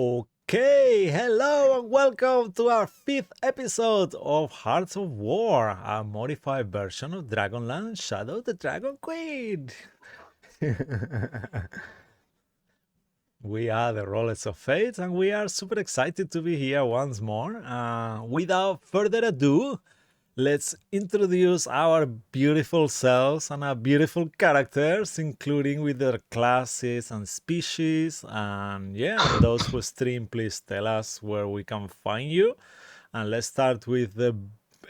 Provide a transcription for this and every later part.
Okay, hello and welcome to our 5th episode of Hearts of War, a modified version of Dragonlance Shadow the Dragon Queen. We are the Rollers of Fate and we are super excited to be here once more. Without further ado, let's introduce our beautiful selves and our beautiful characters, including with their classes and species. And yeah, those who stream, please tell us where we can find you. And let's start with the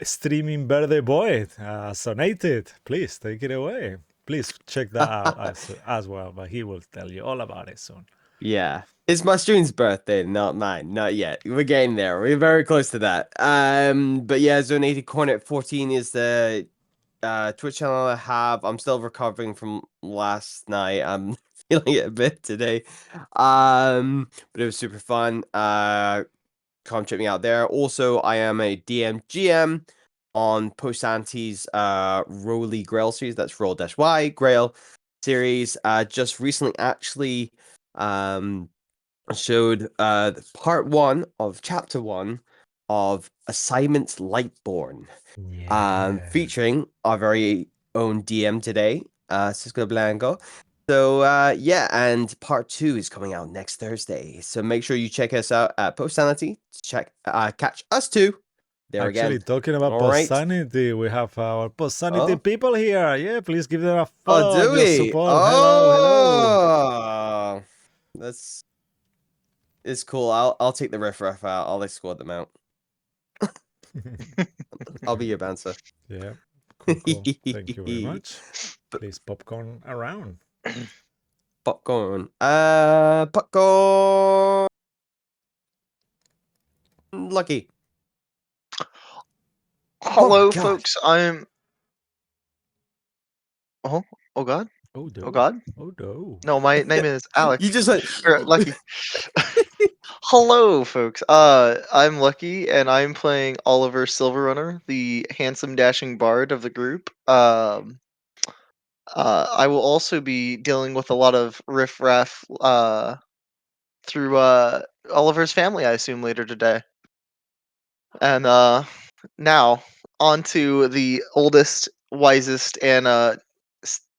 streaming birthday boy, Sonated. Please take it away. Please check that out as well, but he will tell you all about it soon. Yeah. It's my stream's birthday, not mine. Not yet. We're getting there. We're very close to that. But yeah, Zonated Cornet 14 is the Twitch channel I have. I'm still recovering from last night. I'm feeling it a bit today. But it was super fun. Come check me out there. Also, I am a DM GM on Post Anti's Roly Grail series. That's Roll-Y Grail series. Just recently actually showed part 1 of chapter 1 of Assignments Lightborn, featuring our very own DM today, Cisco Blanco. So yeah, and part 2 is coming out next Thursday. So make sure you check us out at Post Sanity to catch us too. There Actually, again. talking about All right. Post-Sanity, we have our Post-Sanity people here. Yeah, please give them a Oh, follow and do your we? support. Hello. Oh, it's cool. I'll take the riffraff out. I'll escort them out. I'll be your bouncer. Yeah, cool. Thank you very much. Please popcorn around. Popcorn. Popcorn. Lucky. Hello, God. folks. I'm. Oh God. Oh, no. Oh God. Oh, no. No, my name is Alex. You just went. Or Lucky. Hello, folks. I'm Lucky, and I'm playing Oliver Silverrunner, the handsome, dashing bard of the group. I will also be dealing with a lot of riffraff through Oliver's family, I assume, later today. And now on to the oldest, wisest, and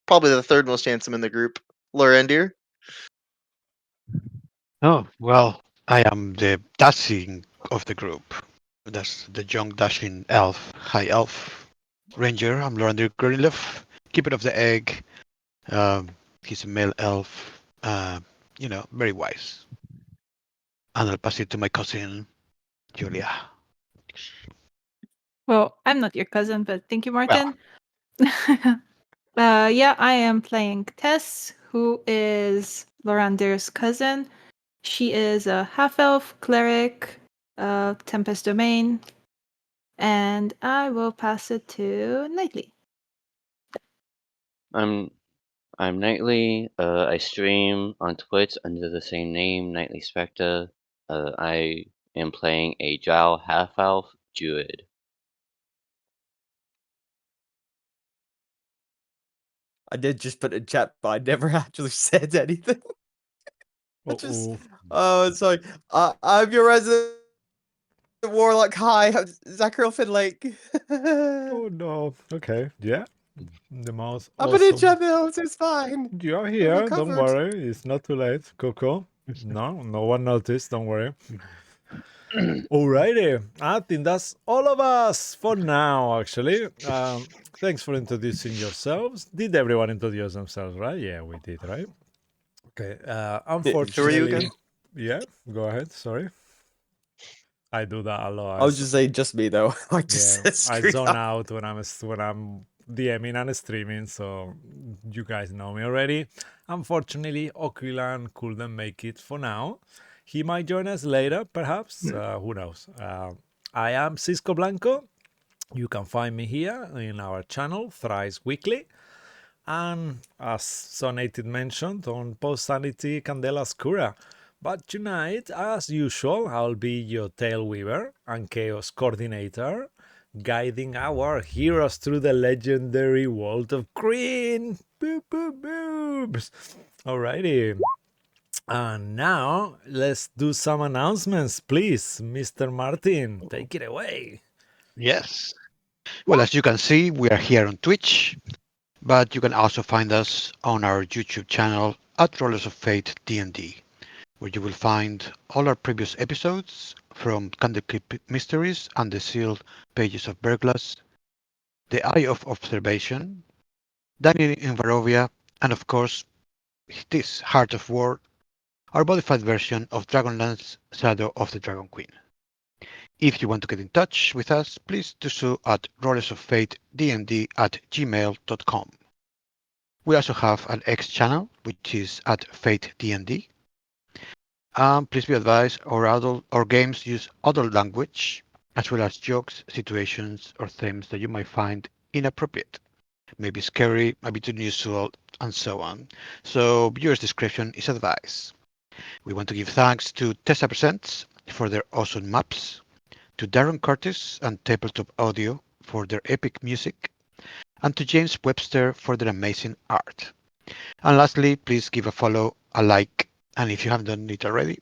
probably the third most handsome in the group, Lorendir. Oh, well, I am the dashing of the group. That's the young dashing elf, high elf ranger. I'm Lorander Greenleaf, keeper of the egg. He's a male elf, very wise. And I'll pass it to my cousin, Julia. Well, I'm not your cousin, but thank you, Martin. Yeah, I am playing Tess, who is Lorandir's cousin. She is a half-elf cleric, Tempest Domain, and I will pass it to Knightley. I'm Nightly. I stream on Twitch under the same name, Nightly Spectre. I am playing a Drow half-elf druid. I did just put in chat, but I never actually said anything. Sorry. I'm your resident warlock. Hi, Zachariel Finlake. Oh, no. Okay, yeah. The most I put in awesome. chat though, so it's fine. You're here, don't worry. It's not too late, Coco. No one noticed, don't worry. Alrighty, I think that's all of us for now, actually. Thanks for introducing yourselves. Did everyone introduce themselves, right? Yeah, we did, right? Okay, unfortunately... Who are you again? Yeah, go ahead, sorry. I do that a lot. I was just saying just me, though. I zone out when I'm DMing and streaming, so you guys know me already. Unfortunately, Okulan couldn't make it for now. He might join us later, perhaps. Who knows? I am Cisco Blanco. You can find me here in our channel, Thrice Weekly. And as Sonated mentioned, on Post Sanity Candela Oscura. But tonight, as usual, I'll be your Tail Weaver and Chaos Coordinator, guiding our heroes through the legendary world of Green. Boop, boop, boobs. Alrighty. And now let's do some announcements, please. Mr. Martin, take it away. Yes. Well, as you can see, we are here on Twitch, but you can also find us on our YouTube channel at Rollers of Fate D&D, where you will find all our previous episodes from Candlekeep Mysteries and the sealed pages of Berglas, the Eye of Observation, Daniel in Varovia, and of course, this Heart of War, our modified version of Dragonlance Shadow of the Dragon Queen. If you want to get in touch with us, please do so at rollersoffatednd@gmail.com. We also have an X channel, which is at FateDND. Please be advised, our games use adult language, as well as jokes, situations, or themes that you might find inappropriate, maybe scary, maybe too unusual, and so on. So viewers' discretion is advised. We want to give thanks to Tessa Presents for their awesome maps, to Darren Curtis and Tabletop Audio for their epic music, and to James Webster for their amazing art. And lastly, please give a follow, a like, and if you haven't done it already,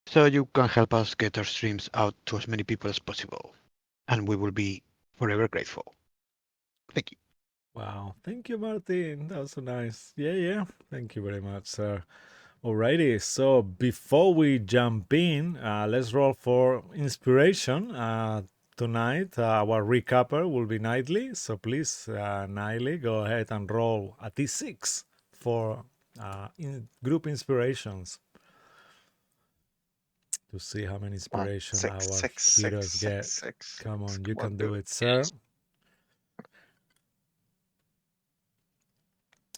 so you can help us get our streams out to as many people as possible. And we will be forever grateful. Thank you. Wow, thank you, Martin. That was so nice. Yeah. Thank you very much, sir. Alrighty, so before we jump in, let's roll for inspiration. Tonight, our recapper will be Nightly. So please, Nightly, go ahead and roll a t6 for group inspirations to see how many inspiration Six, our six, heroes six, get. six, six. Come on, you Come on, can do do it. it, sir.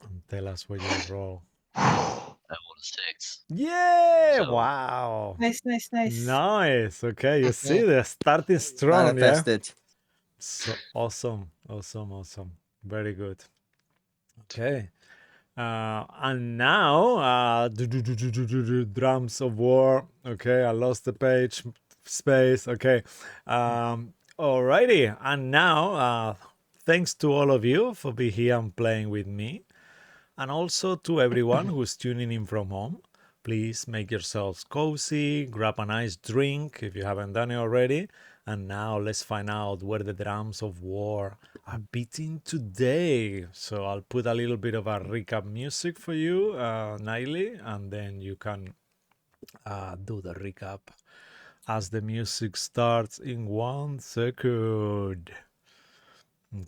And tell us what you roll. I rolled a 6. Yeah! So- Wow! Nice. Nice. Okay, you see, they're starting strong, yeah? Manifested. So awesome. Very good. Okay. And now, drums of war. Okay, I lost the page space. Okay. Alrighty. And now, thanks to all of you for being here and playing with me. And also to everyone who's tuning in from home. Please make yourselves cozy, grab a nice drink if you haven't done it already. And now let's find out where the drums of war are beating today. So I'll put a little bit of a recap music for you, Nightly, and then you can do the recap as the music starts in 1 second.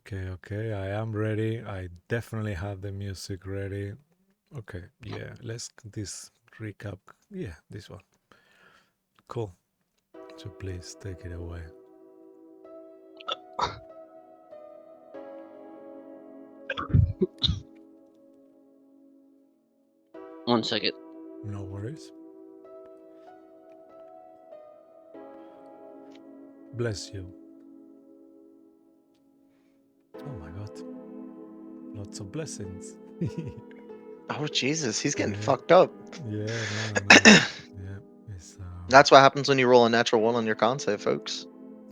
Okay, I am ready. I definitely have the music ready. Okay, yeah, let's this recap. Yeah, this one. Cool. So please take it away. One second. No worries. Bless you. Oh my god. Lots of blessings. Oh Jesus, he's getting Yeah. fucked up. Yeah, no. Yeah, it's That's what happens when you roll a natural 1 on your con save, folks.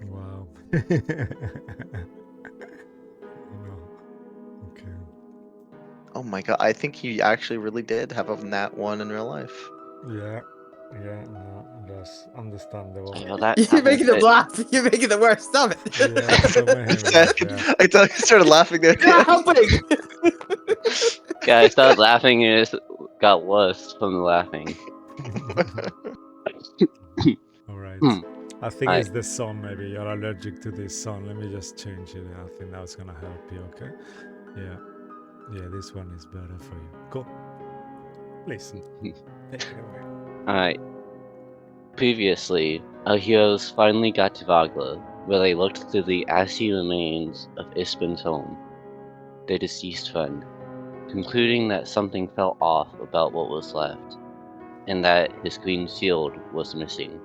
wow. No. Okay. Oh my god, I think he actually really did have a nat 1 in real life. Yeah, no, that's understandable. I know that You're happened making them to- laugh. You're making the worst of it. Yeah, so many laugh, yeah. I thought he started laughing there. Not helping. Yeah, I started laughing and it got worse from the laughing. All right. Hmm. I think Hi. it's the song, maybe. You're allergic to this song. Let me just change it. I think that's going to help you, okay? Yeah, this one is better for you. Cool. Please, take it away. Alright. Previously, our heroes finally got to Vagla, where they looked through the ashy remains of Ispen's home, their deceased friend, concluding that something felt off about what was left, and that his green shield was missing.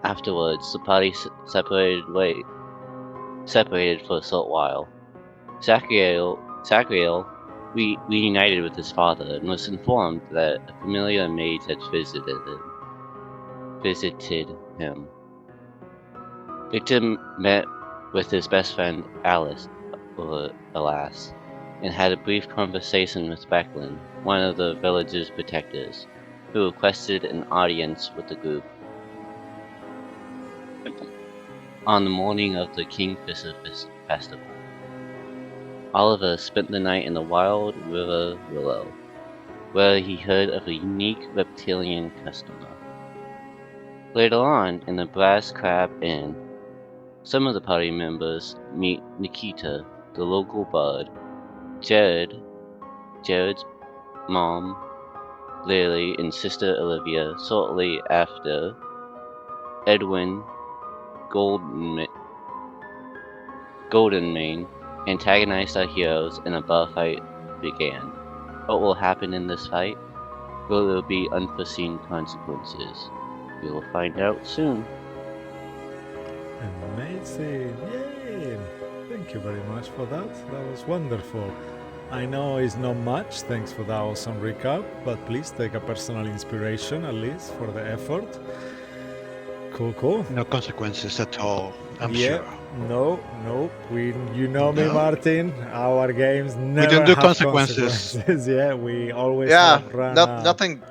Afterwards, the party separated for a short while. Sacriel reunited with his father and was informed that a familiar maid had visited him. Victor met with his best friend Alice, and had a brief conversation with Becklin, one of the village's protectors. who requested an audience with the group. On the morning of the Kingfisher Festival, Oliver spent the night in the Wild River Willow, where he heard of a unique reptilian customer. Later on, in the Brass Crab Inn, some of the party members meet Nikita, the local bard, Jared's mom, Lily, and sister Olivia. Shortly after, Edwin Goldenmane antagonized our heroes and a bar fight began. What will happen in this fight? Will there be unforeseen consequences? We will find out soon. Amazing! Yay! Thank you very much for that. That was wonderful. I know it's not much, thanks for that awesome recap, but please take a personal inspiration at least for the effort. Cool. No consequences at all, I'm Yeah, sure. no, you know me, No? Martin. Our games never don't do have consequences. Yeah, we always Yeah, have run nothing.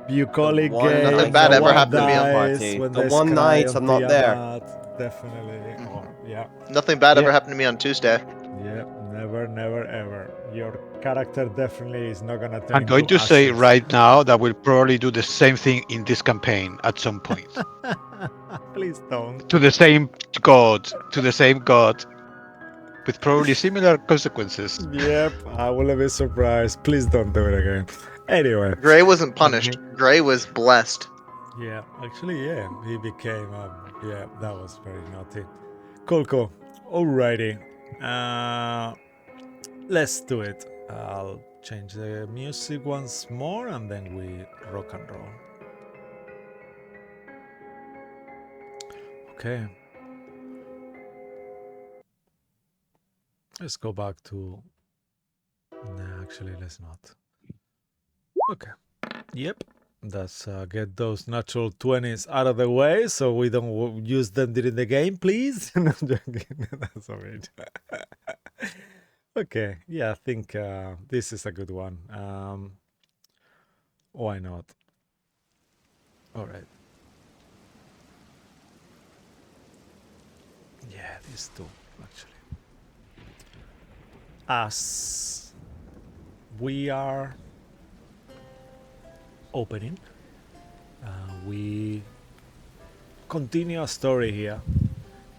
bucolic The one games. Nothing night bad I ever won't happened to me on dice party. when The there's one cry night on I'm not there. Tiamat, definitely. Or, yeah, Nothing bad ever Yeah. happened to me on Tuesday. yeah, never, ever. Your character definitely is not gonna turn I'm going into to say ashes. right now that we'll probably do the same thing in this campaign at some point. Please don't. to the same god, with probably similar consequences. Yep, I will be surprised. Please don't do it again. Anyway. Gray wasn't punished. Gray was blessed. Yeah, actually, yeah, he became, yeah, that was very naughty. Cool. Alrighty, let's do it. I'll change the music once more and then we rock and roll. Okay. Let's go back to... No, actually, let's not. Okay. Yep. Let's get those natural 20s out of the way so we don't use them during the game, please. No, I'm joking. That's all right. Okay, yeah, I think this is a good one. Why not? All right. Yeah, these two, actually. As we are opening, we continue a story here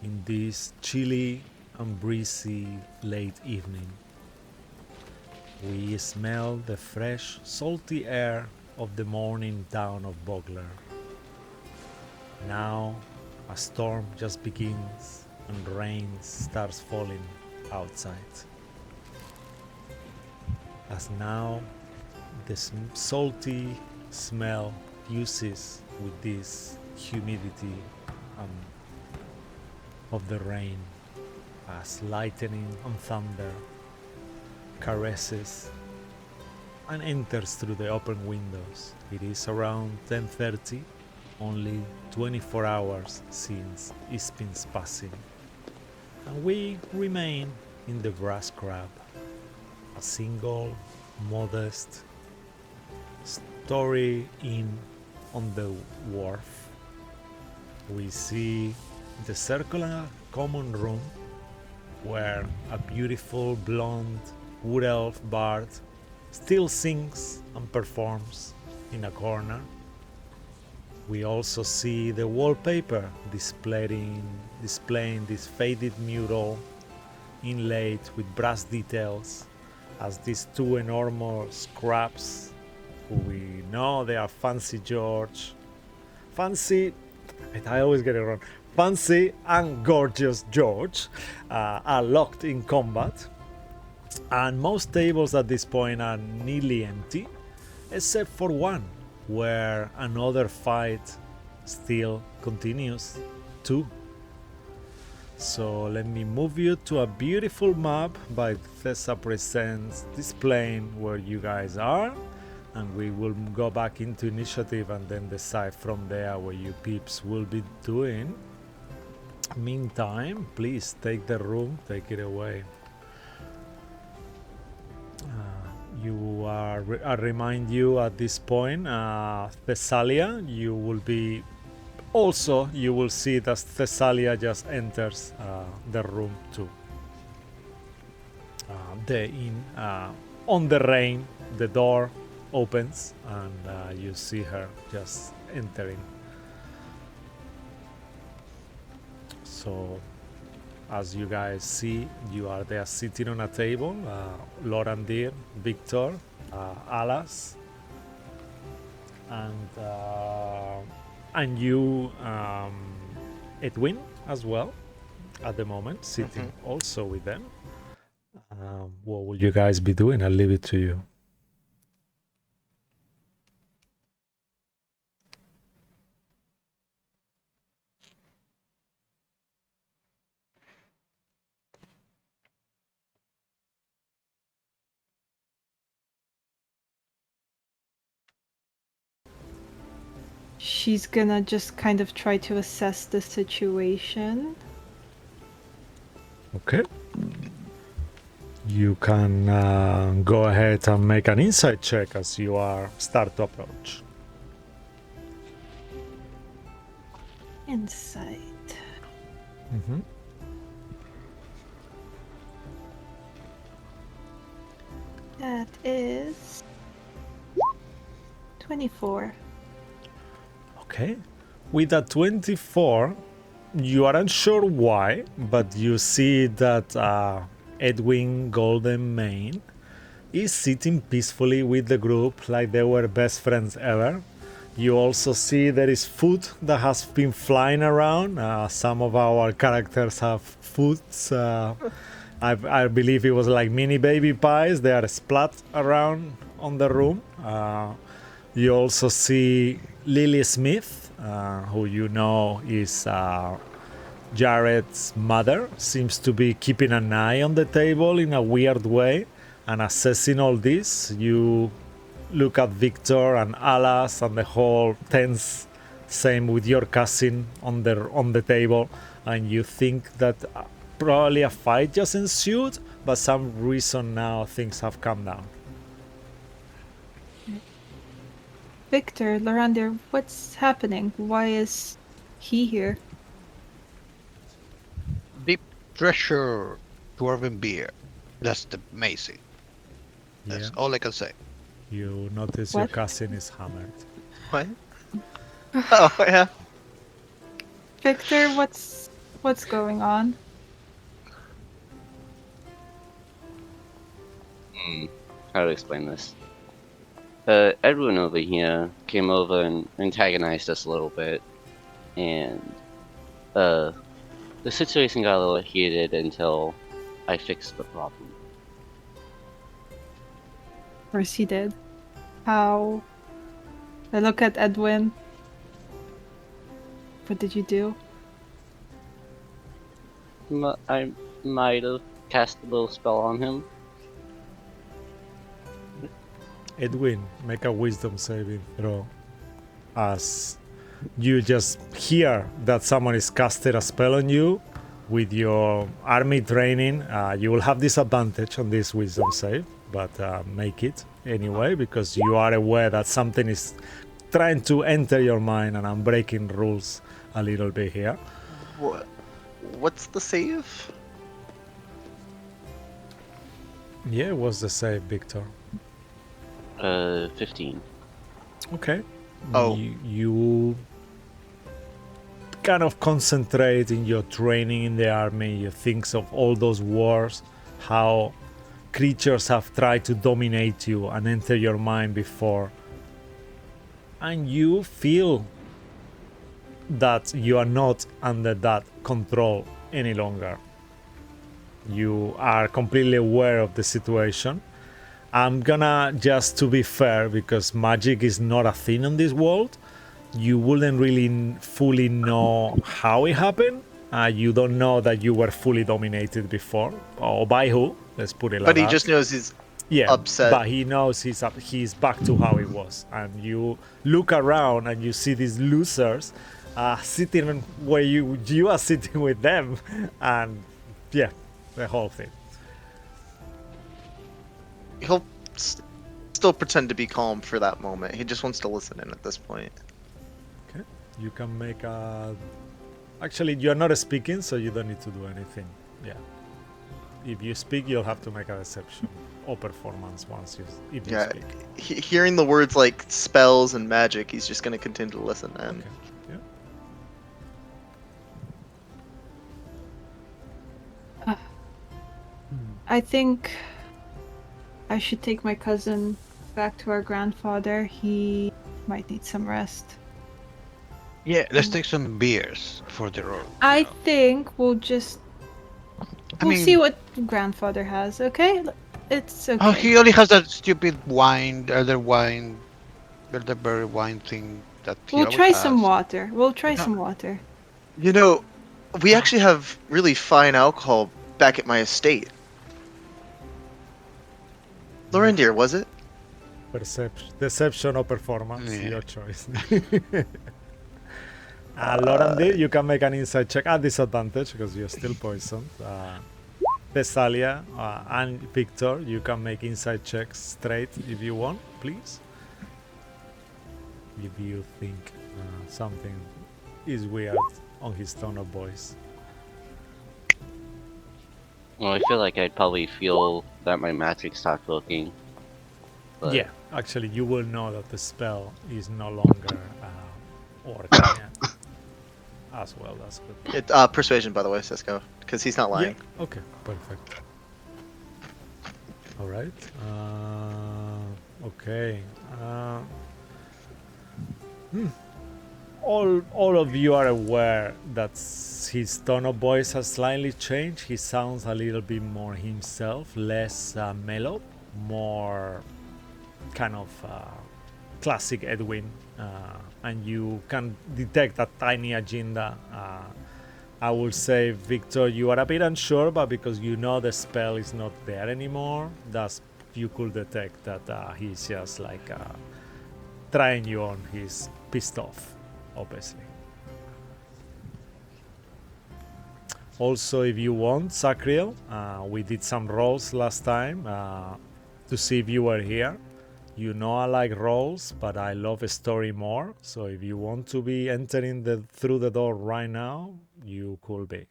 in this chilly and breezy late evening. We smell the fresh, salty air of the morning town of Bogler. Now, a storm just begins and rain starts falling outside. As now, the salty smell fuses with this humidity of the rain as lightning and thunder caresses and enters through the open windows. It is around 10:30, only 24 hours since Ispin's passing, and we remain in the Brass Crab, a single, modest story inn on the wharf. We see the circular common room where a beautiful blonde wood elf bard still sings and performs in a corner. We also see the wallpaper displaying this faded mural inlaid with brass details as these two enormous crabs, who we know they are Fancy I always get it wrong, Fancy and Gorgeous George, are locked in combat, and most tables at this point are nearly empty, except for one, where another fight still continues too. So let me move you to a beautiful map by Thessa Presents displaying where you guys are, and we will go back into initiative and then decide from there what you peeps will be doing. Meantime, please take the room, take it away. I remind you at this point, Thessalia, you will be. Also, you will see that Thessalia just enters the room too. The inn, on the rain, the door opens and you see her just entering. So, as you guys see, you are there sitting on a table. Lorandir, Victor, Alas, and you, Edwin, as well, at the moment, sitting also with them. What will you guys be doing? I'll leave it to you. She's gonna just kind of try to assess the situation. Okay. You can go ahead and make an insight check as you start to approach. Insight. Mm-hmm. That is 24. Okay. With a 24, you aren't sure why, but you see that Edwin Goldenmane is sitting peacefully with the group like they were best friends ever. You also see there is food that has been flying around. Some of our characters have foods. I believe it was like mini baby pies. They are splat around on the room. You also see Lily Smith, who you know is Jared's mother, seems to be keeping an eye on the table in a weird way and assessing all this. You look at Victor and Alas and the whole tense, same with your cousin on the table, and you think that probably a fight just ensued, but some reason now things have come down. Victor, Lorander, what's happening? Why is he here? Deep treasure dwarven beer. That's amazing. That's all I can say. You notice your What? cousin is hammered. What? Oh yeah. Victor, what's going on? How to explain this? Edwin over here came over and antagonized us a little bit, and the situation got a little heated until I fixed the problem. Of course he did. How? I look at Edwin. What did you do? I might have cast a little spell on him. Edwin, make a wisdom saving throw. As you just hear that someone is casted a spell on you with your army training, you will have disadvantage on this wisdom save, but make it anyway because you are aware that something is trying to enter your mind, and I'm breaking rules a little bit here. What's the save? Yeah, what's the save, Victor? 15. Okay. Oh. You kind of concentrate in your training in the army. You think of all those wars, how creatures have tried to dominate you and enter your mind before. And you feel that you are not under that control any longer. You are completely aware of the situation. I'm gonna, just to be fair, because magic is not a thing in this world, you wouldn't really fully know how it happened. You don't know that you were fully dominated before, or by who, let's put it like that. But he just knows he's upset. But he knows he's back to how it was. And you look around and you see these losers sitting where you are sitting with them, and yeah, the whole thing. He'll still pretend to be calm for that moment. He just wants to listen in at this point. Okay. You can make a. Actually, you're not speaking, so you don't need to do anything. Yeah. If you speak, you'll have to make a deception or performance once if you Yeah. speak. Hearing the words like spells and magic, he's just gonna continue to listen. And Okay. Yeah. I think I should take my cousin back to our grandfather. He might need some rest. Yeah, let's take some beers for the road. I think we'll just we'll see what grandfather has. Okay, it's okay. Oh, he only has that stupid wine, elderberry wine thing that he We'll always try has. some water. We'll try Yeah. some water. you know, we actually have really fine alcohol back at my estate. Lorendir, was it? Deception or performance, Yeah. your choice. Lorandir, you can make an insight check at disadvantage because you're still poisoned. Thessalia and Victor, you can make insight checks straight if you want, please. If you think something is weird on his tone of voice. Well, I feel like I'd probably feel that my magic stopped working. But Yeah, actually, you will know that the spell is no longer working as well. That's good. Persuasion, by the way, Cisco, because he's not lying. Yeah. Okay. Perfect. All right. Okay. All of you are aware that his tone of voice has slightly changed. He sounds a little bit more himself, less mellow, more kind of classic Edwin, and you can detect a tiny agenda. I will say, Victor, you are a bit unsure, but because you know the spell is not there anymore, thus you could detect that he's just like trying you on. He's pissed off, obviously. Also, if you want, Sacriel, we did some rolls last time to see if you were here. You know I like rolls, but I love a story more. So if you want to be entering through the door right now, you could be.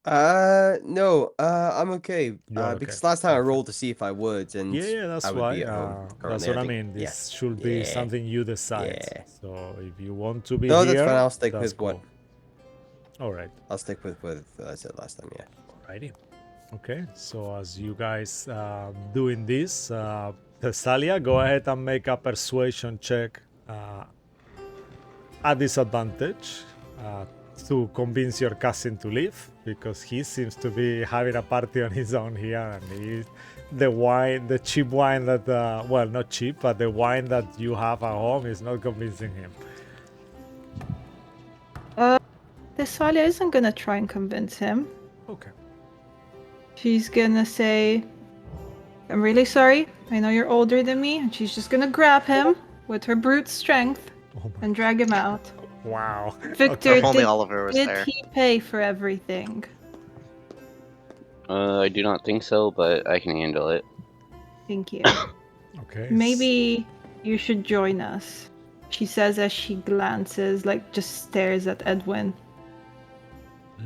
No, I'm okay. You are Because okay. last time I Perfect. rolled to see if I would, and Yeah, that's I would why. be at home That's currently, what I think. mean. Yeah. This should be Yeah. something you decide. Yeah. So if you want to be No, here, that's fine. I'll stick that's with what All right. I'll stick with what I said last time. Yeah. Alrighty. Okay. So as you guys doing this, Thessalia, go ahead and make a persuasion check at disadvantage to convince your cousin to leave, because he seems to be having a party on his own here, and the cheap wine that well, not cheap, but the wine that you have at home is not convincing him. Thessalia isn't gonna try and convince him. Okay. She's gonna say, I'm really sorry. I know you're older than me. And she's just gonna grab him with her brute strength Oh my. and drag him out. Wow. Victor, If only did, Oliver was did there. he pay for everything? I do not think so, but I can handle it. Thank you. Okay. Maybe you should join us, she says as she glances, like just stares at Edwin.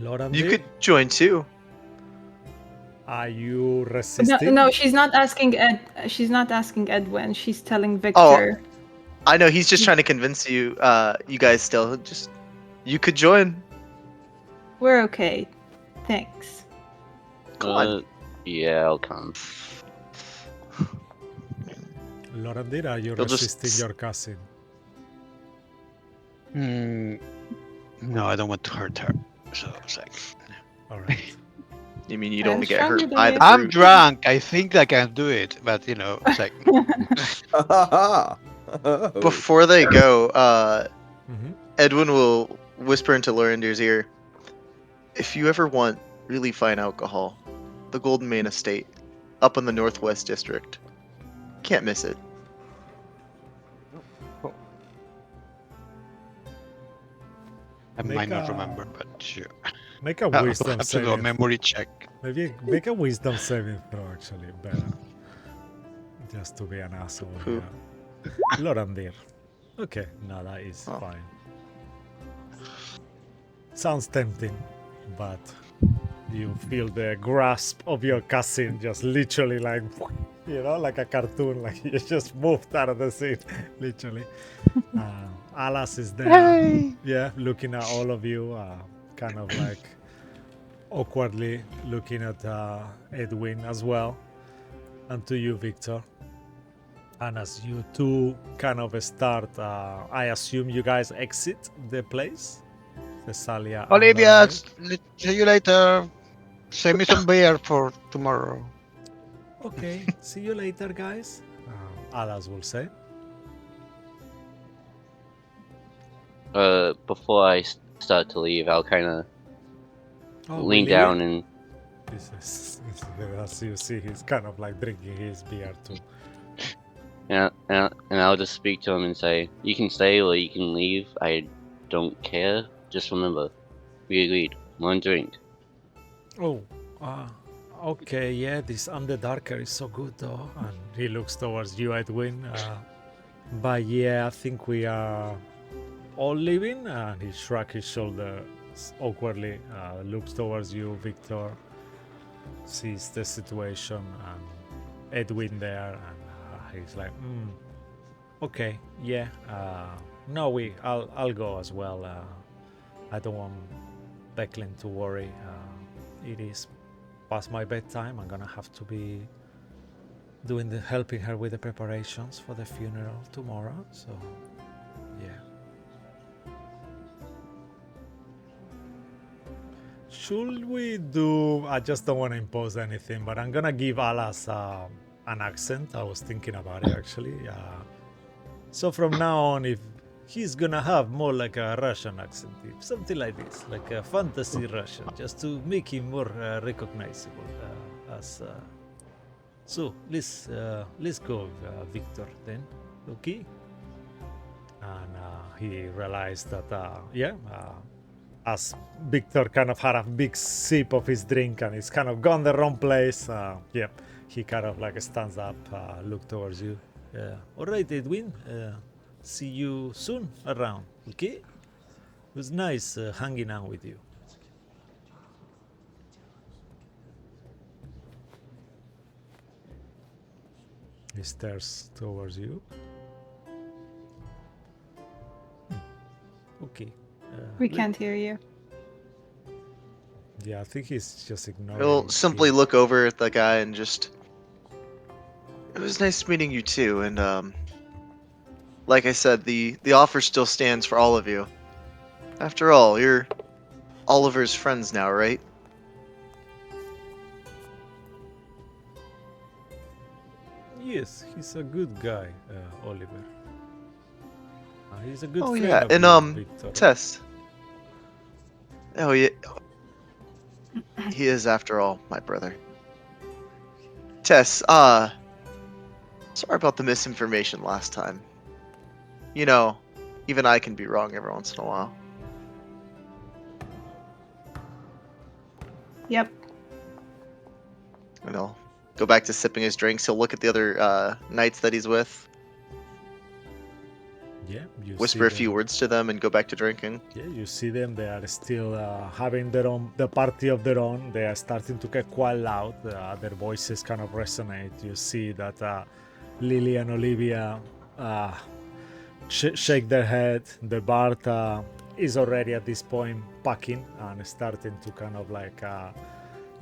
Lorandir, You could join too. are you No, resisting? no, she's not asking She's not asking Edwin. She's telling Victor. I know he's just trying to convince you. You guys still just. You could join. We're okay. Thanks. Come on. Yeah, I'll come. Lorandir, are you You'll just resisting your cousin? No, I don't want to hurt her. So it's like, All right. You mean you I'm don't want to get hurt stronger by than the you. I'm brute? drunk. I think I can do it, but it's like Before they go, Mm-hmm. Edwin will whisper into Lorendir's ear, if you ever want really fine alcohol, the Golden Mane Estate, up in the Northwest District. Can't miss it. I Make might not a- remember, but sure. Make a I'll wisdom have to do a saving. memory check. Maybe make a wisdom saving throw. Actually, better. Just to be an asshole. Who? Yeah. Lorandir. Okay, no, that is Oh. fine. Sounds tempting, but you feel the grasp of your cousin just literally like, like a cartoon, like you just moved out of the scene, literally. Alas is there, Yay! yeah, looking at all of you, kind of like awkwardly looking at Edwin as well, and to you, Victor. And as you two kind of start, I assume you guys exit the place? Thessalia and Olivia, Lorandir? see you later. Send me some beer for tomorrow. Okay, see you later, guys. Alas will say. Before I start to leave, I'll kind of Oh, lean really? down and As you see, he's kind of like drinking his beer too. and I'll just speak to him and say, "You can stay or you can leave. I don't care. Just remember, we agreed. One drink." Oh, okay, yeah, this Underdarker is so good though. And he looks towards you, Edwin. But yeah, I think we are all leaving. And he shrugs his shoulders awkwardly, looks towards you, Victor, sees the situation, and Edwin there, and he's like, okay, yeah, no, I'll go as well. I don't want Becklin to worry. It is past my bedtime. I'm gonna have to be helping her with the preparations for the funeral tomorrow. So, yeah. Should we do? I just don't want to impose anything, but I'm gonna give Alas an accent. I was thinking about it actually. So from now on, if he's gonna have more like a Russian accent, something like this, like a fantasy Russian, just to make him more recognizable. So let's go, Victor. Then, okay. And he realized that as Victor kind of had a big sip of his drink and he's kind of gone the wrong place. He kind of like stands up, look towards you. All right, Edwin. See you soon around. Okay. It was nice hanging out with you. He stares towards you. Okay. We can't hear you. Yeah, I think he's just ignoring. He'll simply you. look over at the guy and just. It was nice meeting you too, and like I said, the offer still stands for all of you. After all, you're Oliver's friends now, right? Yes, he's a good guy, Oliver. He's a good Oh friend yeah, of and yours, Victor. Tess. Oh yeah, he is after all my brother. Tess, sorry about the misinformation last time. You know, even I can be wrong every once in a while. Yep. And he'll go back to sipping his drinks. He'll look at the other knights that he's with, Yeah, you whisper a see few them. words to them, and go back to drinking. Yeah, you see them. They are still having the party of their own. They are starting to get quite loud. Their voices kind of resonate. You see that Lily and Olivia shake their head. The Bart is already at this point packing and starting to kind of like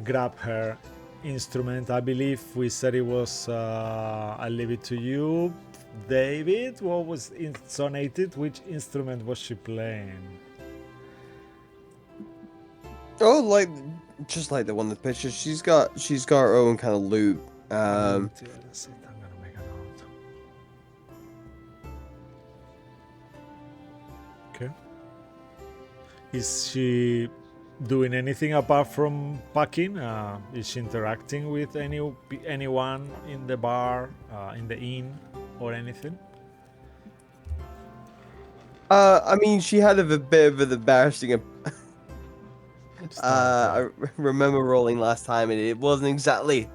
grab her instrument. I believe we said it was. I'll leave it to you, David. What was intonated? Which instrument was she playing? Oh, like just like the one in the picture. She's got her own kind of loop. Yeah, that's it. I'm gonna make a note. Okay. Is she doing anything apart from packing? Is she interacting with anyone in the bar, in the inn, or anything? I mean, she had a bit of an embarrassing. I remember rolling last time, and it wasn't exactly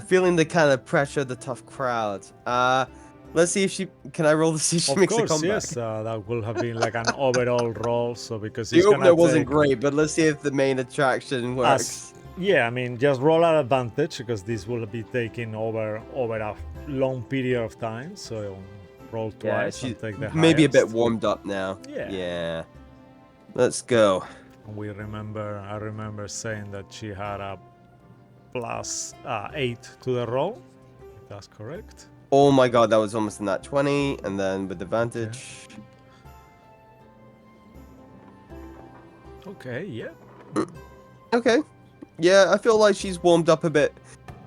Feeling the kind of pressure, the tough crowd. Let's see if she can. I roll to see if she Of makes a course, comeback. yes. That will have been like an overall roll. So because The he's gonna opener wasn't take great, but let's see if the main attraction works. yeah, I mean, just roll at advantage because this will be taking over a long period of time. So roll Yeah, twice she's and take the maybe a bit highest. warmed up now. Yeah. Yeah. Let's go. I remember saying that she had a plus 8 to the roll. If that's correct. Oh my god, that was almost in that 20, and then with advantage. Okay, yeah. Okay. Yeah, I feel like she's warmed up a bit.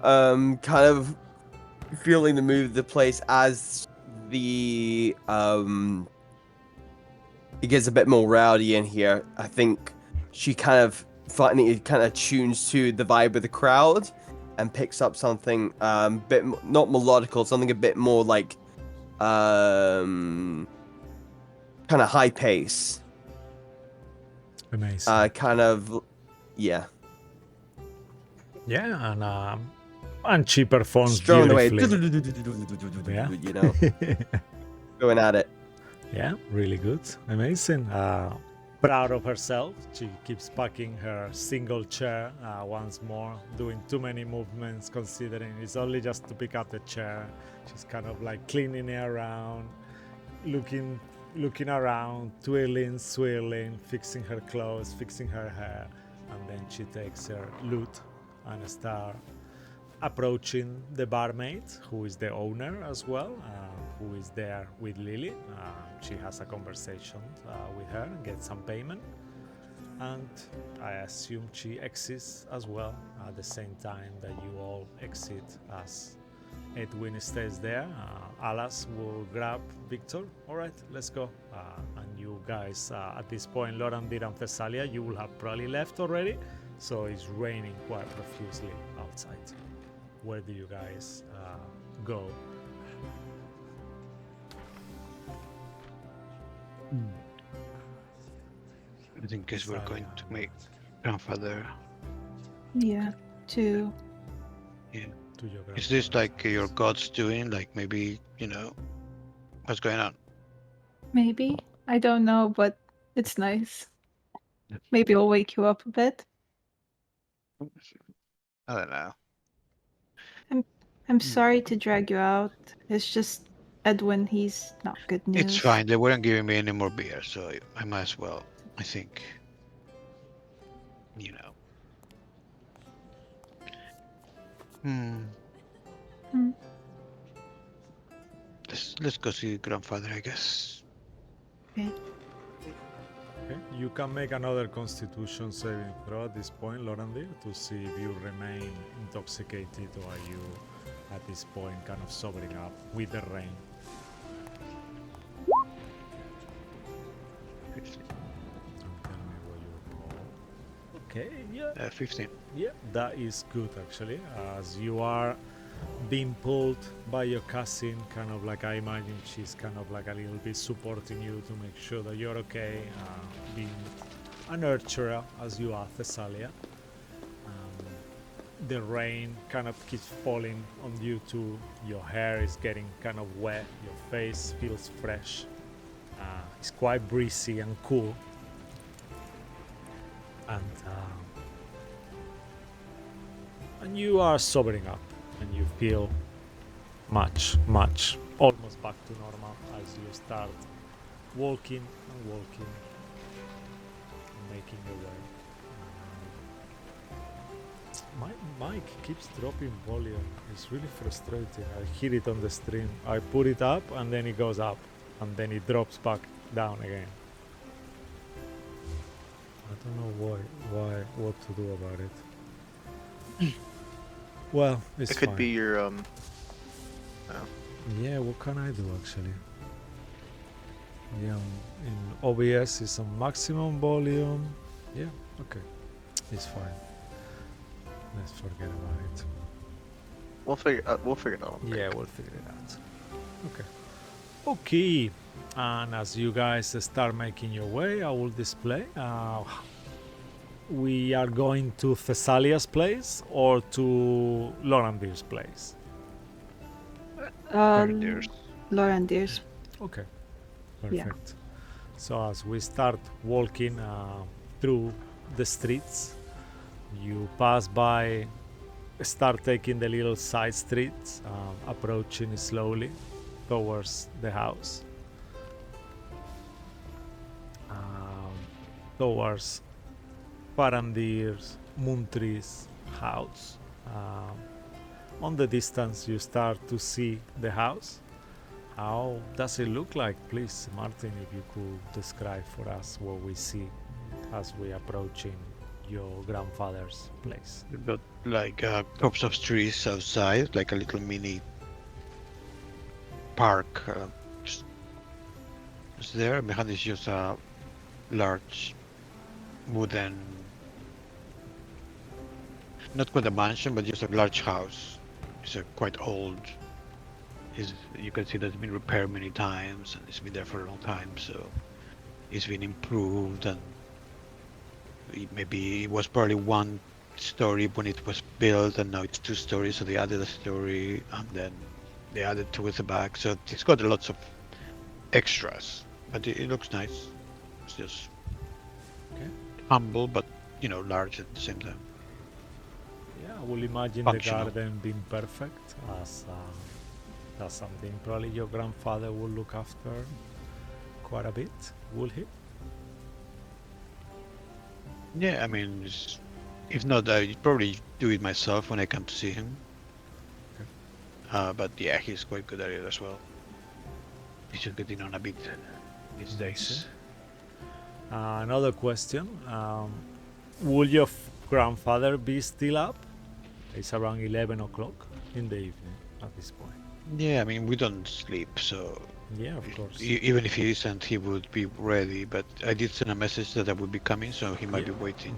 Kind of feeling the mood of the place as the it gets a bit more rowdy in here. I think she kind of finally kind of tunes to the vibe of the crowd and picks up something bit not melodical, something a bit more like kind of high pace. Amazing. Kind of yeah. Yeah, and she performs Strong away. beautifully. Yeah. You know, going at it. Yeah, really good. Amazing. Proud of herself. She keeps packing her single chair once more, doing too many movements considering it's only just to pick up the chair. She's kind of like cleaning it around, looking around, twirling, swirling, fixing her clothes, fixing her hair, and then she takes her lute and start approaching the barmaid, who is the owner as well, who is there with Lily. She has a conversation with her and gets some payment, and I assume she exits as well at the same time that you all exit, as Edwin stays there. Alas will grab Victor. All right, let's go. And you guys, at this point, Lorandir and Thessalia, you will have probably left already, so it's raining quite profusely outside. Where do you guys go? I think guess we're going to make grandfather. Yeah, to Yeah. To your Is this like your god's doing? Like maybe, what's going on? maybe. I don't know, but it's nice. Maybe I'll wake you up a bit. I don't know. I'm sorry to drag you out. It's just Edwin, he's not good news. It's fine. They weren't giving me any more beer, so I might as well. I think. Hmm. Hmm. Let's go see grandfather, I guess. Okay. Okay, you can make another Constitution saving throw at this point, Lorandir, to see if you remain intoxicated or are you at this point kind of sobering up with the rain. And tell me what you roll. Okay, yeah. 15. Yeah, that is good actually. As you are being pulled by your cousin, kind of like I imagine she's kind of like a little bit supporting you to make sure that you're okay, being a nurturer as you are, Thessalia. The rain kind of keeps falling on you too. Your hair is getting kind of wet, your face feels fresh. It's quite breezy and cool. And you are sobering up and you feel much almost back to normal as you start walking and making your way. My mic keeps dropping volume. It's really frustrating. I hear it on the stream. I put it up and then it goes up and then it drops back down again. I don't know what to do about it. Well, it's It could fine. be your Yeah, what can I do actually? Yeah, in OBS is on maximum volume. Yeah, okay, it's fine. Let's forget about it. We'll figure it out. Yeah, we'll figure it out. Okay. Okay, and as you guys start making your way, I will display we are going to Thessalia's place or to Lorandir's place? Reindeers. Lorandir's. Okay, Yeah. perfect. So as we start walking through the streets, you pass by, start taking the little side streets, approaching slowly towards the house, towards Farandir's Muntri's house. On the distance, you start to see the house. How does it look like? Please, Martin, if you could describe for us what we see as we approaching your grandfather's place. We've got like tops of trees outside, like a little mini park. Just there. Behind is just a large wooden, not quite a mansion, but just a large house. It's quite old. You can see that it's been repaired many times and it's been there for a long time, so it's been improved, and maybe it was probably one story when it was built and now it's 2 stories, so they added a story and then they added 2 at the back, so it's got lots of extras, but it looks nice. It's just humble, but large at the same time. Yeah, I will imagine Functional. the garden being perfect as that's something probably your grandfather will look after quite a bit, will he? Yeah, I mean, if not, I'd probably do it myself when I come to see him. But yeah, he's quite good at it as well. He's just getting on a bit these days. Another question. Will your grandfather be still up? It's around 11 o'clock in the evening at this point. Yeah, I mean, we don't sleep, so Yeah, of course. even if he isn't, he would be ready. But I did send a message that I would be coming, so he might be Yeah. waiting.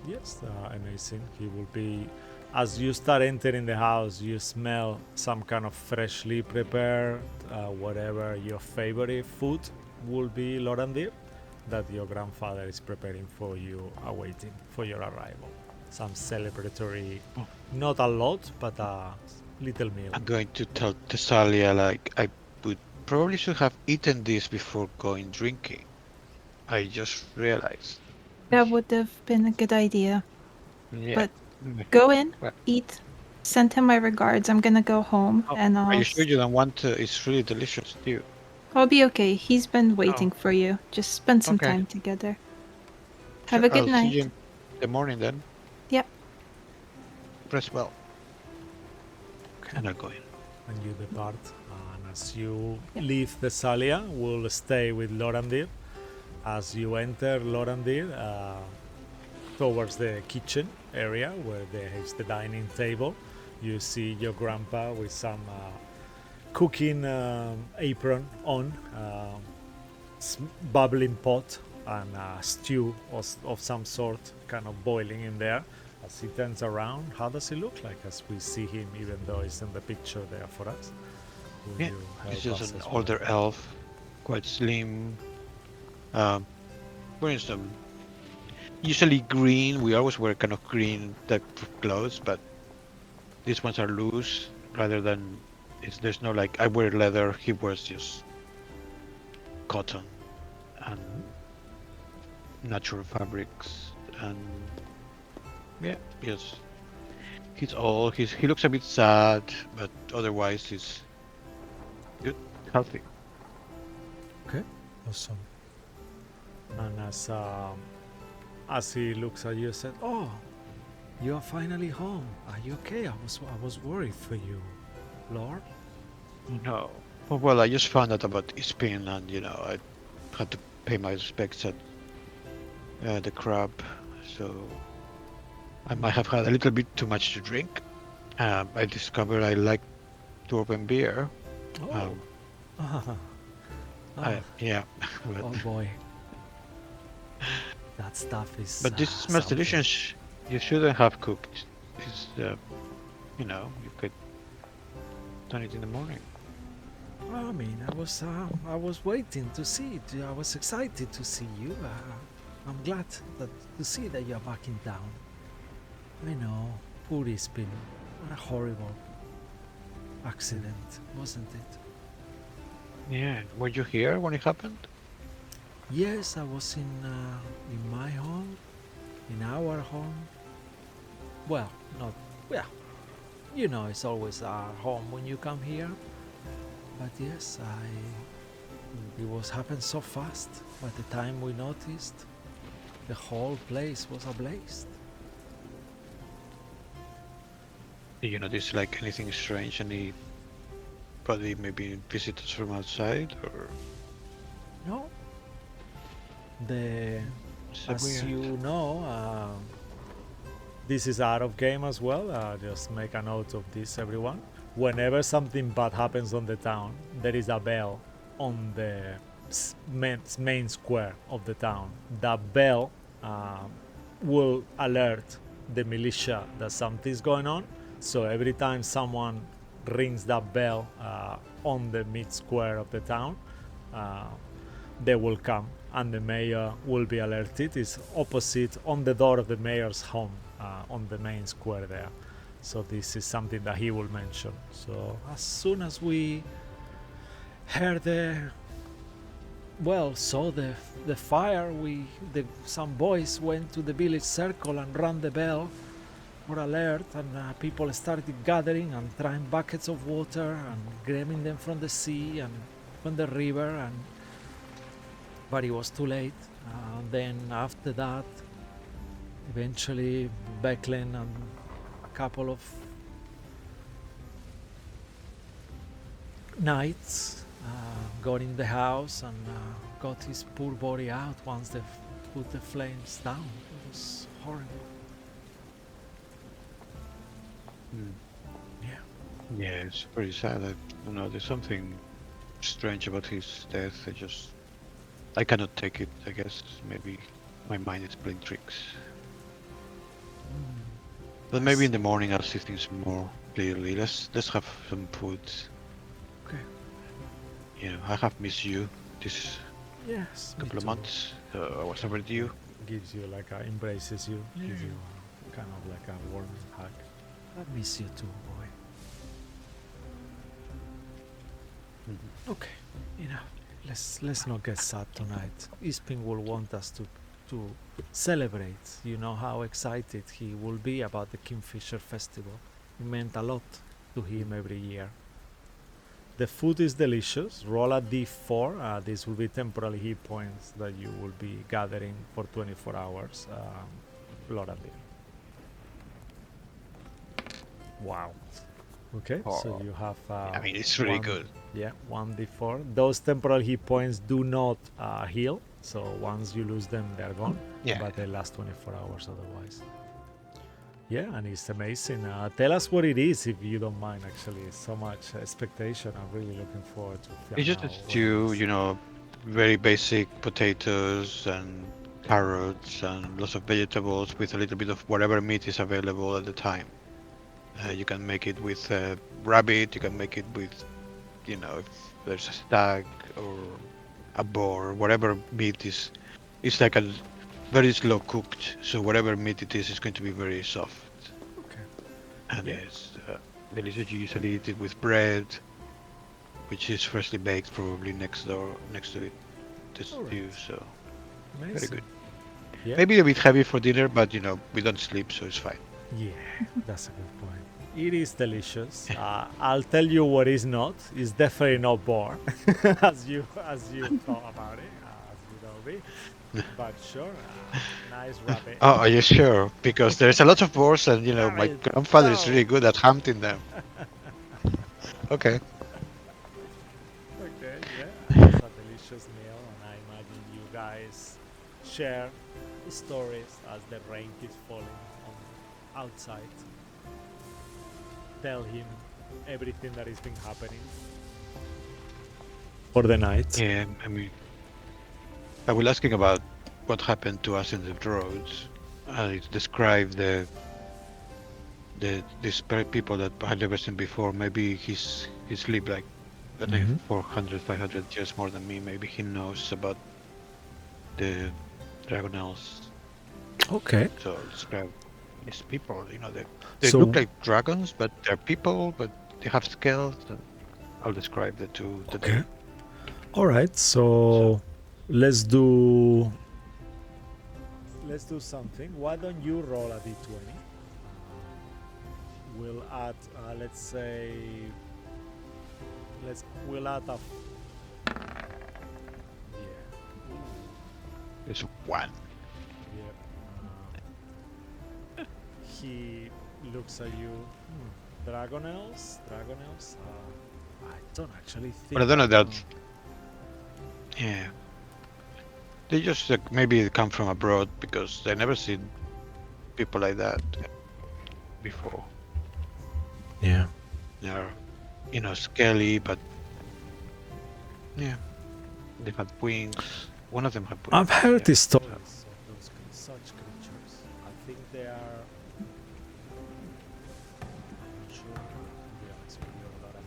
Yes, amazing. He will be. As you start entering the house, you smell some kind of freshly prepared, whatever your favorite food will be, Lorandir, that your grandfather is preparing for you, awaiting for your arrival. Some celebratory, not a lot, but a little meal. I'm going to tell Thessalia, like, I would probably should have eaten this before going drinking. I just realized. That would have been a good idea. Yeah. But go in, Well- eat, send him my regards. I'm gonna go home Oh, and Are I'll you sure you don't want to? It's really delicious too. I'll be okay. He's been waiting for you. Just spend some Okay. time together. Have Sure, a good I'll see night. you in the morning then. Yep. Rest well. And I'll go in. And you depart. And as you leave Thessalia, we'll stay with Lorandir. As you enter Lorandir, towards the kitchen area where there is the dining table, you see your grandpa with some cooking apron on, bubbling pot and a stew of some sort kind of boiling in there. As he turns around, how does he look like as we see him, even though he's in the picture there for us? Will Yeah, you he's help just us an as well? older elf, quite slim. Wearing some usually green. We always wear kind of green type of clothes, but these ones are loose rather than. There's no like I wear leather. He wears just cotton and natural fabrics, and yeah, yes. He's old. He looks a bit sad, but otherwise he's good, healthy. Okay, awesome. And as he looks at you, said, "Oh, you are finally home. Are you okay? I was worried for you, Lord." No. Oh, well, I just found out about Ispin, and I had to pay my respects at the crab, so I might have had a little bit too much to drink. I discovered I like to open beer. Oh, Yeah. oh boy, that stuff is. But this smells something. delicious. You shouldn't have cooked. It's, you could done it in the morning. Well, I mean, I was waiting to see it. I was excited to see you. I'm glad to see that you're back in town. I know, poor Ispin. What a horrible accident, wasn't it? Yeah. Were you here when it happened? Yes, I was in my home, in our home. Well, not well. You know, it's always our home when you come here. But yes, it was happened so fast. By the time we noticed, the whole place was ablaze. Did you notice like anything strange? Anybody maybe visitors from outside or? No, the So as weird. you know, this is out of game as well. Just make a note of this, everyone. Whenever something bad happens on the town, there is a bell on the main square of the town. That bell will alert the militia that something's going on. So every time someone rings that bell on the mid square of the town, they will come and the mayor will be alerted. It's opposite on the door of the mayor's home on the main square there. So this is something that he will mention. So as soon as we heard saw the fire, some boys went to the village circle and rang the bell for alert, and people started gathering and trying buckets of water and grabbing them from the sea and from the river, but it was too late. Then after that, eventually Becklin and a couple of knights got in the house and got his poor body out once they put the flames down. It was horrible. Hmm. Yeah. Yeah, it's pretty sad. I don't know. There's something strange about his death. I cannot take it. I guess maybe my mind is playing tricks. But maybe in the morning I'll see things more clearly. Let's have some food. Okay. You know, I have missed you this Yes. couple of months. I was never with you. Gives you like embraces you, gives you kind of like a warm hug. I miss you too, boy. Okay, enough. Let's not get sad tonight. Ispin will want us to celebrate. You know how excited he will be about the Kingfisher Festival. It meant a lot to him every year. The food is delicious. Roll a d4. This will be temporary hit points that you will be gathering for 24 hours. Loradil. Wow. Okay, so you have. I mean, it's really good. Yeah, 1d4. Those temporal hit points do not heal, so once you lose them, they're gone. Yeah. But they last 24 hours otherwise. Yeah, and it's amazing. Tell us what it is, if you don't mind. Actually, it's so much expectation. I'm really looking forward to. It's just a stew, you know, very basic potatoes and carrots and lots of vegetables with a little bit of whatever meat is available at the time. You can make it with rabbit. You can make it with, you know, if there's a stag or a boar, whatever meat is. It's like a very slow cooked, so whatever meat it is going to be very soft. Okay. And Yeah. it's delicious. You usually eat it with bread, which is freshly baked, probably next to it, the stew. Alright. So Amazing. very good. Yeah. Maybe a bit heavy for dinner, but you know we don't sleep, so it's fine. Yeah, that's a good point. It is delicious. I'll tell you what is not. It's definitely not boar, as you thought about it, as you know me. But sure, nice rabbit. Oh, are you sure? Because there's a lot of boars, and you know my Rabbit, grandfather is no. really good at hunting them. Okay. Okay, yeah, it's a delicious meal, and I imagine you guys share stories as the rain keeps falling on outside. Tell him everything that has been happening for the night. Yeah, I mean, I will asking about what happened to us in the roads. I describe these people that I had never seen before. Maybe he's lived like I don't know, 400, 500 years more than me. Maybe he knows about the Dragonlance. Okay. So describe these people. They So look like dragons, but they're people, but they have scales. And I'll describe the two. okay. All right. So let's do something. Why don't you roll a d20? We'll add, let's say, we'll add a. Yeah. It's one. Yeah. He looks at you. Dragonels? I don't actually think. But I don't know I that. Yeah. They just maybe come from abroad because they never seen people like that before. Yeah. They're, scaly, but yeah, they had wings. One of them had wings. I've heard yeah. these stories of those such creatures. I think they are. I'm not sure. To be honest with you, a lot of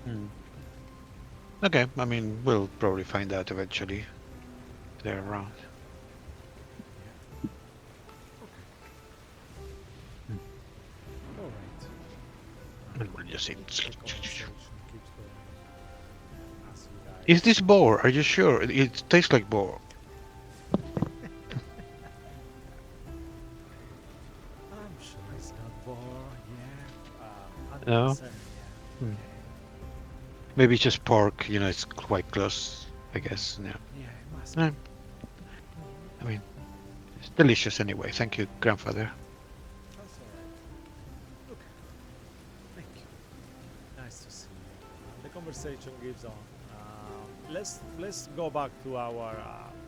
them. Okay, I mean, we'll probably find out eventually if they're around. All right. And we'll just see. The conversation keeps going as you guys. Is this boar? Are you sure? It tastes like boar. I'm sure it's not boar. Yeah. No? 100%, yeah. Hmm. Maybe it's just pork. It's quite close, I guess. Yeah. Yeah, it must Yeah. be. I mean, it's delicious anyway. Thank you, grandfather. That's alright. Okay. Thank you. Nice to see you. The conversation keeps on. Let's go back to our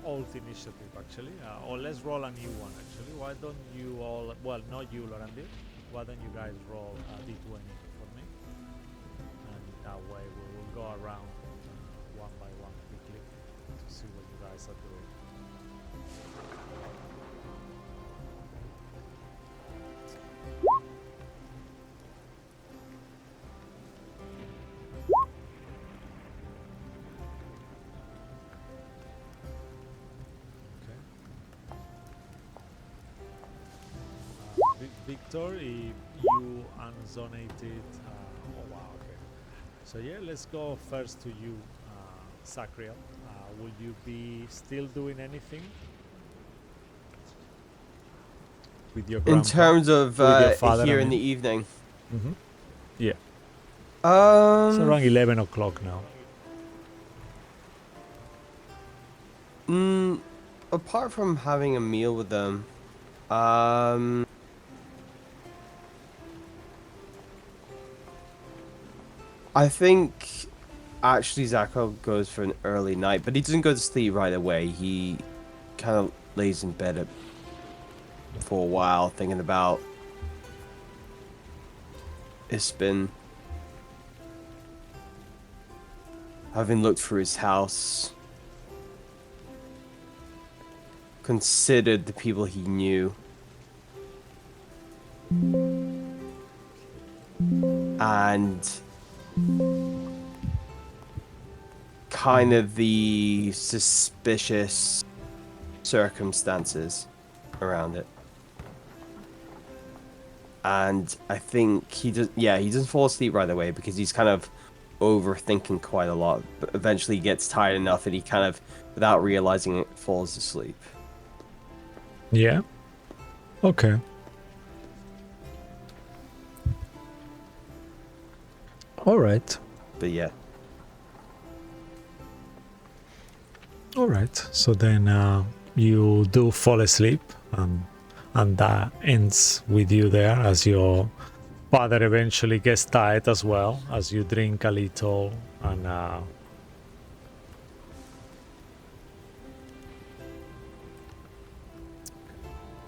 old initiative actually, or let's roll a new one actually. Why don't you all? Well, not you, Lorandir. Why don't you guys roll a d20 for me? And that way we will go around one by one quickly to see what you guys are doing. Okay. Victor, if you unzonated, oh wow, okay. So yeah, let's go first to you, Sacriel. Will you be still doing anything with your In grandpa? terms of With your father, here I in the mean. evening. Mm-hmm. Yeah. It's Um, around 11 o'clock now. apart from having a meal with them, I think actually Zako goes for an early night, but he doesn't go to sleep right away. He kind of lays in bed for a while, thinking about Ispin. Having looked through his house, considered the people he knew, and kind of the suspicious circumstances around it. And I think he doesn't fall asleep right away because he's kind of overthinking quite a lot, but eventually he gets tired enough that he kind of, without realizing it, falls asleep. Yeah. Okay. All right. But yeah. All right. So then you do fall asleep, and that ends with you there as your father eventually gets tired as well, as you drink a little and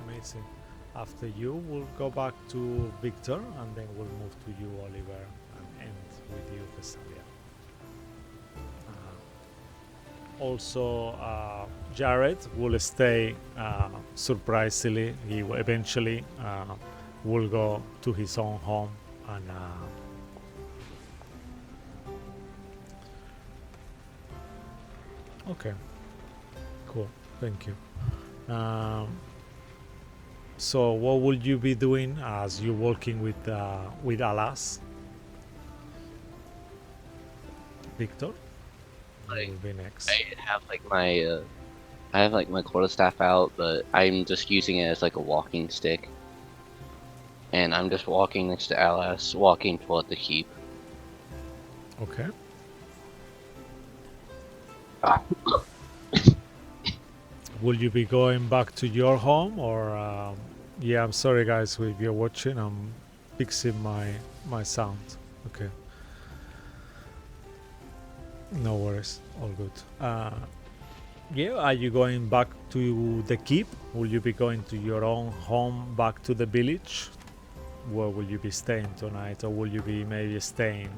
amazing. After you, we'll go back to Victor, and then we'll move to you, Oliver, and end with you, Thessalia. Also, Jared will stay. Surprisingly, he will eventually will go to his own home and okay. Cool. Thank you. So what will you be doing as you're walking with Alas? Victor? You will be next. I have like my quarterstaff out, but I'm just using it as like a walking stick. And I'm just walking next to Alice, walking toward the keep. Okay. Will you be going back to your home or yeah, I'm sorry guys if you're watching, I'm fixing my sound. Okay. No worries, all good. Yeah, are you going back to the keep? Will you be going to your own home back to the village? Where will you be staying tonight, or will you be maybe staying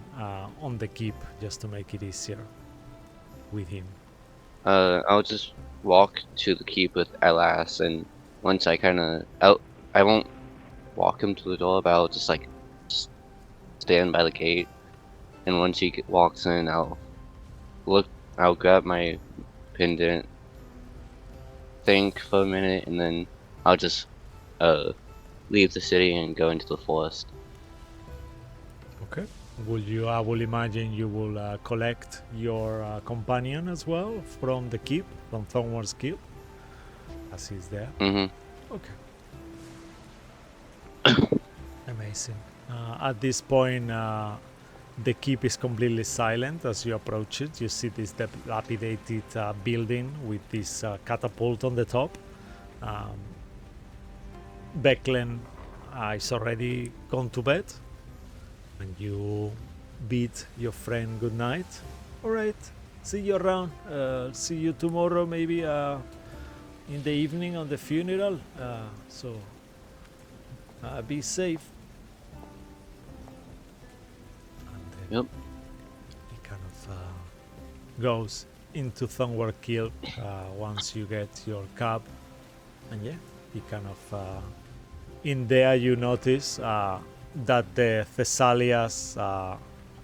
on the keep just to make it easier with him? I'll just walk to the keep with Alice, and once I I won't walk him to the door, but I'll just like stand by the gate. And once he walks in, I'll grab my pendant, think for a minute, and then I'll just leave the city and go into the forest. Okay. Will you? I will imagine you will collect your companion as well from the keep, from Thornward's keep, as he's there. Mm-hmm. Okay. Amazing. At this point, the keep is completely silent as you approach it. You see this dilapidated building with this catapult on the top. Becklen is already gone to bed, and you bid your friend good night. All right, see you around. See you tomorrow, maybe in the evening on the funeral. So be safe. And then Yep. he kind of goes into Thornward Keep once you get your cab, and yeah, he kind of in there you notice that the Thessalia's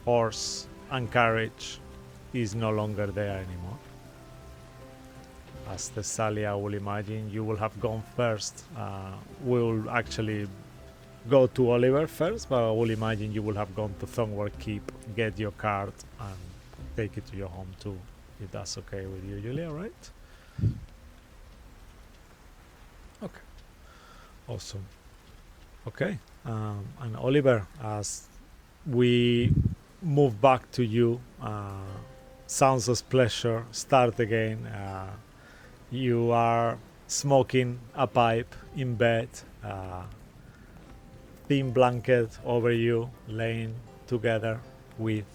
horse and carriage is no longer there anymore. As Thessalia, I will imagine you will have gone first. We'll actually go to Oliver first, but I will imagine you will have gone to Thornward Keep, get your card, and take it to your home too, if that's okay with you, Julia, right? Okay. Awesome. Okay. And Oliver, as we move back to you, sounds of pleasure start again. You are smoking a pipe in bed, thin blanket over you, laying together with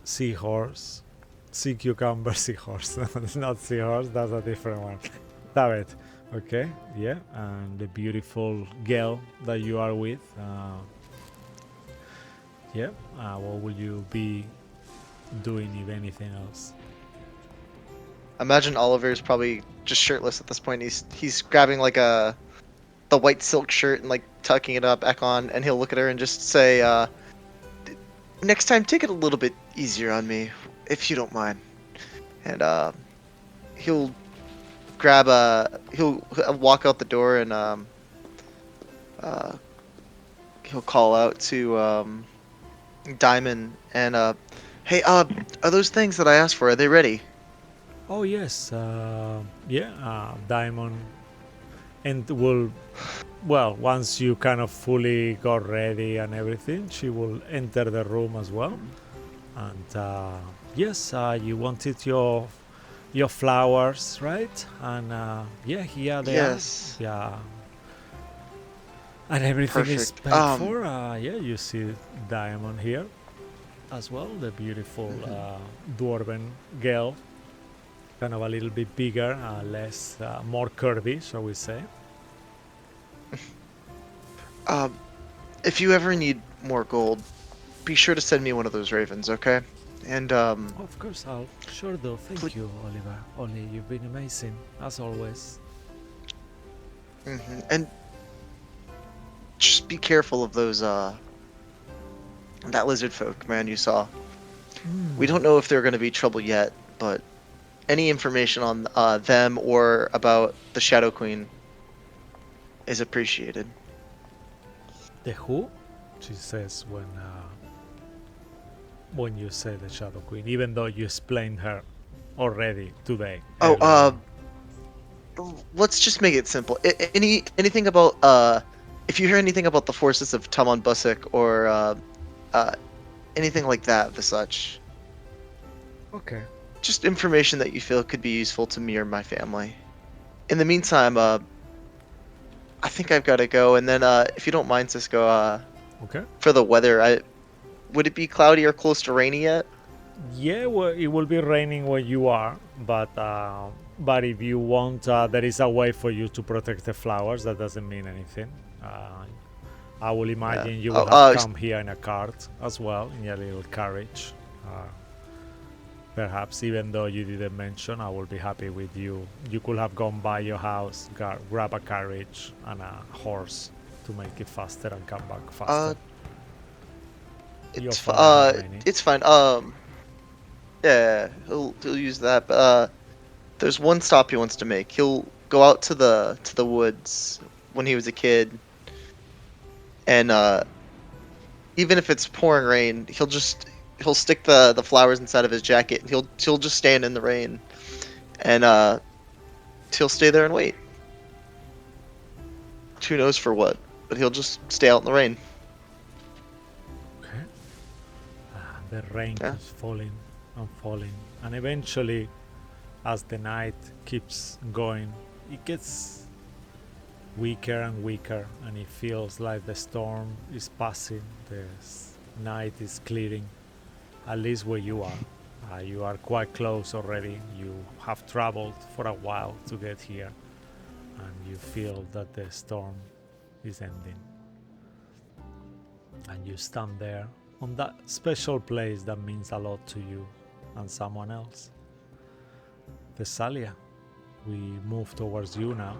seahorse, sea cucumber seahorse. It's not seahorse, that's a different one. Damn it. Okay, yeah, and the beautiful girl that you are with. Yeah, what will you be doing, if anything else? Imagine Oliver's probably just shirtless at this point. He's grabbing like the white silk shirt and like tucking it up back on, and he'll look at her and just say, "Next time, take it a little bit easier on me, if you don't mind." And he'll grab he'll walk out the door and he'll call out to Diamond and "Hey, are those things that I asked for? Are they ready?" Oh yes, Diamond, and will, well, once you kind of fully got ready and everything, she will enter the room as well. And yes, you wanted your flowers, right? And yeah, here they Yes. are. Yeah, and everything is Perfect. paid for. Yeah, you see Diamond here as well, the beautiful dwarven girl, kind of a little bit bigger, less, more curvy, shall we say. If you ever need more gold, be sure to send me one of those ravens, okay? And Of course, I'll sure do. Thank Pl- you, Oliver. Ollie, you've been amazing, as always. and just be careful of those that lizard folk, man, you saw. We don't know if they're going to be trouble yet, but any information on them or about the Shadow Queen is appreciated. The who? She says when you say the Shadow Queen, even though you explained her already today. Oh, earlier. let's just make it simple. Anything about if you hear anything about the forces of Taman Busik or anything like that, the such, Okay. just information that you feel could be useful to me or my family. In the meantime, I think I've got to go. And then, if you don't mind, Cisco, Okay. for the weather, would it be cloudy or close to rainy yet? Yeah, well, it will be raining where you are, but if you want, there is a way for you to protect the flowers. That doesn't mean anything. I will imagine you will have come here in a cart as well, in a little carriage. Perhaps even though you didn't mention, I will be happy with you. You could have gone by your house, grab a carriage and a horse to make it faster and come back faster. Your father had many. It's fine. Yeah, he'll use that. But there's one stop he wants to make. He'll go out to the woods when he was a kid, and even if it's pouring rain, he'll stick the flowers inside of his jacket, and he'll just stand in the rain, and he'll stay there and wait. Who knows for what? But he'll just stay out in the rain. Okay. The rain Yeah. keeps falling and falling, and eventually, as the night keeps going, it gets weaker and weaker, and it feels like the storm is passing. The night is clearing, at least where you are. You are quite close already. You have traveled for a while to get here, and you feel that the storm is ending. And you stand there on that special place that means a lot to you and someone else. Thessalia, we move towards you now.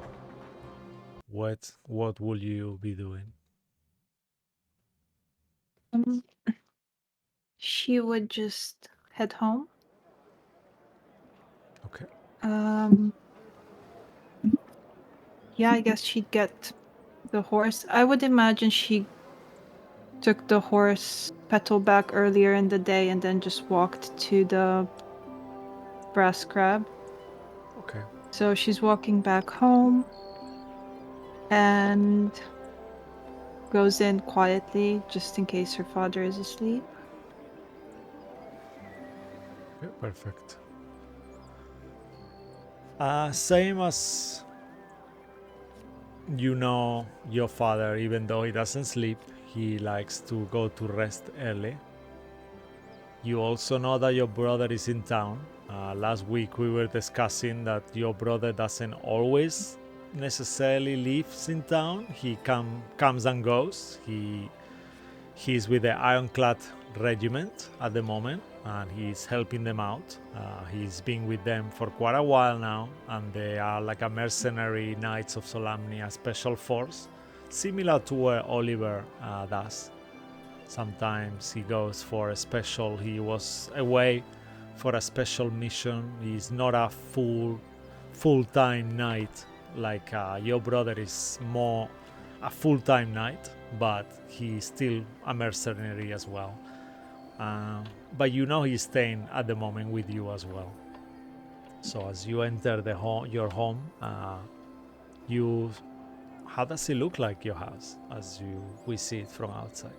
What will you be doing? She would just head home. Okay. Yeah, I guess she'd get the horse. I would imagine she took the horse petal back earlier in the day and then just walked to the brass crab. Okay. So she's walking back home and goes in quietly just in case her father is asleep. Okay, perfect. Same as you know your father, even though he doesn't sleep, he likes to go to rest early. You also know that your brother is in town. Last week we were discussing that your brother doesn't always necessarily lives in town. He comes and goes. He's with the Ironclad Regiment at the moment, and he's helping them out. He's been with them for quite a while now, and they are like a mercenary Knights of Solamnia special force, similar to what Oliver does. Sometimes he goes for a special, he was away for a special mission. He's not a full-time knight like your brother is more a full-time knight, but he's still a mercenary as well. But you know he's staying at the moment with you as well. So as you enter your home, how does it look like, your house, as we see it from outside?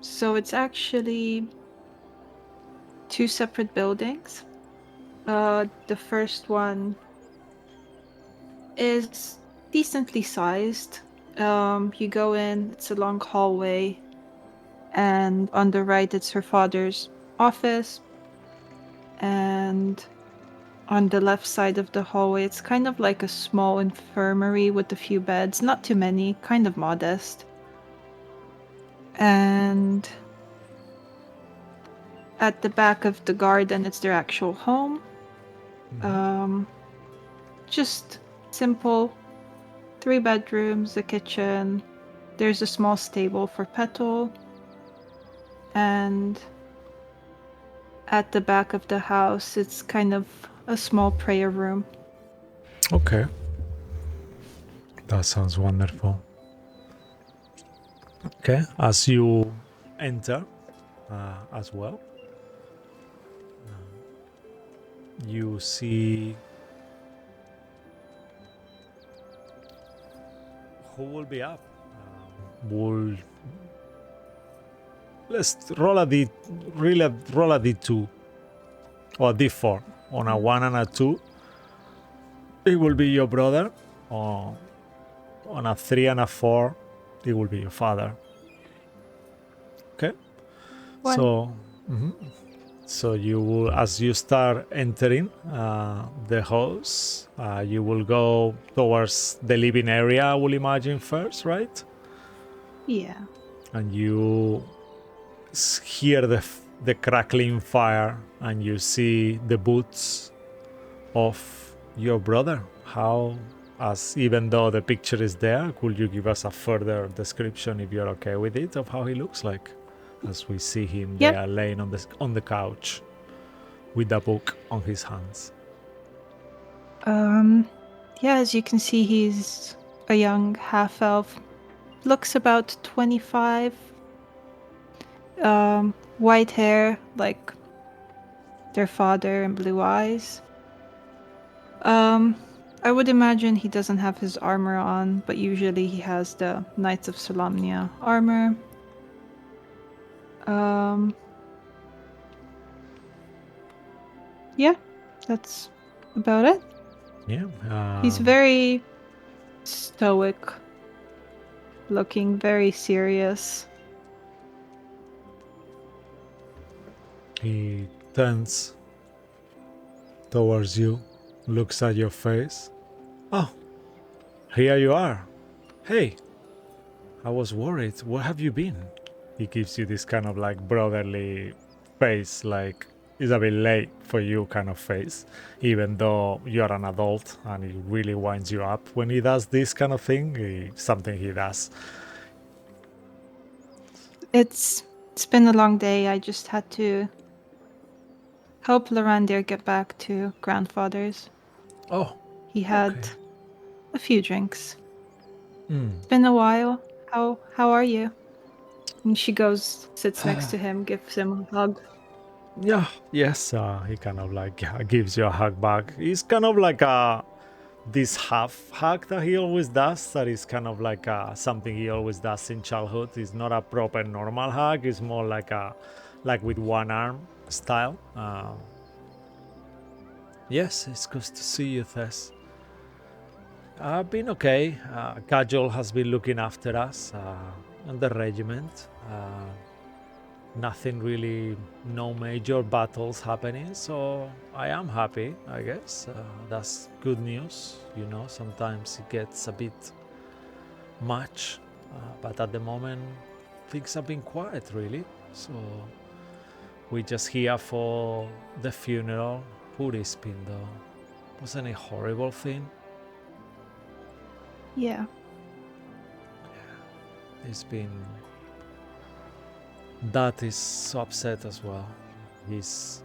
So it's actually two separate buildings. The first one is decently sized. You go in, it's a long hallway, and on the right it's her father's office, and on the left side of the hallway it's kind of like a small infirmary with a few beds, not too many, kind of modest. And at the back of the garden it's their actual home. Just simple, 3 bedrooms, a kitchen. There's a small stable for Petal, and at the back of the house. It's kind of a small prayer room. Okay. That sounds wonderful. Okay, as you enter as well, you see who will be up. Let's roll a d, really roll a d2 or d4 on a 1 and a 2. It will be your brother. Or on a 3 and a 4, it will be your father. Okay. One. So, so you will, as you start entering the house, you will go towards the living area, I will imagine first, right? Yeah. And you hear the crackling fire, and you see the boots of your brother. How, as even though the picture is there, could you give us a further description, if you're okay with it, of how he looks like, as we see him Yep. there laying on the couch with the book on his hands? Yeah, as you can see, he's a young half elf. Looks about 25. White hair, like their father, and blue eyes. I would imagine he doesn't have his armor on, but usually he has the Knights of Solamnia armor. Yeah, that's about it. Yeah. He's very stoic looking, very serious. He turns towards you, looks at your face. Oh, here you are. Hey, I was worried. Where have you been? He gives you this kind of like brotherly face, like it's a bit late for you kind of face, even though you're an adult, and it really winds you up when he does this kind of thing. Something he does. It's been a long day. I just had to help Lorandir get back to grandfather's. Oh, He had okay. a few drinks. Mm. It's been a while. How are you? And she goes, sits next to him, gives him a hug. Yeah, yes, he kind of like gives you a hug back. He's kind of like this half hug that he always does, that is kind of like something he always does in childhood. It's not a proper normal hug, it's more like with one arm style. Yes, it's good to see you, Tess. I've been okay. Kajol has been looking after us and the regiment. Nothing really, no major battles happening, so I am happy, I guess. That's good news. You know, sometimes it gets a bit much, but at the moment things have been quiet, really. So we're just here for the funeral. Poor Ispin, though. Wasn't it a horrible thing? Yeah. He's been... Dad is so upset as well. He's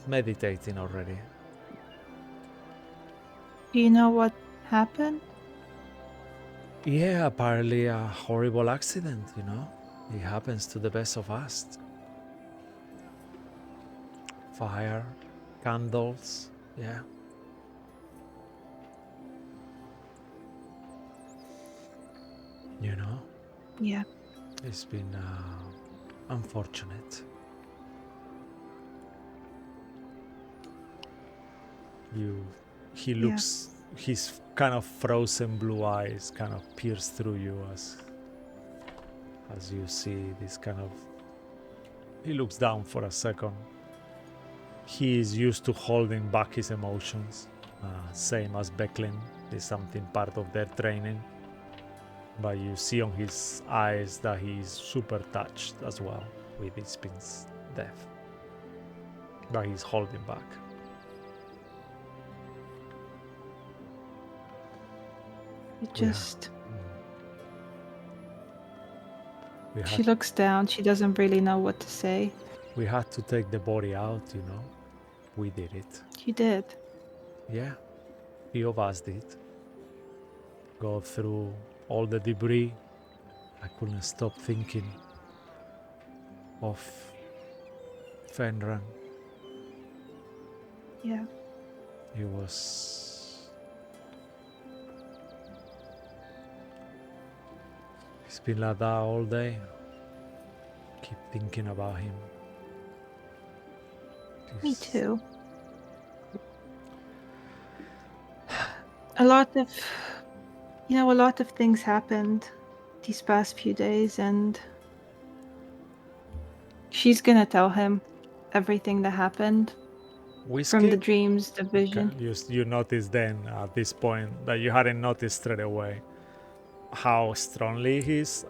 meditating already. Do you know what happened? Yeah, apparently a horrible accident, you know? It happens to the best of us. Fire, candles, yeah. You know? Yeah. It's been unfortunate. He looks, his kind of frozen blue eyes kind of pierce through you as you see this kind of... He looks down for a second. He is used to holding back his emotions, same as Becklin. Is something part of their training. But you see on his eyes that he's super touched as well with Ispin's death. But he's holding back. It just... We She had... looks down. She doesn't really know what to say. We had to take the body out, you know. We did it. You did. Yeah, few of us did. Go through all the debris. I couldn't stop thinking of Fenran. Yeah. It was... It's been like that all day. Keep thinking about him. Me Just- too. A lot of things happened these past few days, and she's gonna tell him everything that happened Whiskey? from the dreams, the vision. Okay, you noticed then at this point that you hadn't noticed straight away how strongly his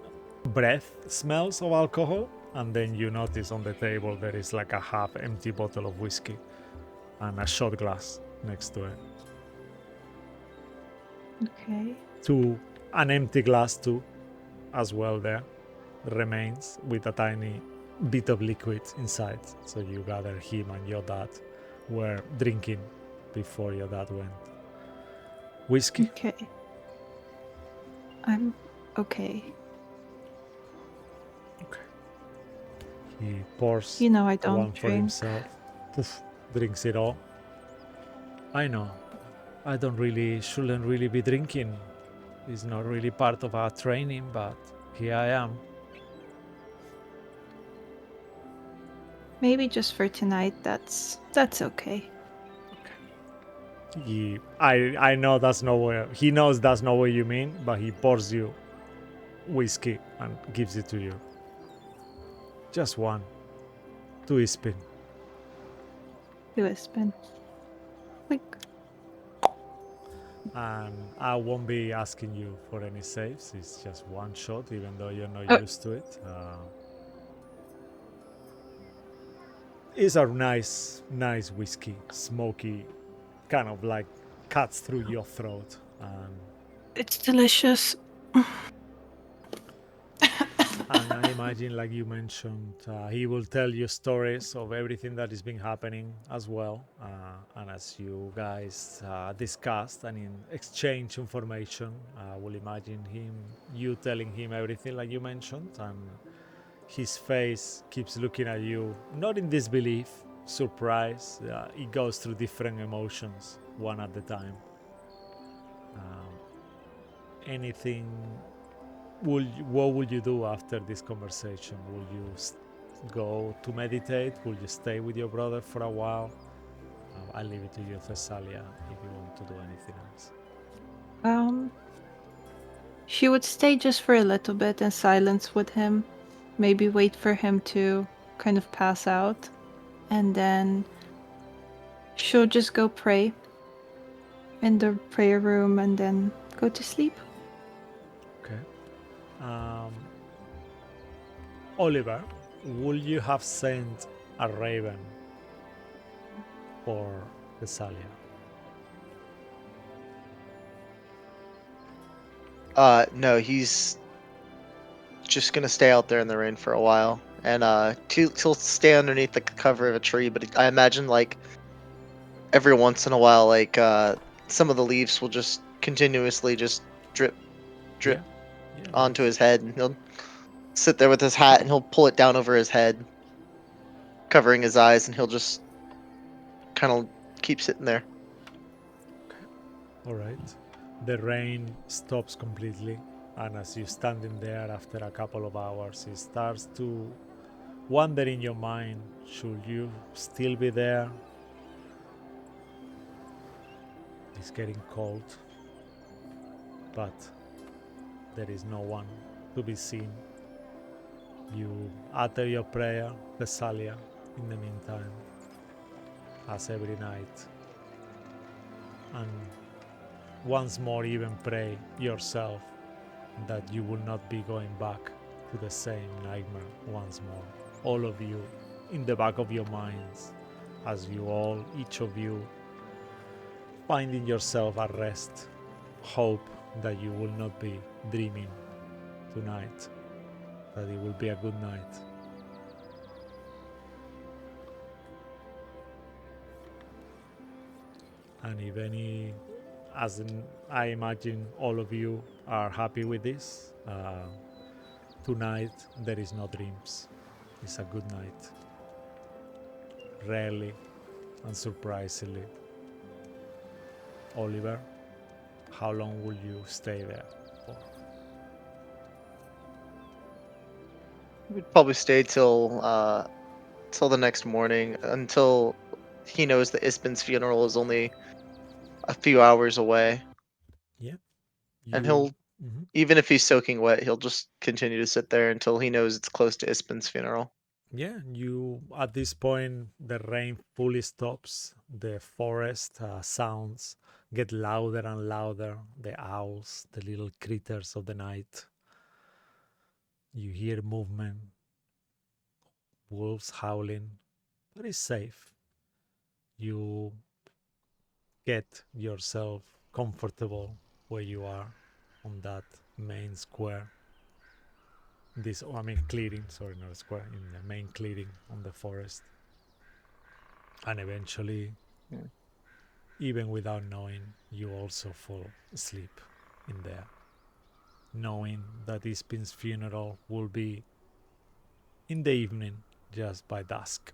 breath smells of alcohol, and then you notice on the table there is like a half empty bottle of whiskey and a shot glass next to it. Okay. An empty glass too, as well there, remains with a tiny bit of liquid inside. So you gather him and your dad were drinking before your dad went. Whiskey? Okay. I'm okay. He pours You know I don't one for drink. himself. Poof, drinks it all. I know. I shouldn't really be drinking. It's not really part of our training, but here I am. Maybe just for tonight, that's okay. I know that's not what he knows that's not what you mean, but he pours you whiskey and gives it to you. Just one. To Ispin. Do a spin. Quick. And I won't be asking you for any saves. It's just one shot, even though you're not Oh. used to it. It's a nice whiskey, smoky, kind of like cuts through your throat. It's delicious. And I imagine, like you mentioned, he will tell you stories of everything that is been happening as well. And as you guys discussed and exchange information, I will imagine you telling him everything like you mentioned. And his face keeps looking at you, not in disbelief, surprise. It goes through different emotions, one at a time. Anything... What would you do after this conversation? Will you go to meditate? Will you stay with your brother for a while? I'll leave it to you, Thessalia, if you want to do anything else. She would stay just for a little bit in silence with him, maybe wait for him to kind of pass out, and then she'll just go pray in the prayer room and then go to sleep. Okay. Oliver, would you have sent a raven for Thessalia? No, he's just gonna stay out there in the rain for a while, and he'll stay underneath the cover of a tree. But I imagine like every once in a while, like some of the leaves will just continuously just drip Yeah. onto his head, and he'll sit there with his hat, and he'll pull it down over his head, covering his eyes, and he'll just kind of keep sitting there. All right. The rain stops completely, and as you're standing there after a couple of hours, it starts to wander in your mind. Should you still be there? It's getting cold, but there is no one to be seen. You utter your prayer, Thessalia, in the meantime, as every night, and once more even pray yourself that you will not be going back to the same nightmare once more. All of you in the back of your minds, as you all, each of you, finding yourself at rest, hope that you will not be dreaming tonight, that it will be a good night. And if any, I imagine all of you are happy with this, tonight there is no dreams. It's a good night. Rarely and surprisingly. Oliver, how long will you stay there for? We'd probably stay till the next morning, until he knows that Ispin's funeral is only a few hours away, Yeah. and he'll, Mhm. even if he's soaking wet, he'll just continue to sit there until he knows it's close to Ispin's funeral. Yeah, you at this point the rain fully stops. The forest sounds get louder and louder. The owls, the little critters of the night. You hear movement, wolves howling, but it's safe. You get yourself comfortable where you are on that main square. Clearing, sorry, not a square, in the main clearing on the forest. And eventually, Yeah. even without knowing, you also fall asleep in there, knowing that Ispin's funeral will be in the evening, just by dusk,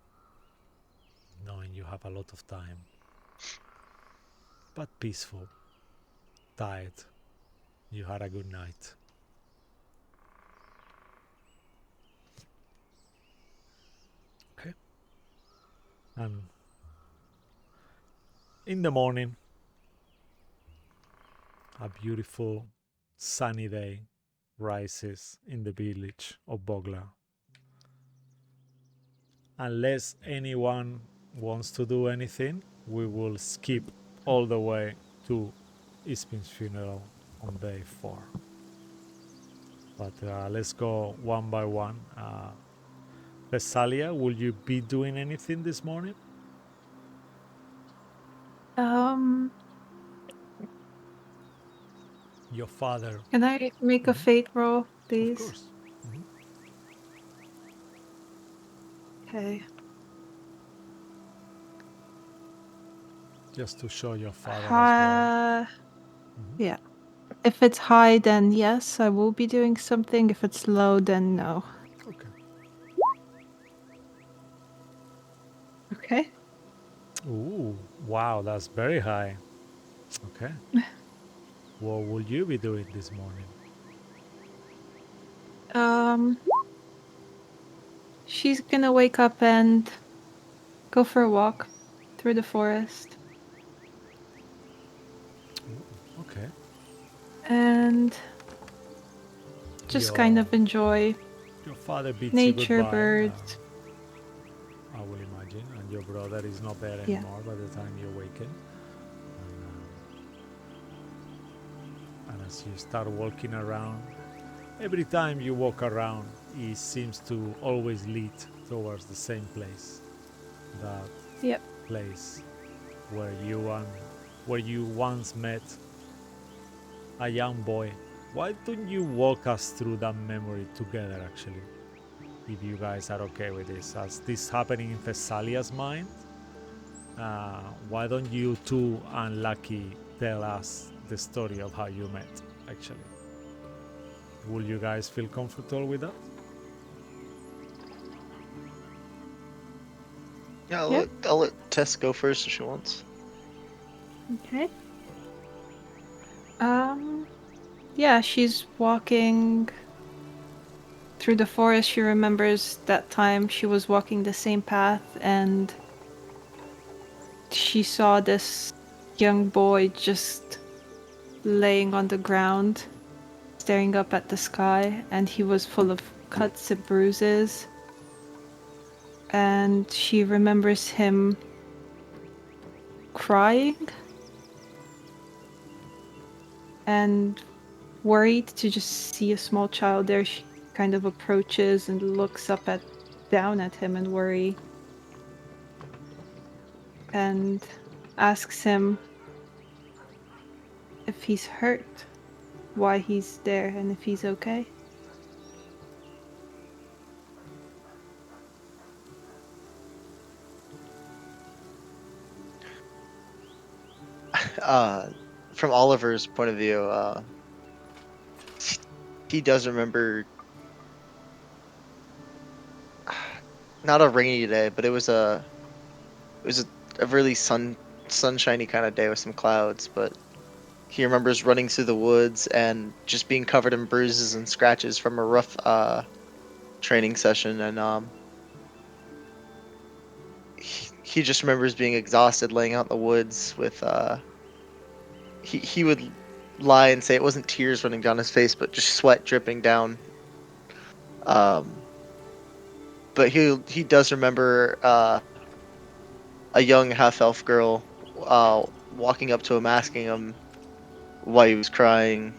knowing you have a lot of time, but peaceful, tired. You had a good night. Okay. And in the morning, a beautiful sunny day rises in the village of Bogla. Unless anyone wants to do anything, we will skip all the way to Ispin's funeral on day 4. But let's go one by one. Thessalia, will you be doing anything this morning? Your father, Can I make a fate roll, of please? course. Mhm. Okay. Just to show your father as well. Yeah. If it's high, then yes, I will be doing something. If it's low, then no. Okay. Okay. Ooh, wow, that's very high. Okay. What will you be doing this morning? She's gonna wake up and go for a walk through the forest. Okay. And just kind of enjoy Your father bids nature, you goodbye. birds. I will imagine, and your brother is not there Yeah. anymore by the time you awaken. And as you start walking around, every time you walk around, it seems to always lead towards the same place. That Yep. place where you once met a young boy. Why don't you walk us through that memory together, actually? If you guys are okay with this, as this happening in Thessalia's mind, why don't you two and Lucky tell us the story of how you met, actually? Will you guys feel comfortable with that? Yeah, Yeah. I'll let Tess go first if she wants. Okay. Yeah, she's walking through the forest. She remembers that time she was walking the same path and she saw this young boy just laying on the ground, staring up at the sky, and he was full of cuts and bruises. And she remembers him crying and worried to just see a small child there. She kind of approaches and looks down at him in worry and asks him if he's hurt, why he's there, and if he's okay. from Oliver's point of view, he does remember not a rainy day, but it was a really sunshiny kind of day with some clouds. But he remembers running through the woods and just being covered in bruises and scratches from a rough training session, and he just remembers being exhausted, laying out in the woods with he would lie and say it wasn't tears running down his face, but just sweat dripping down. Um, but he does remember a young half elf girl walking up to him, asking him why he was crying.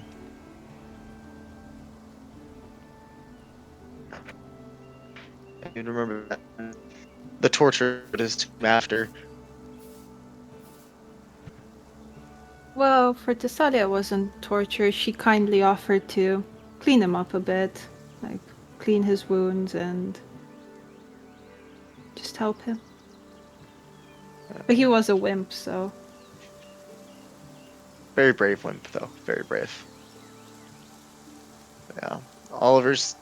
I remember that. The torture at his tomb after. Well, for Tessalia, it wasn't torture. She kindly offered to clean him up a bit, like clean his wounds and just help him. But he was a wimp, so Very brave wimp, though. Very brave. Yeah. Oliver's.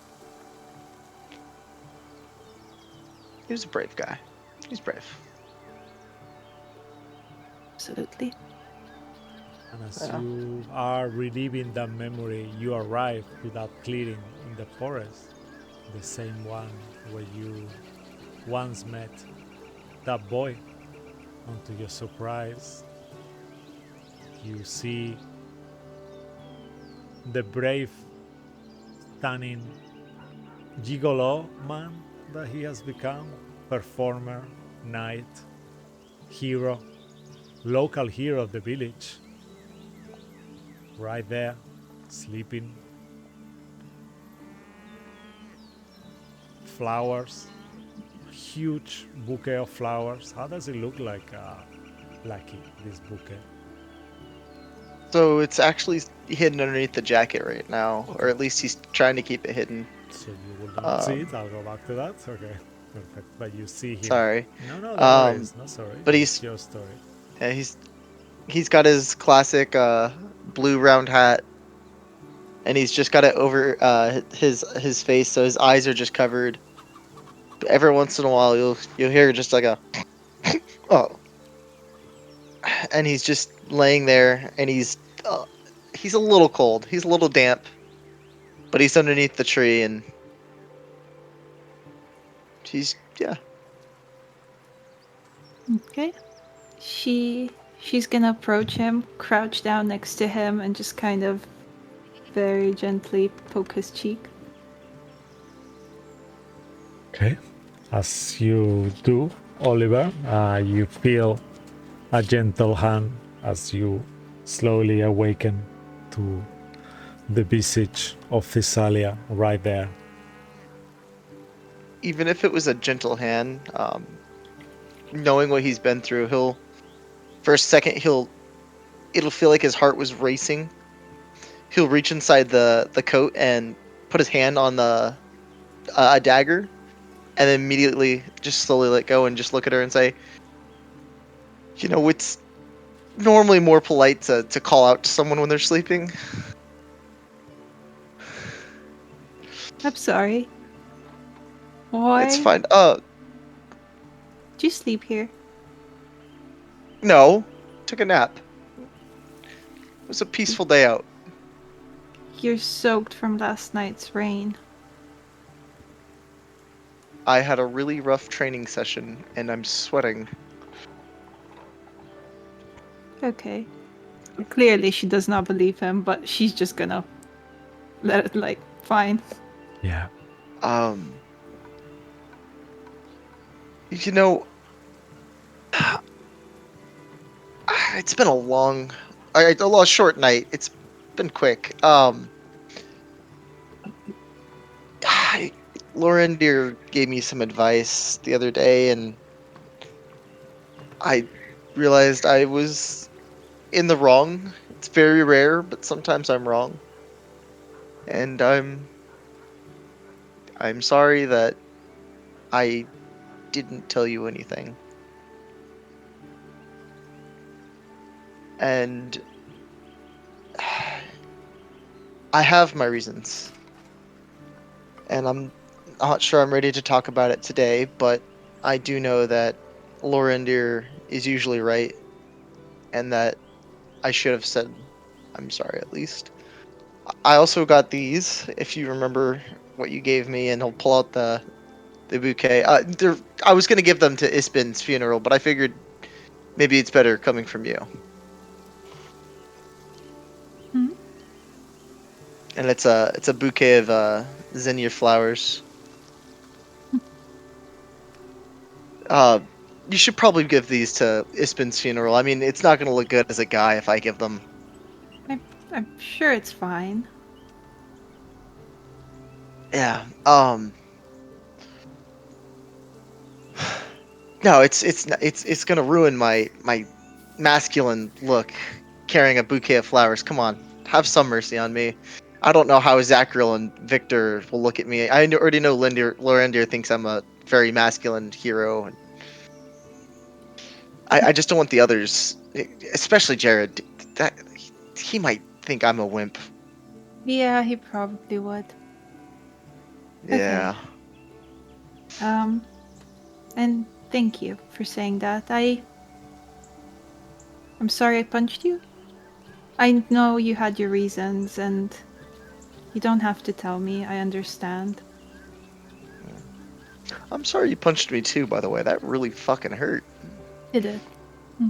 He was a brave guy. He's brave. absolutely. And as Yeah. you are reliving that memory, you arrive to that clearing in the forest, the same one where you once met that boy. And to your surprise, you see the brave, stunning gigolo man that he has become, performer, knight, hero, local hero of the village, right there, sleeping. Flowers, huge bouquet of flowers. How does it look like, Lucky, this bouquet? So it's actually hidden underneath the jacket right now, or Okay. at least he's trying to keep it hidden. So you will not see it. Um, I'll go back to that. Okay, perfect. But you see him. Sorry. No, no, don't worry. It's Um, not sorry. but It's your story. yeah, he's got his classic blue round hat, and he's just got it over his face, so his eyes are just covered. Every once in a while, you'll hear just like a oh, and he's just laying there, and he's a little cold. He's a little damp, but he's underneath the tree, and yeah. Okay. She's gonna approach him, crouch down next to him, and just kind of very gently poke his cheek. Okay. As you do, Oliver, you feel a gentle hand as you slowly awaken to the visage of Thessalia right there. Even if it was a gentle hand, knowing what he's been through, for a second it'll feel like his heart was racing. He'll reach inside the coat and put his hand on a dagger, and then immediately just slowly let go and just look at her and say, it's normally more polite to call out to someone when they're sleeping. I'm sorry. It's Why fine. did you sleep here? No, took a nap. It was a peaceful day out. You're soaked from last night's rain. I had a really rough training session, and I'm sweating. Okay. Clearly she does not believe him, but she's just gonna let it fine. Yeah. You know, it's been a short night. It's been quick. Lorendir gave me some advice the other day, and I realized I was in the wrong. It's very rare, but sometimes I'm wrong. And I'm sorry that I didn't tell you anything. and I have my reasons, and I'm not sure I'm ready to talk about it today, but I do know that Lorendir is usually right, and that I should have said I'm sorry at least. I also got these, if you remember what you gave me, and he'll pull out the bouquet. I was gonna give them to Ispin's funeral, but I figured maybe it's better coming from you. Hmm? And it's a bouquet of zinnia flowers. Uh, you should probably give these to Ispin's funeral. I mean, it's not gonna look good as a guy if I give them. I'm sure it's fine. Yeah. No, it's gonna ruin my masculine look carrying a bouquet of flowers. Come on, have some mercy on me. I don't know how Zachriel and Victor will look at me. Already know Lorendir thinks I'm a very masculine hero, and I just don't want the others, especially Jared. That he might think I'm a wimp. Yeah, he probably would. Yeah. Um, and thank you for saying that. I'm sorry I punched you. I know you had your reasons, and you don't have to tell me. I understand. I'm sorry you punched me too, by the way. That really fucking hurt. You did. Hmm.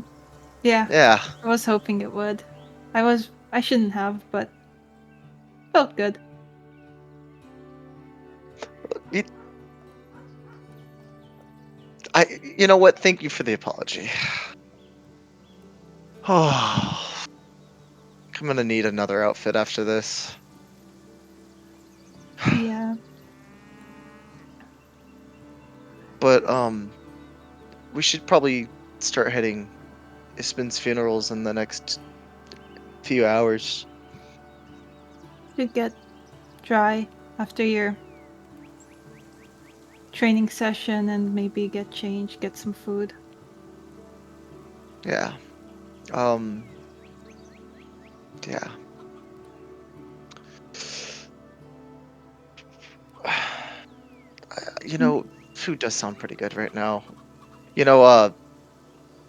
Yeah, Yeah. I was hoping it would. I shouldn't have, but felt good. You know what? Thank you for the apology. Oh, I'm gonna need another outfit after this. Yeah. But we should probably start heading Ispin's funerals in the next few hours. Should get dry after your training session and maybe get changed, get some food. Yeah. Um. Yeah. You know, food does sound pretty good right now. You know,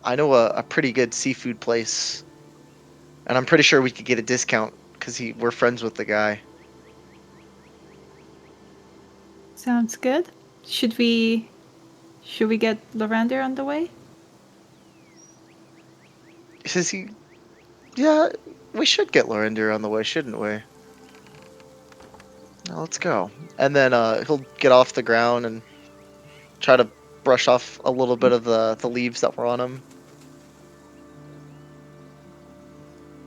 I know a pretty good seafood place, and I'm pretty sure we could get a discount because we're friends with the guy. Sounds good. Should we get Lorander on the way? Says he, yeah, we should get Lorendir on the way, shouldn't we? Now let's go. And then he'll get off the ground and try to brush off a little bit of the leaves that were on him.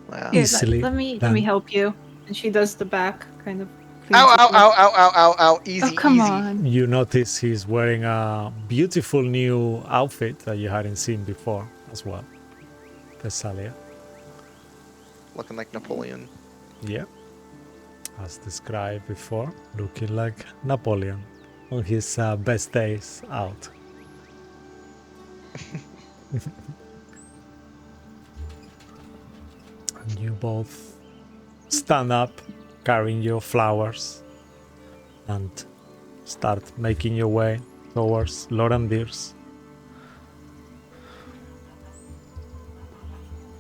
Yeah. Here, Easily let me done. help you. And she does the back, kind of Ow, cleans it ow, with- ow, ow, ow, ow, ow. Oh, Easy, come easy. on. You notice he's wearing a beautiful new outfit that you hadn't seen before as well. Thessalia. Looking like Napoleon. Yeah. As described before, looking like Napoleon on his best days out. And you both stand up carrying your flowers and start making your way towards Lorandir's.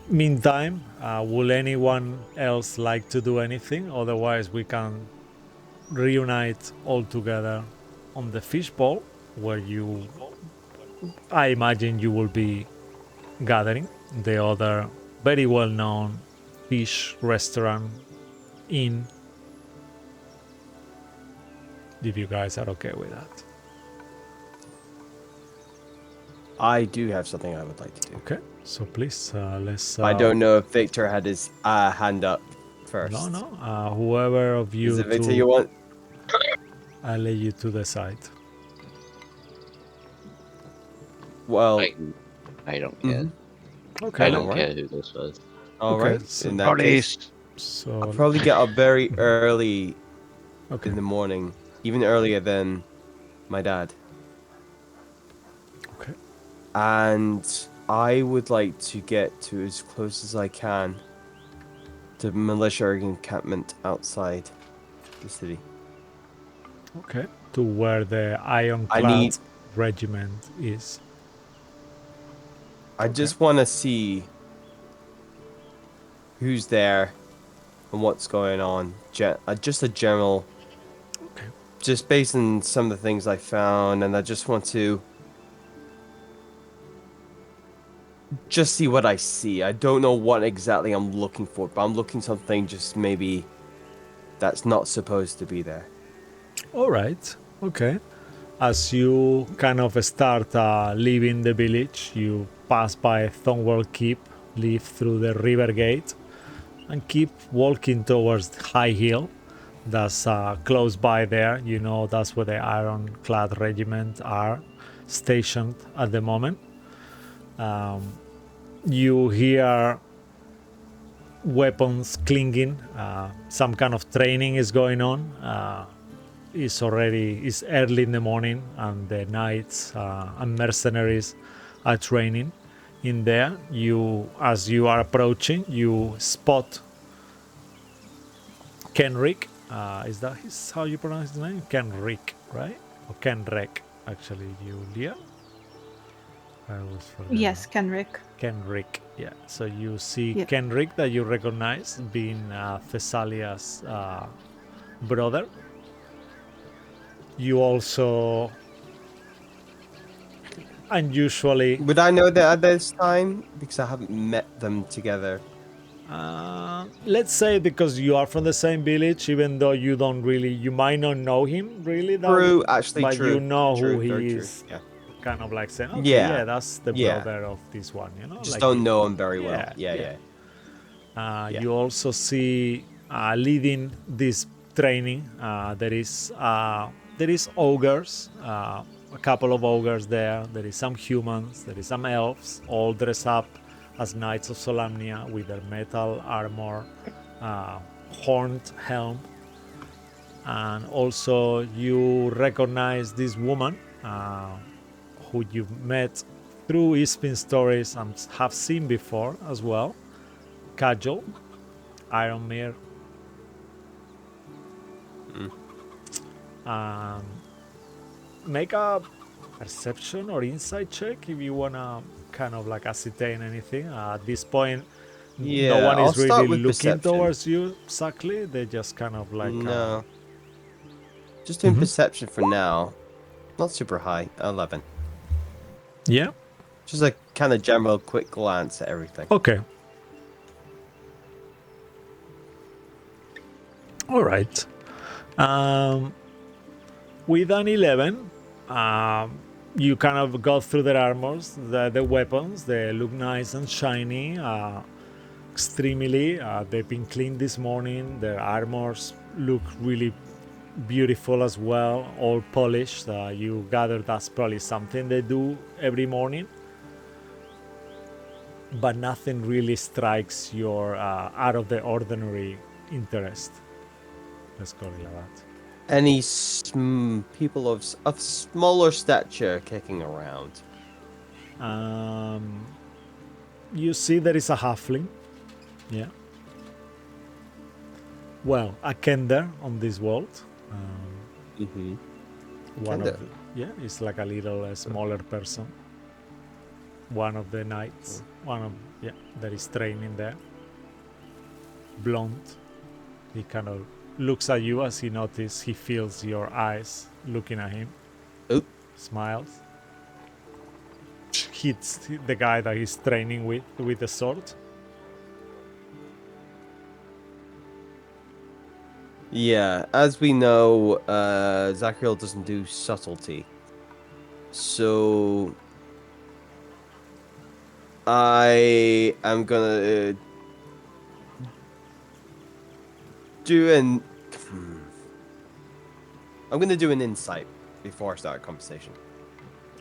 Meantime, will anyone else like to do anything? Otherwise, we can reunite all together on the fishbowl, where I imagine you will be gathering, the other very well-known fish restaurant inn, if you guys are okay with that. I do have something I would like to do. Okay, so please, let's... I don't know if Victor had his hand up first. No, whoever of you Is it Victor two, you want? I'll let you to decide. Well, I don't care. Okay, I don't alright. care who this was. all Okay, right. so- In that case, Brownies. so... I'll probably get up very early Okay, in the morning, even earlier than my dad. okay. And I would like to get to as close as I can to militia encampment outside the city. Okay. To where the I ironclad need. regiment is. I Okay. just want to see who's there and what's going on. Just a general. Okay. Just based on some of the things I found, and I just want to just see what I see. I don't know what exactly I'm looking for, but I'm looking something just maybe that's not supposed to be there. All right. Okay. As you kind of start leaving the village, you pass by Thornwell Keep, leave through the river gate, and keep walking towards the high hill that's close by there. You know that's where the ironclad regiment are stationed at the moment. You hear weapons clinking. Some kind of training is going on. It's early in the morning, and the knights and mercenaries are training in there. As you are approaching, you spot Kenrick. Is that how you pronounce his name? Kenrick, right? Or Kenrek, actually, Julia? I always forget. Yes, Kenrick. Kenrick, yeah. So you see Yeah. Kenrick that you recognize being Thessalia's brother. You also unusually Would I know that at this time? Because I haven't met them together. let's say because you are from the same village, even though you don't really, you might not know him really that True, actually, but true. you know True, who very he true. is. Yeah. Kind of like saying, okay, Yeah. yeah, that's the Yeah. brother of this one, you know. Just like don't know him very well. yeah, Yeah. Yeah. You also see leading this training. There is ogres, a couple of ogres there. There is some humans. There is some elves, all dressed up as knights of Solamnia with their metal armor, horned helm, and also you recognize this woman who you've met through Ispin stories and have seen before as well. Kajol, Ironmere. Make a perception or insight check if you wanna kind of like ascertain anything. At this point, Yeah, no one I'll is start really with looking perception. towards you exactly. They just kind of like No. Just doing Mhm. perception for now. Not super high. 11. yeah. Just a kind of general quick glance at everything. Okay. All right. With an 11, you kind of go through their armors, the weapons. They look nice and shiny. Extremely. They've been cleaned this morning. Their armors look really beautiful as well, all polished. You gather that's probably something they do every morning, but nothing really strikes your out of the ordinary interest. Let's call it like that. Any people of smaller stature kicking around? You see there is a halfling. Yeah. Well, a kender on this world. Mm-hmm. One Kender. of it's like a little smaller person. One of the knights. That is training there. Blonde. He kind of looks at you as he feels your eyes looking at him. Oop. Smiles. Hits the guy that he's training with the sword. Yeah, as we know, Zachariel doesn't do subtlety. So I am gonna I'm gonna do an insight before I start a conversation.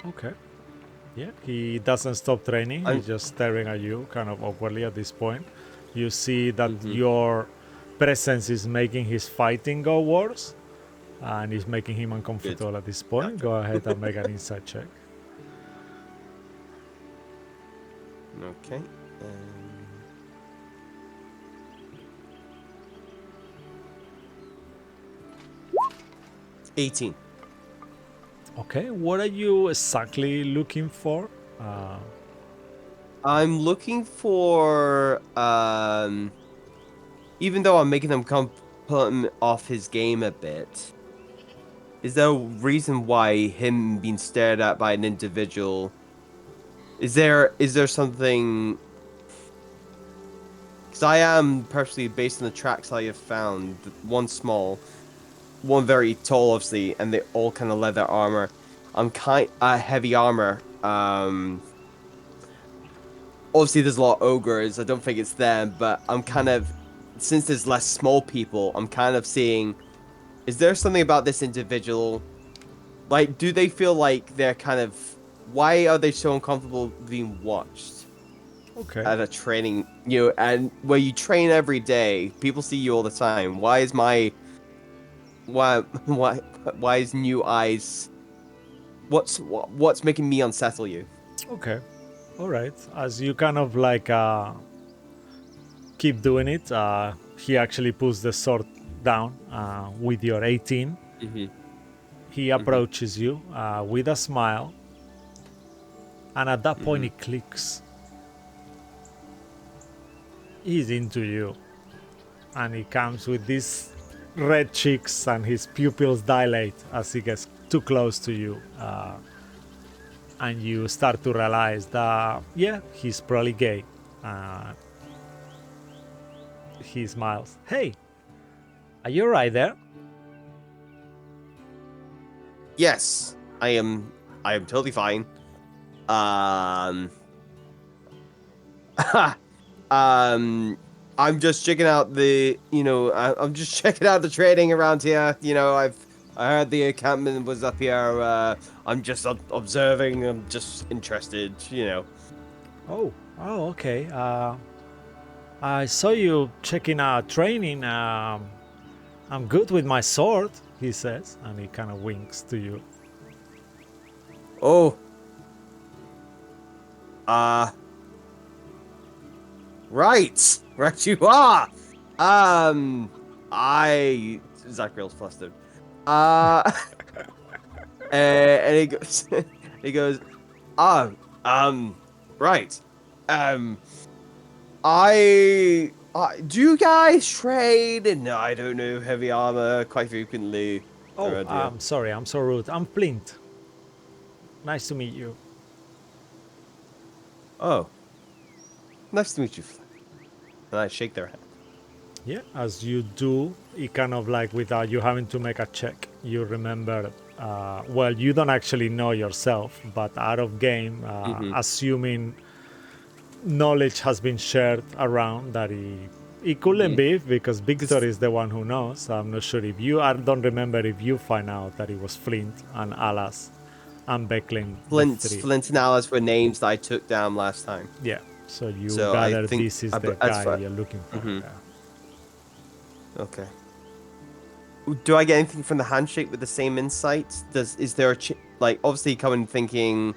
Okay. Yeah, he doesn't stop training. He's just staring at you kind of awkwardly at this point. You see that your presence is making his fighting go worse, and is making him uncomfortable at this point. Gotcha. Go ahead and make an insight check. Okay. 18. Okay, what are you exactly looking for? I'm looking for even though I'm making him put him off his game a bit. Is there a reason why him being stared at by an individual? Is there something? Because I am personally based on the tracks I have found, one small, one very tall, obviously, and they all kind of leather armor. I'm heavy armor. Obviously there's a lot of ogres. I don't think it's them, but I'm kind of, since there's less small people, I'm kind of seeing. Is there something about this individual? Like, do they feel like they're kind of? Why are they so uncomfortable being watched Okay. at a training? And where you train every day, people see you all the time. Why is why is new eyes? What's making me unsettle you? Okay. All right. As you kind of like keep doing it, he actually puts the sword down with your 18. Mm-hmm. He approaches you with a smile, and at that point, it clicks. He's into you, and he comes with these red cheeks, and his pupils dilate as he gets too close to you. And you start to realize that, yeah, he's probably gay. He smiles. Hey, are you right there? Yes, I am. I am totally fine. I'm just checking out the. I'm just checking out the trading around here. I heard the encampment was up here. I'm just observing. I'm just interested. Oh, okay. I saw you checking out training. I'm good with my sword, he says, and he kind of winks to you. Oh. Right. Right you are. Zachriel's flustered. And he goes right. Do you guys trade? No, I don't know, heavy armor quite frequently. Oh, idea. I'm sorry, I'm so rude. I'm Flint. Nice to meet you. Oh. Nice to meet you, Flint. And I shake their hand. Yeah, as you do, it kind of like without you having to make a check, you remember, well, you don't actually know yourself, but out of game, assuming knowledge has been shared around that it couldn't be because Victor is the one who knows. I'm not sure if I don't remember if you find out that it was Flint and Alas and Becklin. Flint and Alice were names that I took down last time. Yeah, so you So I gather think this is the guy you're looking for. Yeah. Okay. Do I get anything from the handshake with the same insight? Is there obviously coming thinking,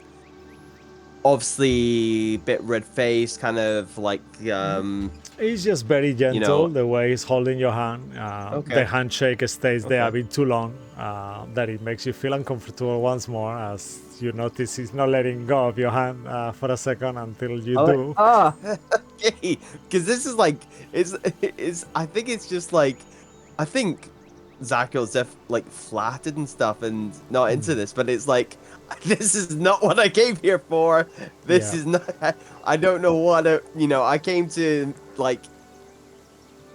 obviously bit red face, kind of like He's just very gentle the way he's holding your hand. Okay. The handshake stays there a Okay. bit too long, that it makes you feel uncomfortable once more as you notice he's not letting go of your hand for a second until you do. Okay, because this is like I think it's just like I think Zacho's flattered and stuff and not into this, but it's like this is not what I came here for. This is not. I don't know what I came to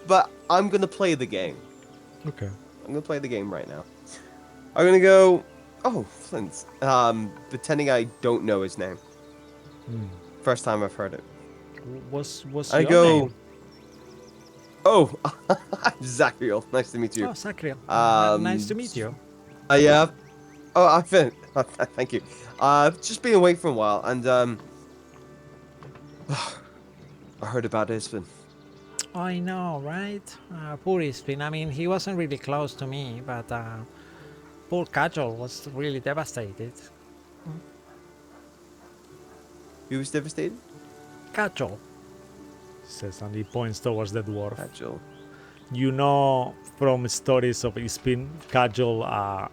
but I'm gonna play the game. Okay. I'm gonna play the game right now. I'm gonna go. Oh, Flint. Pretending I don't know his name. First time I've heard it. What's I your go. name? Oh, Zachriel. Nice to meet you. Oh, Sacriel. Nice to meet you. Yeah. Oh, I've been. Thank you. I've just been away for a while, and I heard about Isbin. I know, right? Poor Ispin. I mean, he wasn't really close to me, but poor Kajol was really devastated. He was devastated. Cajol, says, and he points towards the dwarf. Cajol. You know from stories of Ispin, Cajol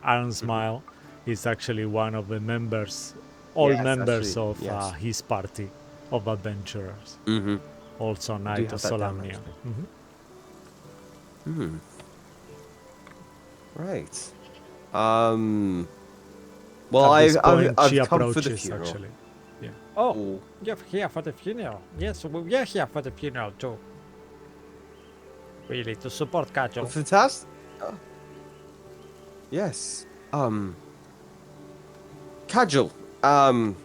Iron Smile is actually one of the members, all Yes, members actually, of yes. his party of adventurers. Mm-hmm. Also do Knight have of that down, Solamnia. actually. Right. Well, At this I've point, she come for the approaches, funeral. actually. Yeah. Oh, Oh. you're here for the funeral. Yes, we're here for the funeral too. Really, to support Cajol. Fantastic. Yes. Cajol. Oh,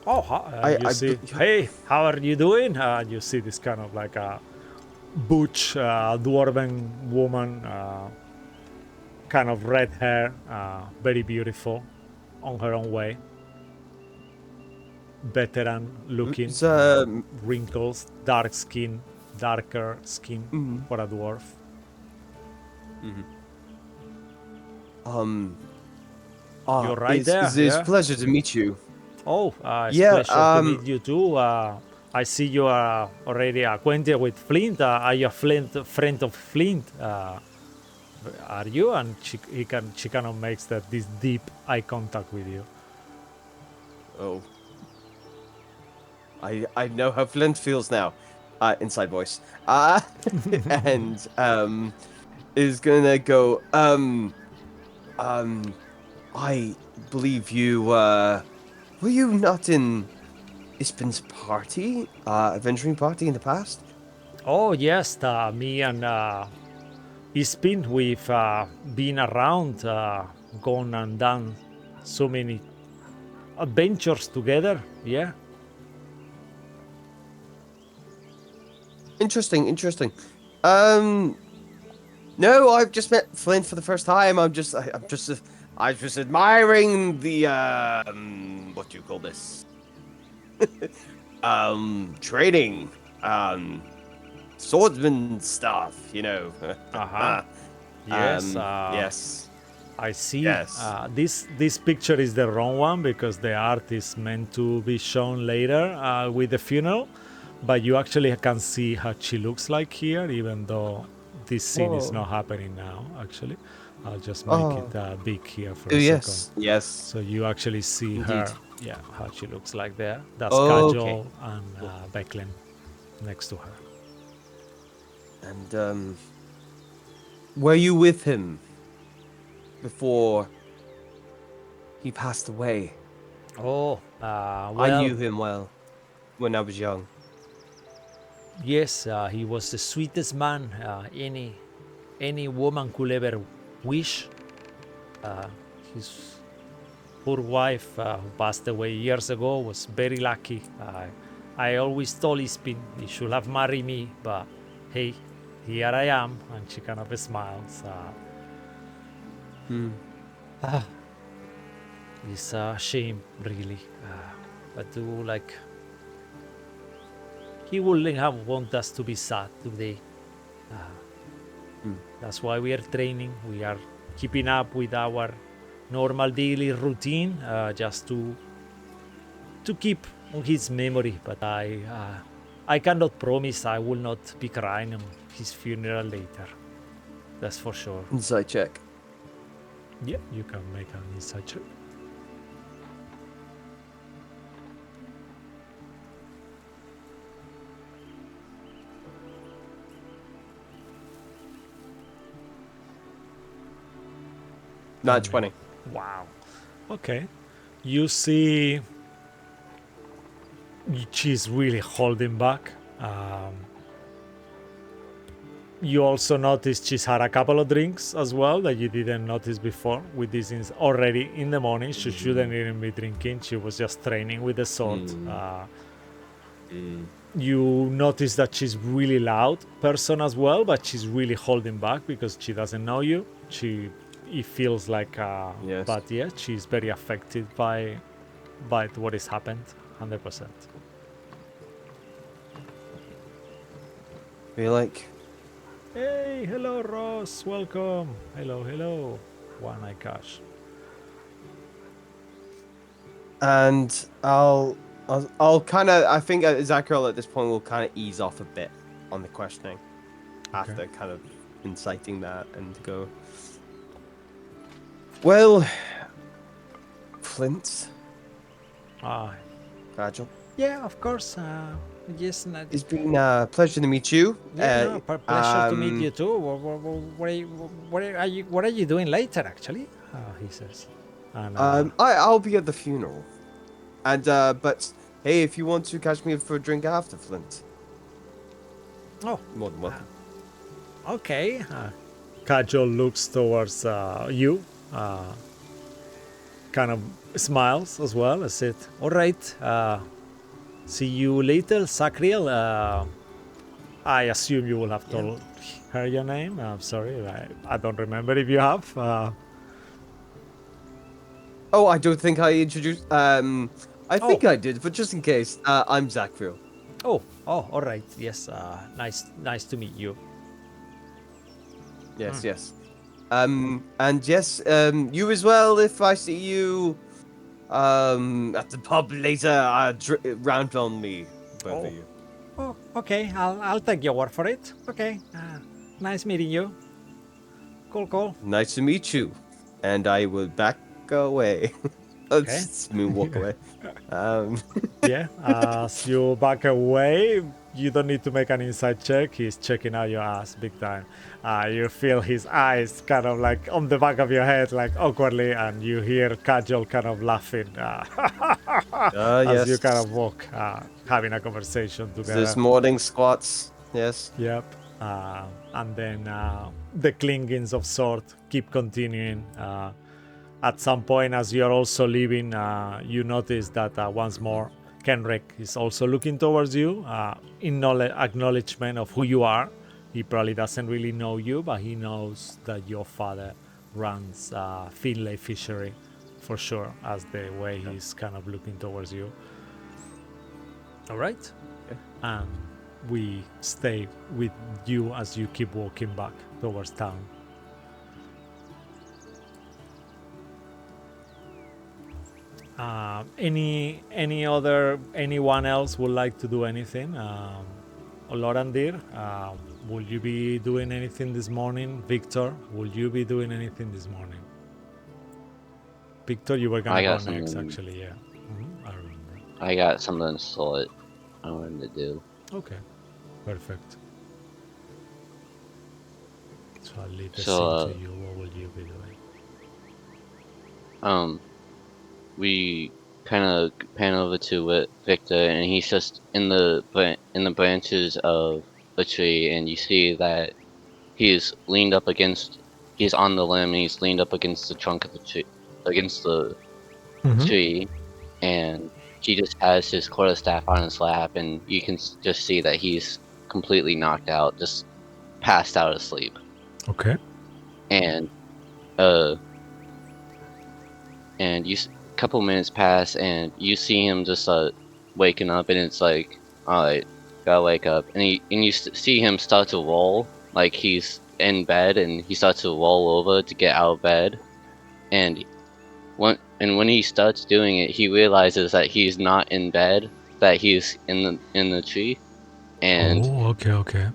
you I see, hey, how are you doing? You see this kind of like a butch dwarven woman, kind of red hair, very beautiful, on her own way. Veteran looking, It's, wrinkles, dark skin, darker skin Mhm. for a dwarf. You're right there, It's yeah? a pleasure to meet you. Oh, it's Yeah, pleasure to meet you too. I see you are already acquainted with Flint. Are you a friend of Flint? Are you? And she kind of makes this deep eye contact with you. Oh. I know how Flint feels now. Inside voice. And is gonna go, I believe you were you not in Ispin's party? Adventuring party in the past? Oh yes, me and Ispin, we've been around, gone and done so many adventures together. Yeah. Interesting. No, I've just met Flint for the first time. I'm just admiring the what do you call this? Trading, swordsman stuff, you know. Uh-huh. Yes. Yes. I see. Yes. This picture is the wrong one because the art is meant to be shown later with the funeral, but you actually can see how she looks like here, even though this scene is not happening now. Actually, I'll just make it big here for a second. Yes. So you actually see her, Indeed. yeah, how she looks like there. That's Okay. Kajol and Becklin next to her. And were you with him before he passed away? Oh, I well, knew him well when I was young. yes, he was the sweetest man any woman could ever wish. His poor wife, who passed away years ago, was very lucky. I always told Ispin he should have married me, but hey, here I am, and she kind of smiles. It's a shame, really. But he wouldn't have want us to be sad today. That's why we are training. We are keeping up with our normal daily routine, just to keep on his memory. But I cannot promise I will not be crying on his funeral later. That's for sure. Insight check. Yeah, you can make an insight check. Not 20. Wow. Okay. You see she's really holding back. You also notice she's had a couple of drinks as well that you didn't notice before. With this already in the morning, she shouldn't even be drinking. She was just training with the sword. You notice that she's really loud person as well, but she's really holding back because she doesn't know you. It feels like, Yes. but yeah, she's very affected by what has happened, 100%. Be like, Hey, hello Ross, welcome. Hello. One eye cash. and I'll I'll kind of. I think Zachariel at this point will kind of ease off a bit on the questioning after kind of inciting that and go. Well, Flint, Fragile. Yeah, of course. Yes, It's been a pleasure to meet you. yeah, no, pleasure to meet you too. What are you doing later, actually? He says. And, I'll be at the funeral, and but hey, if you want to catch me for a drink after, Flint, oh, more than welcome. okay. Cajole looks towards you, kind of smiles as well. I said, all right, see you later, Sacriel. I assume you will have told her your name. I'm sorry, I don't remember if you have. Oh, I don't think I introduced. I think I did, but just in case, I'm Zachariel. Oh, all right. Yes, nice to meet you. Yes, yes. And yes, you as well. If I see you, at the pub later, round on me, both of you. Oh, okay. I'll take your word for it. Okay. Nice meeting you. Cool. Nice to meet you. And I will back away. Let's moonwalk away. Yeah, as you back away, you don't need to make an inside check. He's checking out your ass big time. You feel his eyes kind of like on the back of your head, like awkwardly, and you hear Kajol kind of laughing as you kind of walk, having a conversation together. This morning squats. Yes. Yep. And then the clingings of sword keep continuing. At some point, as you're also leaving, you notice that once more, Kenrick is also looking towards you in acknowledgement of who you are. He probably doesn't really know you, but he knows that your father runs Finlay Fishery for sure, as the way he's kind of looking towards you. All right. And we stay with you as you keep walking back towards town. Anyone else would like to do anything? Lorandir, will you be doing anything this morning? Victor, will you be doing anything this morning? Victor, you were gonna go next, actually. Yeah, I remember. I got something solid I wanted to do. Okay, perfect. So I'll leave the So, scene to you. What will you be doing? We kind of pan over to Victor, and he's just in the branches of a tree, and you see that he's on the limb, and he's leaned up against the trunk of the tree, tree, and he just has his quarterstaff on his lap, and you can just see that he's completely knocked out, just passed out asleep. Okay. And couple minutes pass, and you see him just waking up, and it's like, alright, gotta wake up, and you see him start to roll, like he's in bed, and he starts to roll over to get out of bed, and when he starts doing it, he realizes that he's not in bed, that he's in the tree, and okay.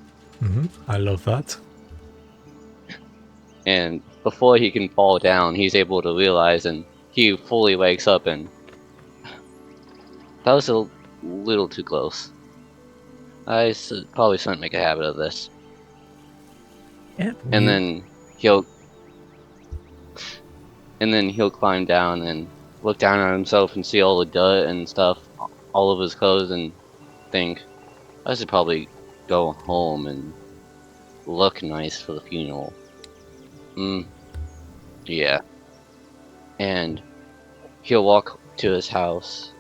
I love that. And before he can fall down, he's able to realize, and he fully wakes up, and that was a little too close. I probably shouldn't make a habit of this. Yeah. And then he'll climb down and look down at himself and see all the dirt and stuff all over his clothes, and think, I should probably go home and look nice for the funeral. Yeah. And he'll walk to his house.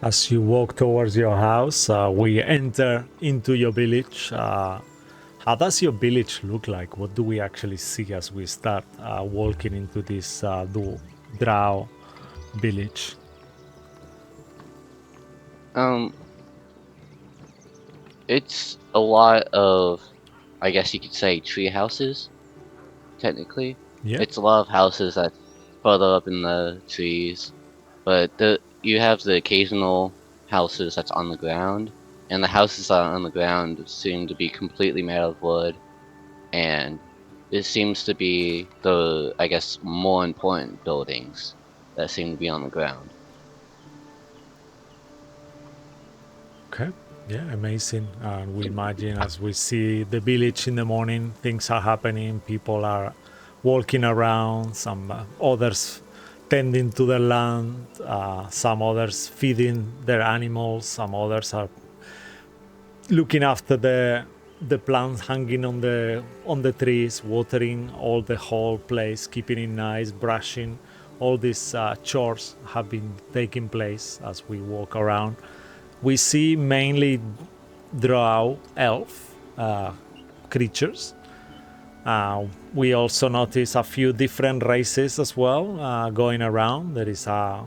As you walk towards your house, we enter into your village. How does your village look like? What do we actually see as we start walking into this drow village? It's a lot of, I guess you could say, tree houses, technically. Yeah. It's a lot of houses that's further up in the trees, but you have the occasional houses that's on the ground, and the houses that are on the ground seem to be completely made out of wood, and it seems to be the, I guess, more important buildings that seem to be on the ground. Okay. Yeah, amazing. And we imagine as we see the village in the morning, things are happening. People are walking around. Some others tending to the land. Some others feeding their animals. Some others are looking after the plants hanging on the trees, watering all the whole place, keeping it nice, brushing. All these chores have been taking place as we walk around. We see mainly drow elf creatures. We also notice a few different races as well going around. There is a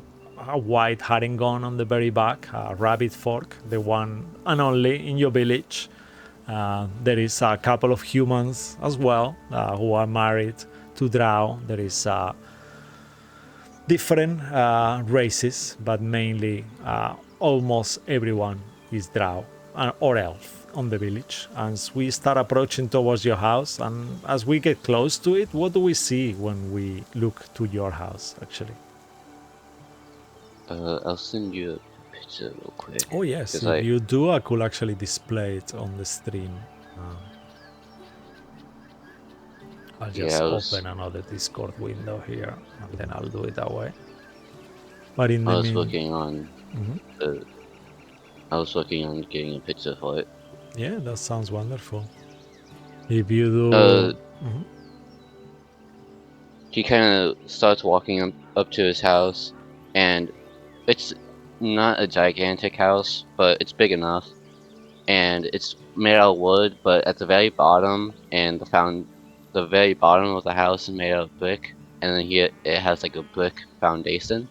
white Harengon on the very back, a rabbit fork, the one and only in your village. There is a couple of humans as well who are married to drow. There is different races, but mainly almost everyone is drow or elf on the village. As we start approaching towards your house, and as we get close to it, what do we see when we look to your house, actually? I'll send you a picture real quick. Oh yes, 'cause if you do, I could actually display it on the stream. I'll just open another Discord window here, and then I'll do it that way. But in the I was working on Mhm. I was working on getting a picture for it. Yeah, that sounds wonderful. If you do, Mhm. He kind of starts walking up to his house, and it's not a gigantic house, but it's big enough, and it's made out of wood. But at the very bottom, and the very bottom of the house is made out of brick, and then here it has like a brick foundation.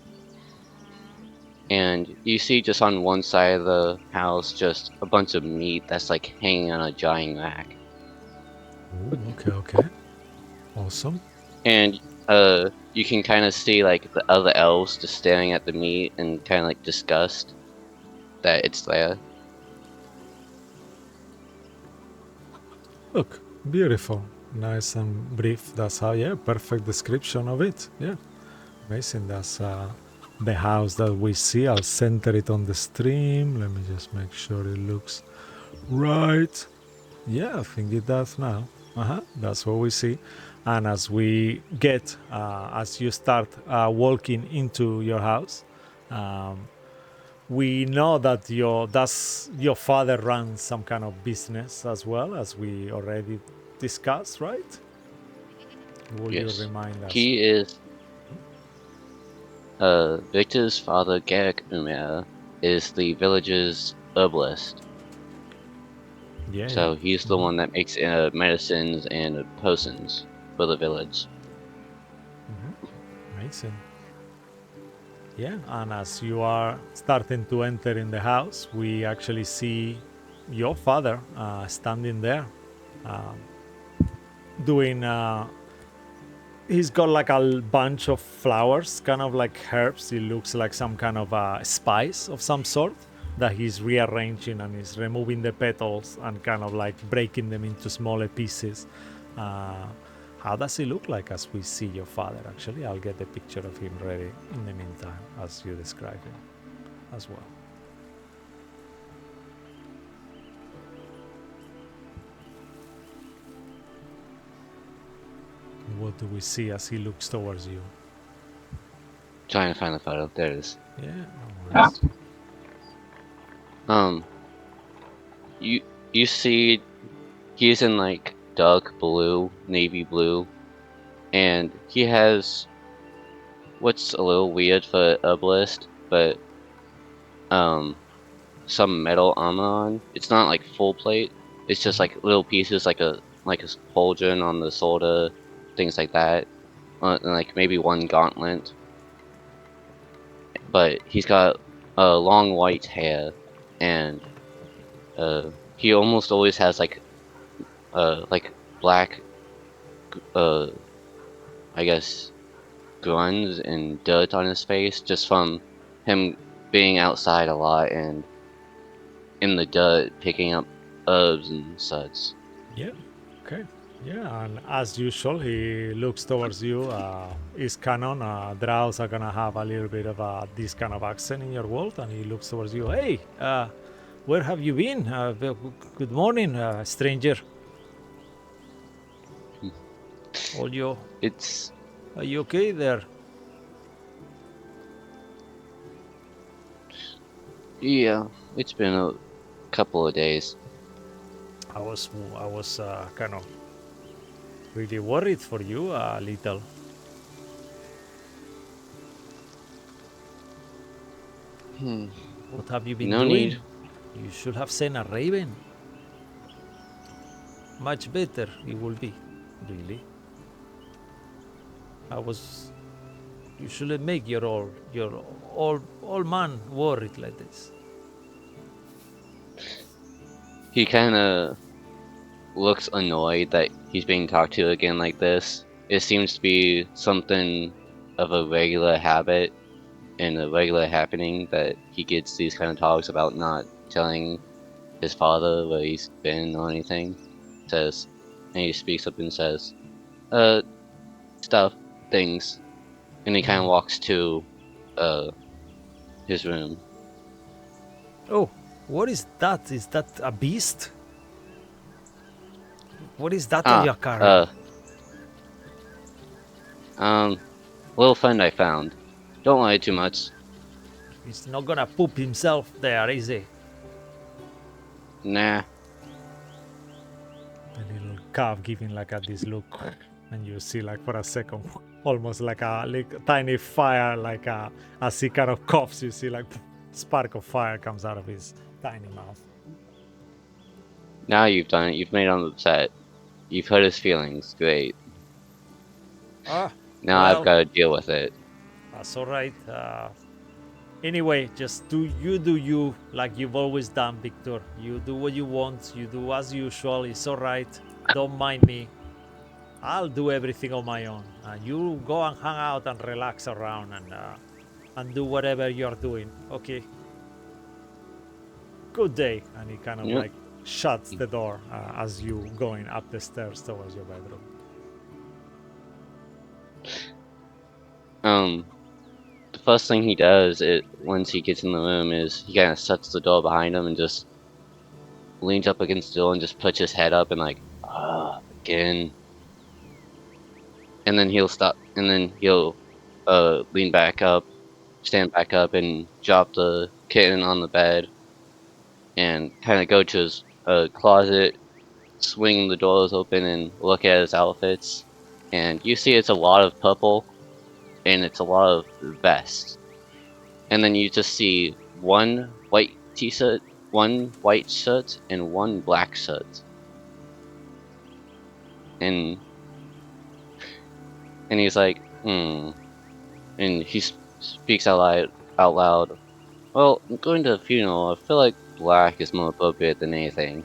And you see just on one side of the house just a bunch of meat that's like hanging on a giant rack. Ooh, okay. Awesome. And you can kind of see like the other elves just staring at the meat and kind of like disgust that it's there. Look, beautiful. Nice and brief. That's how, yeah, perfect description of it. Yeah. Amazing. That's the house that we see. I'll center it on the stream. Let me just make sure it looks right. Yeah, I think it does now. That's what we see. And as we get, as you start walking into your house, we know that your father runs some kind of business as well, as we already discussed, right? Will Yes. you remind us? He is Victor's father, Garrick Umera, is the village's herbalist. Yeah. So he's the one that makes medicines and potions for the village. Amazing. Yeah, and as you are starting to enter in the house, we actually see your father standing there, doing. He's got like a bunch of flowers, kind of like herbs. It looks like some kind of spice of some sort that he's rearranging, and he's removing the petals and kind of like breaking them into smaller pieces. How does he look like as we see your father? Actually, I'll get the picture of him ready in the meantime as you describe him as well. What do we see as he looks towards you? Trying to find the photo. There it is. Yeah, no worries. You see he's in like dark blue, navy blue, and he has what's a little weird for a herbalist, but some metal armor on. It's not like full plate. It's just like little pieces, like a pauldron on the shoulder, things like that, and like maybe one gauntlet. But he's got long white hair, and he almost always has like black, I guess, grunge and dirt on his face, just from him being outside a lot and in the dirt, picking up herbs and such. Yeah. Okay. Yeah, and as usual, he looks towards you. Is canon. Drows are gonna have a little bit of this kind of accent in your world, and he looks towards you. Hey, where have you been? Good morning, stranger. Are you okay there? Yeah, it's been a couple of days. I was kind of really worried for you, little. What have you been No doing? need. You should have sent a raven. Much better it will be, really. You shouldn't make your old man worried like this. He kind of looks annoyed that he's being talked to again like this. It seems to be something of a regular habit and a regular happening that he gets these kind of talks about not telling his father where he's been or anything. And he speaks up and says, stuff, things. And he kind of walks to, his room. Oh, what is that? Is that a beast? What is that that you're carrying? Little friend I found. Don't worry too much. He's not gonna poop himself there, is he? Nah. The little calf giving like this look, and you see like for a second, almost like a tiny fire, like as he kind of coughs, you see like spark of fire comes out of his tiny mouth. Now you've done it. You've made him upset. You've hurt his feelings. Great. Ah, now well, I've got to deal with it. That's all right. Anyway, just do you like you've always done, Victor. You do what you want. You do as usual. It's all right. Don't mind me. I'll do everything on my own. You go and hang out and relax around and do whatever you're doing. Okay. Good day. And he kind of like shuts the door as you going up the stairs towards your bedroom. The first thing he does once he gets in the room is he kind of shuts the door behind him and just leans up against the door and just puts his head up and like, again. And then he'll stop, and then he'll lean back up, stand back up, and drop the kitten on the bed, and kind of go to his closet, swing the doors open, and look at his outfits. And you see it's a lot of purple, and it's a lot of vests. And then you just see one white t-shirt, one white shirt, and one black shirt. And he's like, And he speaks out loud. Well, I'm going to a funeral. I feel like black is more appropriate than anything.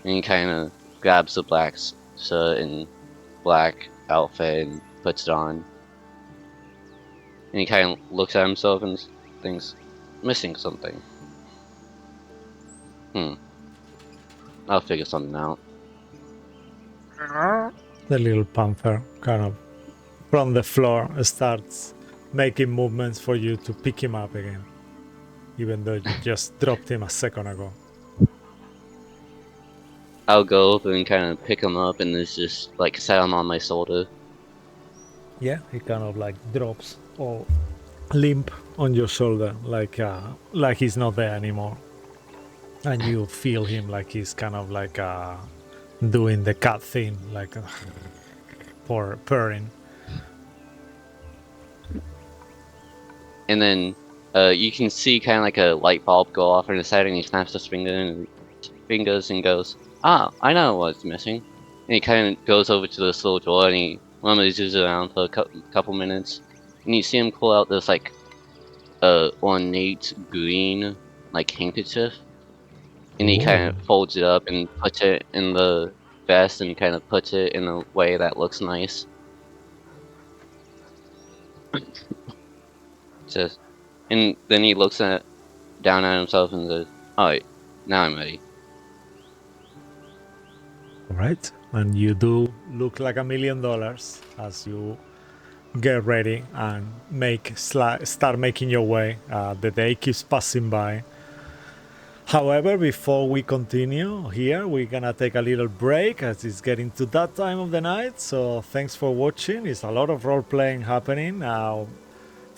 And he kind of grabs the black shirt and black outfit and puts it on. And he kind of looks at himself and thinks, missing something. I'll figure something out. The little panther kind of from the floor starts making movements for you to pick him up again, even though you just dropped him a second ago. I'll go over and kind of pick him up and just like set him on my shoulder. Yeah, he kind of like drops all limp on your shoulder, like he's not there anymore, and you feel him like he's kind of like doing the cat thing, like purring. And then you can see kind of like a light bulb go off on the side, and he snaps his fingers and goes, I know what's missing. And he kind of goes over to this little door and he rummages around for a couple minutes. And you see him pull out this like ornate green like handkerchief. And he kind of folds it up and puts it in the vest and kind of puts it in a way that looks nice. Says, And then he looks down at himself and says, "Alright, now I'm ready." All right, and you do look like $1 million as you get ready and start making your way. The day keeps passing by. However, before we continue here, we're gonna take a little break as it's getting to that time of the night. So thanks for watching. It's a lot of role playing happening.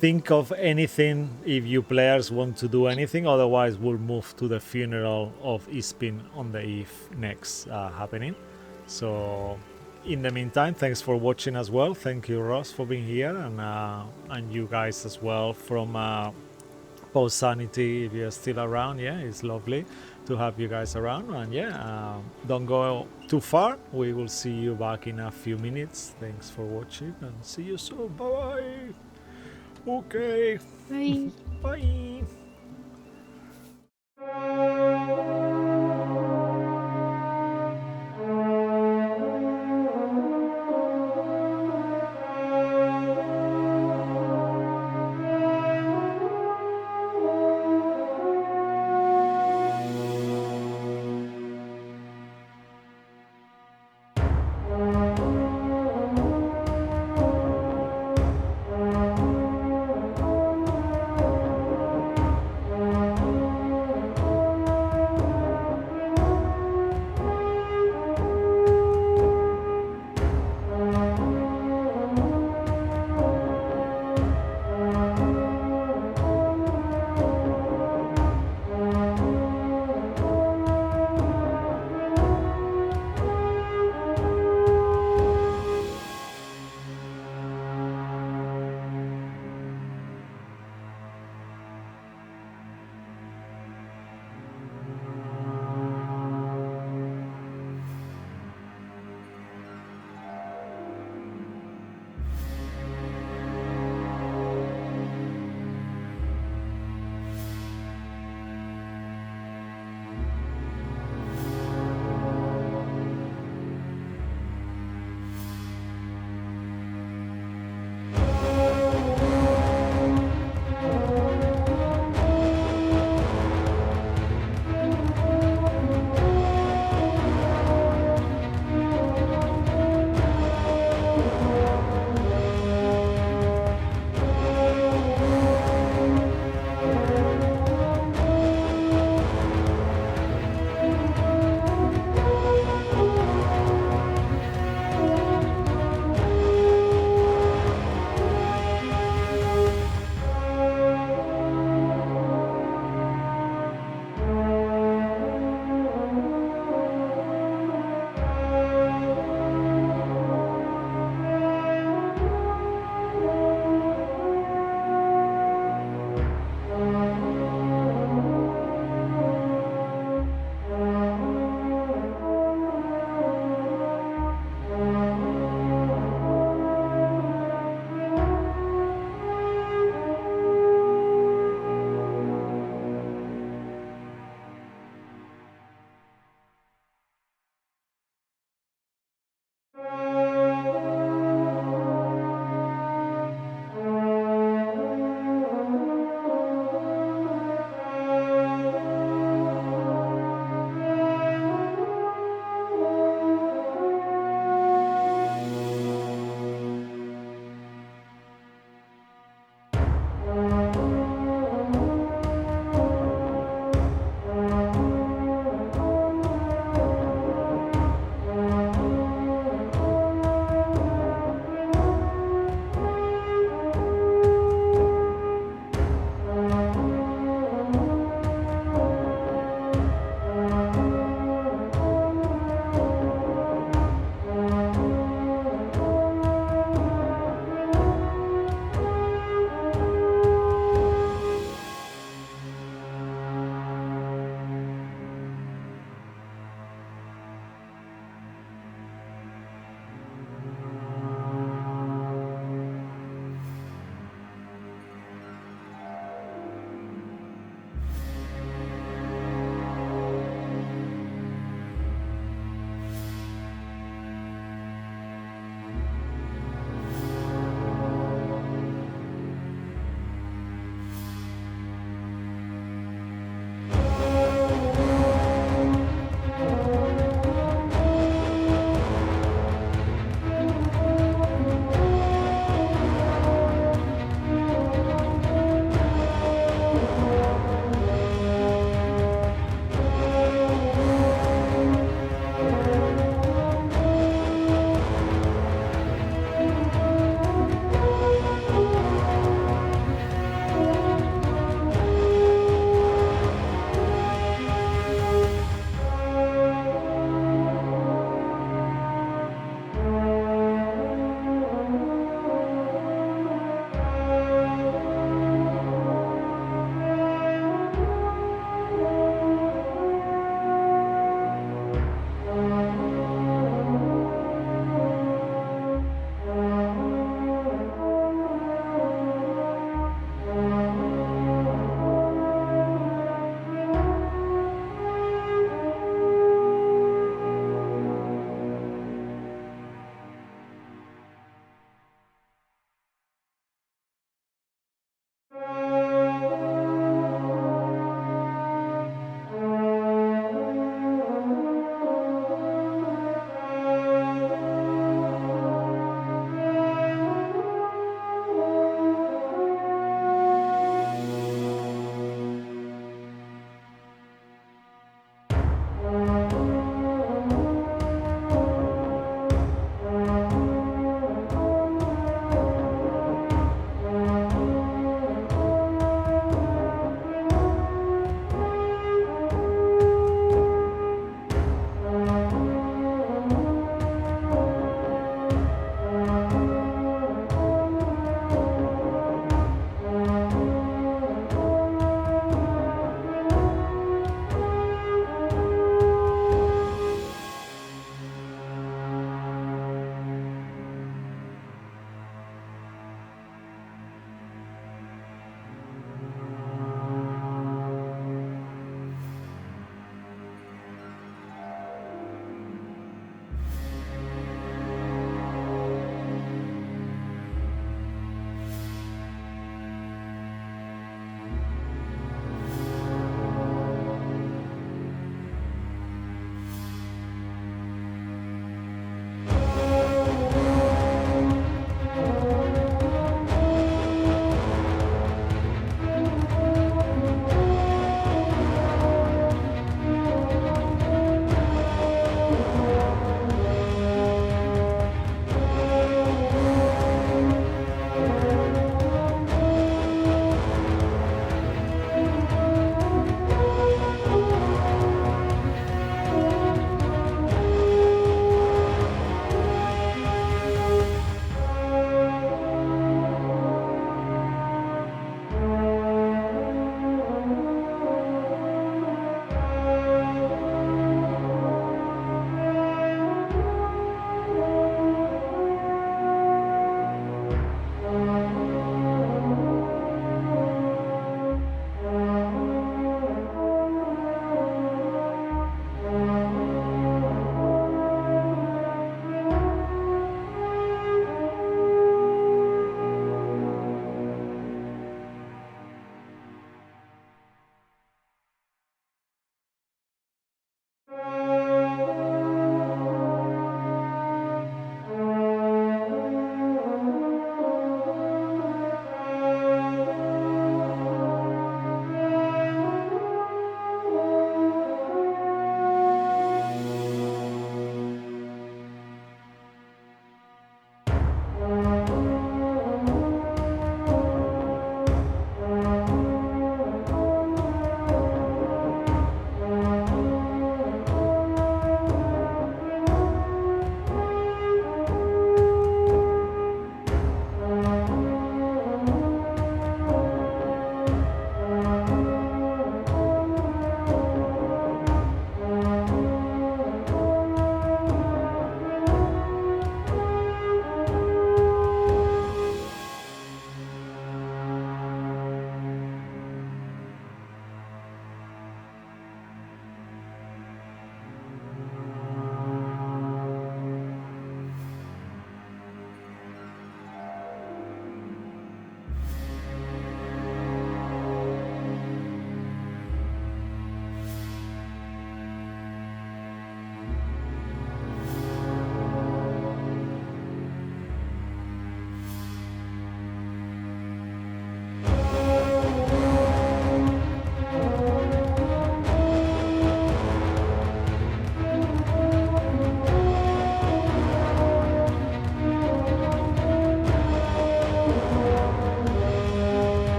Think of anything if you players want to do anything. Otherwise, we'll move to the funeral of Ispin on the eve next happening. So in the meantime, thanks for watching as well. Thank you, Ross, for being here, and you guys as well from Post Sanity, if you're still around. Yeah, it's lovely to have you guys around. And yeah, don't go too far. We will see you back in a few minutes. Thanks for watching and see you soon. Bye bye. Okay. Bye. Bye.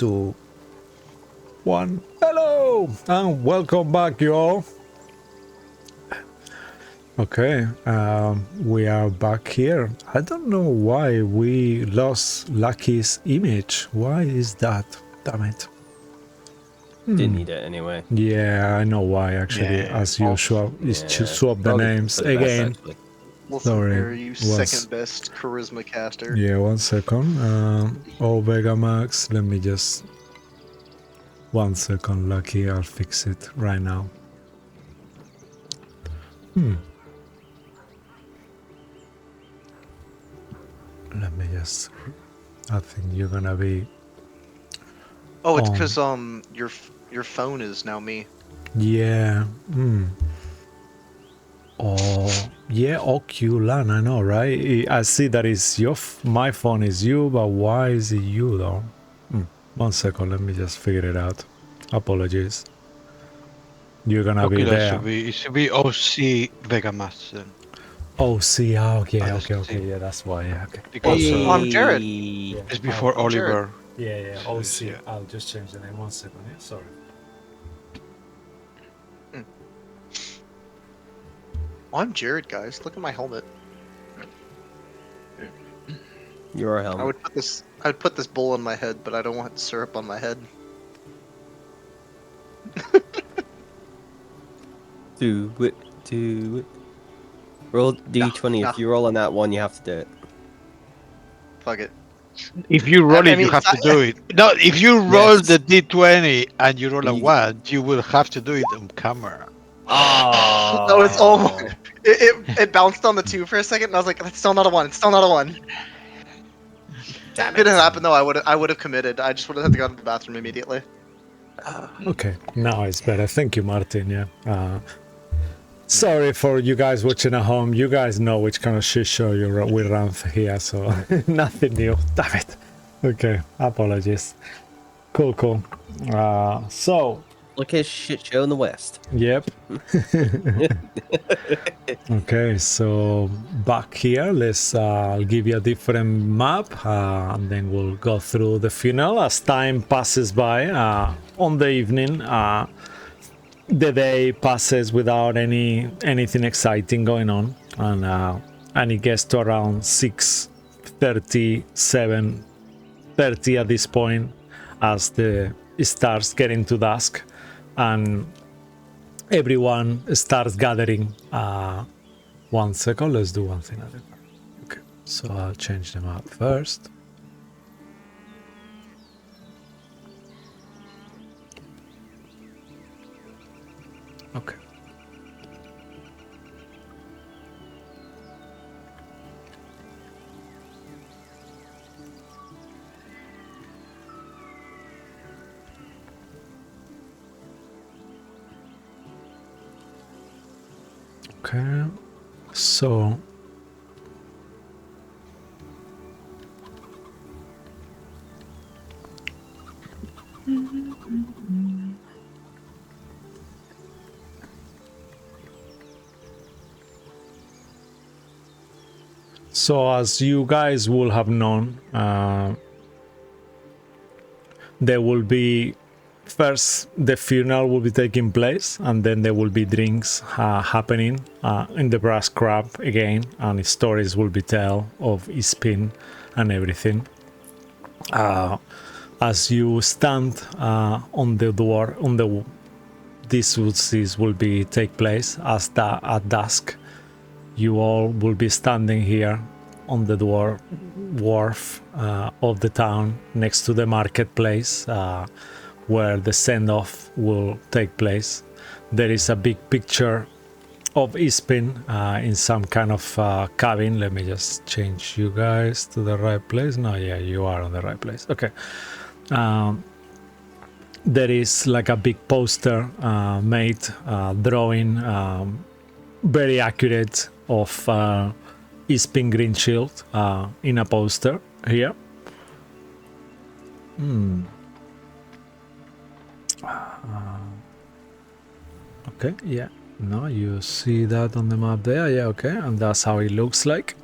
2, 1. Hello and welcome back, you all. Okay, we are back here. I don't know why we lost Lucky's image. Why is that? Damn it. Didn't need it anyway. Yeah, I know why actually. Yeah, As usual, is to swap the Probably names for the best, again. actually. Listen Sorry, here, you was- second best charisma caster. Yeah, 1 second. Oh, Vega Max, let me just 1 second, Lucky. I'll fix it right now. Let me just. I think you're gonna be. Oh, it's on. because your phone is now me. Yeah. Oh, yeah, Oculan, I know, right? I see that it's my phone is you, but why is it you though? 1 second, let me just figure it out. Apologies. You're gonna Okay, be that there. should be OC Vegamas then. Oh, see, okay, that's okay, the okay, same. yeah, that's why, yeah, okay. Because I'm Jared. Yeah, it's before I'll- Jared. Oliver. Yeah, OC. Yeah. I'll just change the name. 1 second, yeah, sorry. I'm Jared, guys. Look at my helmet. You're a I helmet. would put this bowl on my head, but I don't want syrup on my head. Do it. Roll D20. Nah. If you roll on that one, you have to do it. Fuck it. If you roll I it, you mean, have to do it. No, if you roll Yes. the D20 and you roll a You- 1, you will have to do it on camera. Oh. That was almost. It bounced on the 2 for a second, and I was like, "It's still not a 1. It's still not a 1." Damn If it had happened though, I would have committed. I just would have had to go to the bathroom immediately. Okay, now it's better. Thank you, Martin. Yeah. Sorry for you guys watching at home. You guys know which kind of shit show we run here, so nothing new. Damn it. Okay, apologies. Cool. So, Look at shit show in the West. yep. Okay, so back here, I'll give you a different map, and then we'll go through the funeral as time passes by. On the evening, the day passes without anything exciting going on, and it gets to around 6:30, 7:30 at this point, as it starts getting to dusk, and everyone starts gathering. 1 second, let's do one thing at a time. Okay, so I'll change the map first. Okay. Okay, so as you guys will have known, there will be first the funeral will be taking place, and then there will be drinks happening in the brass crab again, and stories will be told of Ispin and everything. As you stand on the door, this will be take place at dusk. You all will be standing here on the wharf of the town next to the marketplace, where the send-off will take place. There is a big picture of Ispin in some kind of cabin. Let me just change you guys to the right place. No, yeah, you are on the right place. Okay. There is like a big poster made, drawing very accurate of Ispin Green Shield in a poster here. Okay, yeah. No, you see that on the map there. Yeah, okay. And that's how it looks like.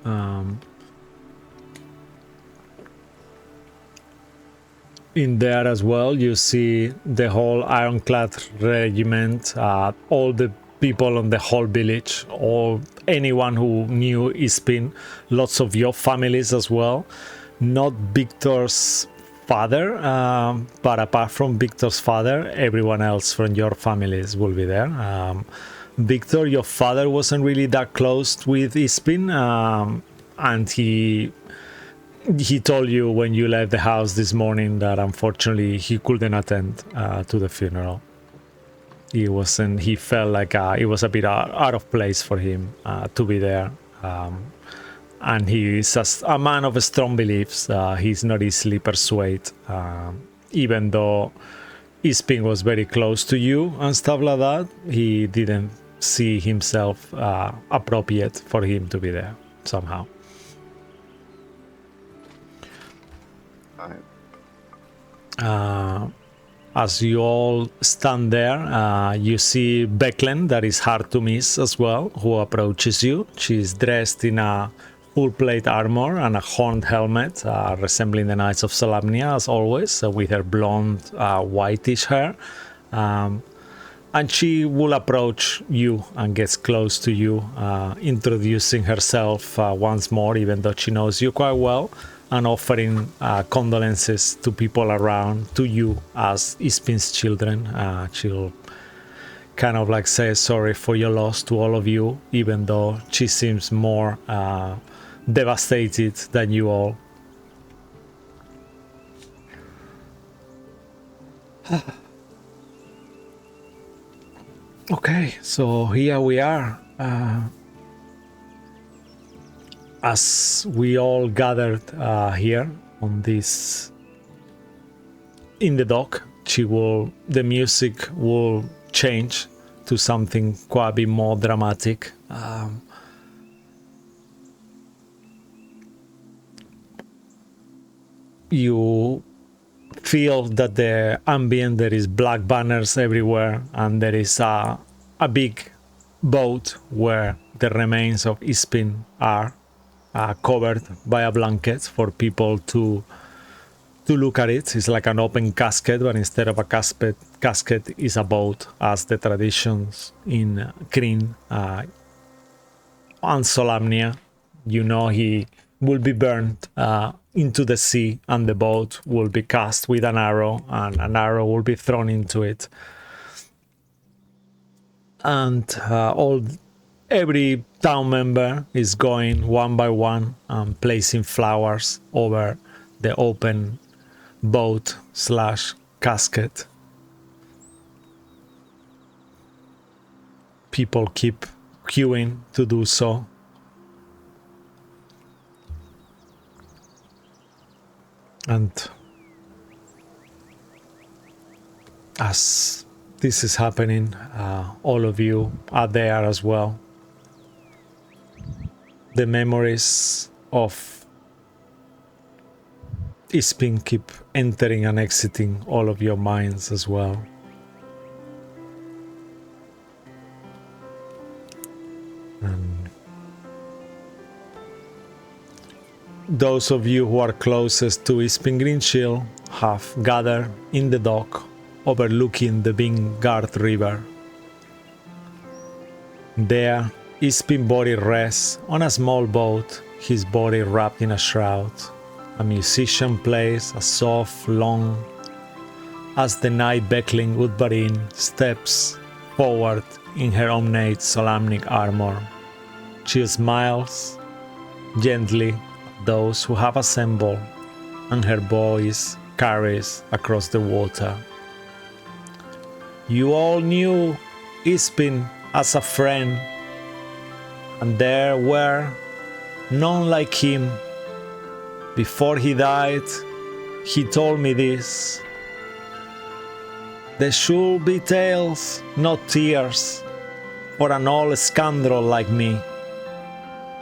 in there as well. You see the whole Ironclad regiment, all the people on the whole village, or anyone who knew Ispin, lots of your families as well. Not Victor's father, but apart from Victor's father, everyone else from your families will be there. Victor, your father wasn't really that close with Ispin, and he told you when you left the house this morning that unfortunately he couldn't attend to the funeral. He felt like it was a bit out of place for him to be there. And he is a man of strong beliefs. He's not easily persuaded, even though Ispin was very close to you and stuff like that. He didn't see himself appropriate for him to be there somehow. As you all stand there, you see Beklen, that is hard to miss as well, who approaches you. She's dressed in a full plate armor and a horned helmet, resembling the Knights of Solamnia as always, with her blonde, whitish hair. And she will approach you and gets close to you, introducing herself once more, even though she knows you quite well, and offering condolences to people around, to you as Ispin's children. She'll kind of like say sorry for your loss to all of you, even though she seems more devastated than you all. Okay, so here we are. As we all gathered here on this, in the dock, the music will change to something quite a bit more dramatic. You feel that the ambient, there is black banners everywhere, and there is a big boat where the remains of Ispin are covered by a blanket for people to look at it. It's like an open casket, but instead of a casket is a boat, as the traditions in Kryn and Solamnia. You know, he will be burned into the sea, and the boat will be cast with an arrow, and an arrow will be thrown into it. And every town member is going one by one and placing flowers over the open boat / casket. People keep queuing to do so. And as this is happening, all of you are there as well. The memories of Ispin keep entering and exiting all of your minds as well. And those of you who are closest to Ispin Greenshield have gathered in the dock overlooking the Vingard River. There, Ispin body rests on a small boat, his body wrapped in a shroud. A musician plays a soft, long, as the knight Bekling Udbarin steps forward in her ornate Solamnic armor. She smiles gently at those who have assembled, and her voice carries across the water. You all knew Ispin as a friend, and there were none like him. Before he died, he told me this: there should be tales, not tears, for an old scoundrel like me.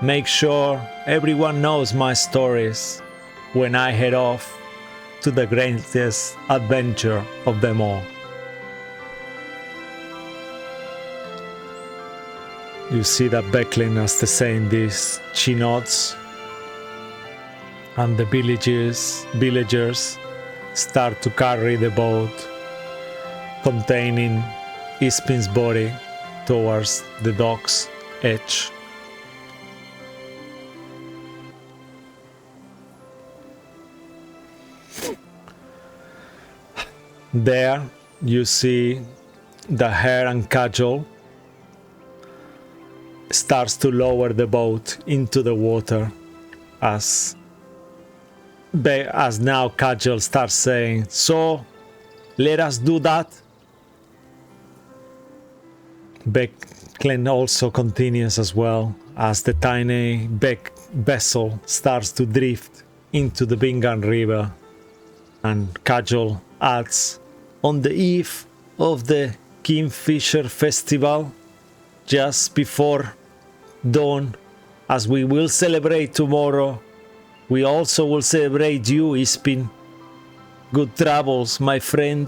Make sure everyone knows my stories when I head off to the greatest adventure of them all. You see that Becklin, as the saying this, she nods, and the villagers start to carry the boat containing Ispin's body towards the dock's edge. There you see the hare and cudgel starts to lower the boat into the water as now Cudgel starts saying, "So, let us do that." Becklin also continues as well as the tiny vessel starts to drift into the Bingan River, and Cudgel adds, "On the eve of the Kingfisher Festival, just before dawn, as we will celebrate tomorrow, we also will celebrate you, Ispin. Good travels, my friend,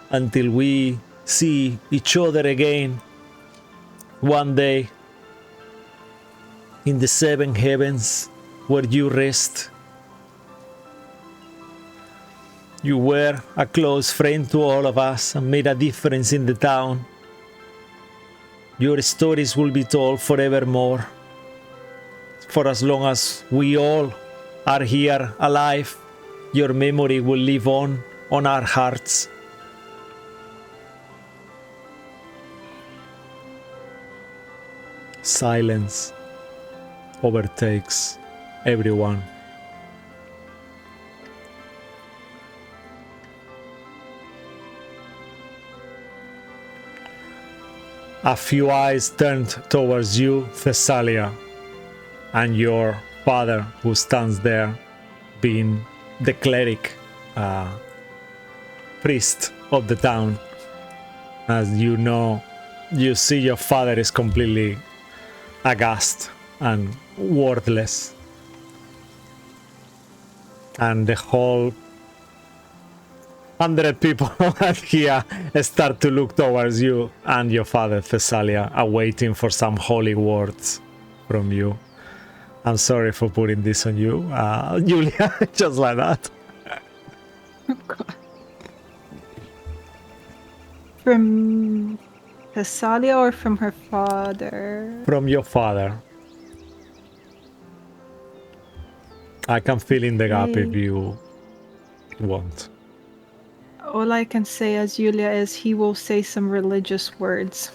until we see each other again one day in the seven heavens where you rest. You were a close friend to all of us and made a difference in the town. Your stories will be told forevermore. For as long as we all are here alive, your memory will live on our hearts." Silence overtakes everyone. A few eyes turned towards you, Thessalia, and your father, who stands there, being the cleric, priest of the town. As you know, you see your father is completely aghast and worthless. And the whole 100 people here start to look towards you and your father, Thessalia, are waiting for some holy words from you. I'm sorry for putting this on you, Julia, just like that. From Thessalia or from her father? From your father. I can fill in the gap if you want. All I can say as Julia is he will say some religious words.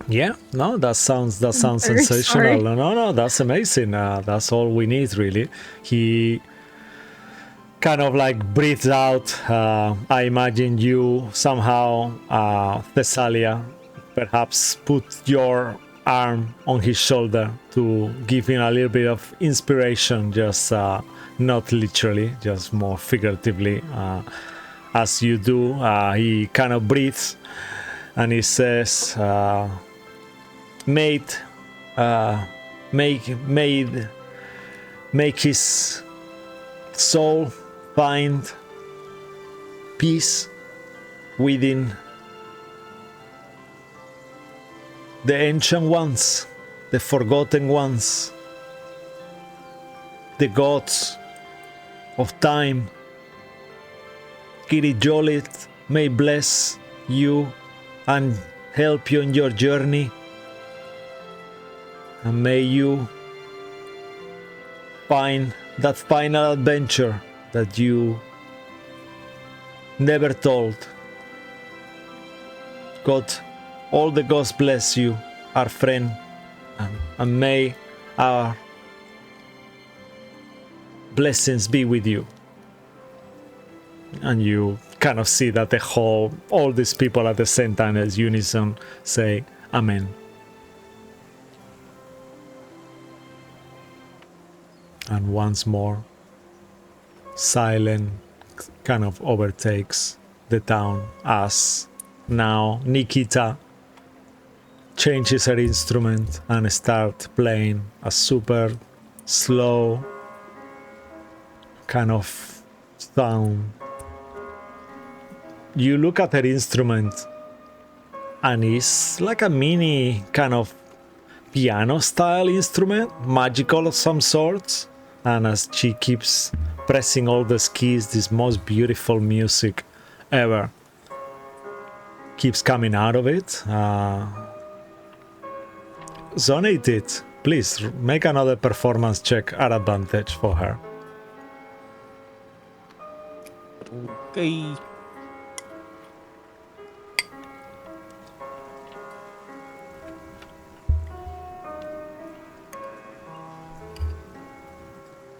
Yeah, no, that sounds very sensational. sorry. No, that's amazing. That's all we need, really. He kind of like breathes out. I imagine you somehow, Thessalia, perhaps put your arm on his shoulder to give him a little bit of inspiration, just not literally, just more figuratively. As you do, he kind of breathes and he says, make his soul find peace within the ancient ones, the forgotten ones, the gods of time. Kirijolit may bless you and help you in your journey, and may you find that final adventure that you never told. God, all the gods bless you, our friend, and may our blessings be with you. And you kind of see that all these people at the same time as unison say Amen. And once more, silence kind of overtakes the town as now Nikita changes her instrument and starts playing a super slow kind of sound. You look at her instrument and it's like a mini kind of piano style instrument, magical of some sorts. And as she keeps pressing all the keys, this most beautiful music ever keeps coming out of it. Zonate it. Please make another performance check at advantage for her. Okay.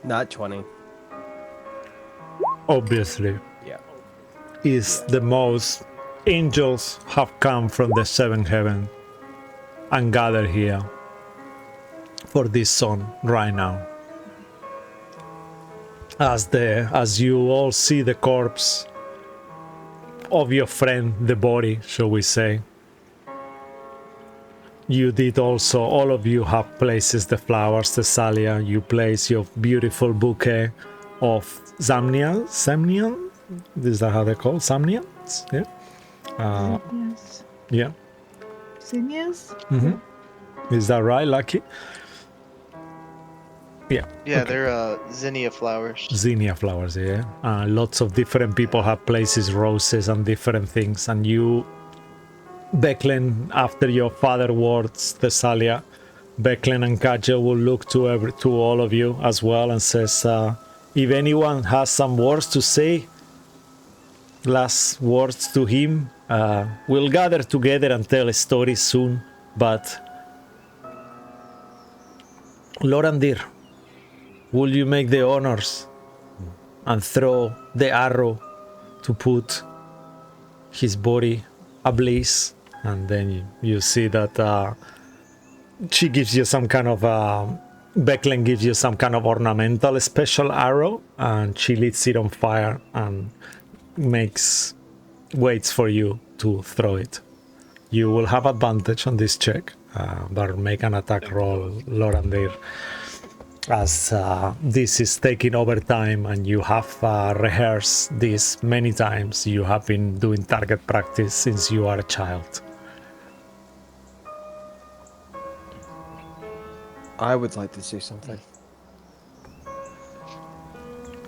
Not 20. Obviously, Yeah. is the most angels have come from the seventh heaven and gathered here for this song right now. As you all see the corpse of your friend, the body, shall we say, you did also, all of you have places the flowers, Thessalia, you place your beautiful bouquet of Samnian? Is that how they're called? Samnians? Yeah. Yes. Yeah. Zinnias? Is that right, Lucky? Yeah. Yeah, okay. they're zinnia flowers. Zinnia flowers, yeah. Lots of different people have places, roses and different things. And you, Beklen, after your father words, Thessalia, Beklen and Kaja will look to all of you as well and says, if anyone has some words to say, last words to him, we'll gather together and tell a story soon. But Lorandir, will you make the honors and throw the arrow to put his body ablaze? And then you see that she gives you some kind of Beklen gives you some kind of ornamental special arrow, and she lights it on fire and waits for you to throw it. You will have advantage on this check, but make an attack roll, Lorandir, as this is taking over time and you have rehearsed this many times. You have been doing target practice since you are a child. I would like to say something.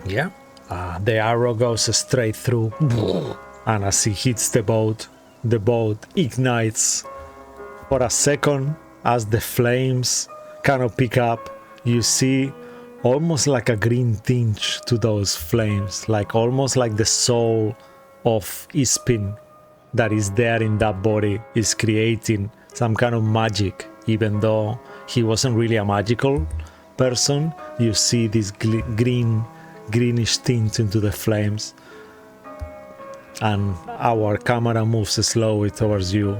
Yeah. The arrow goes straight through, and as it hits the boat ignites for a second. As the flames kind of pick up, you see almost like a green tinge to those flames, like almost like the soul of Ispin that is there in that body is creating some kind of magic. Even though he wasn't really a magical person, you see this greenish tint into the flames. And our camera moves slowly towards you,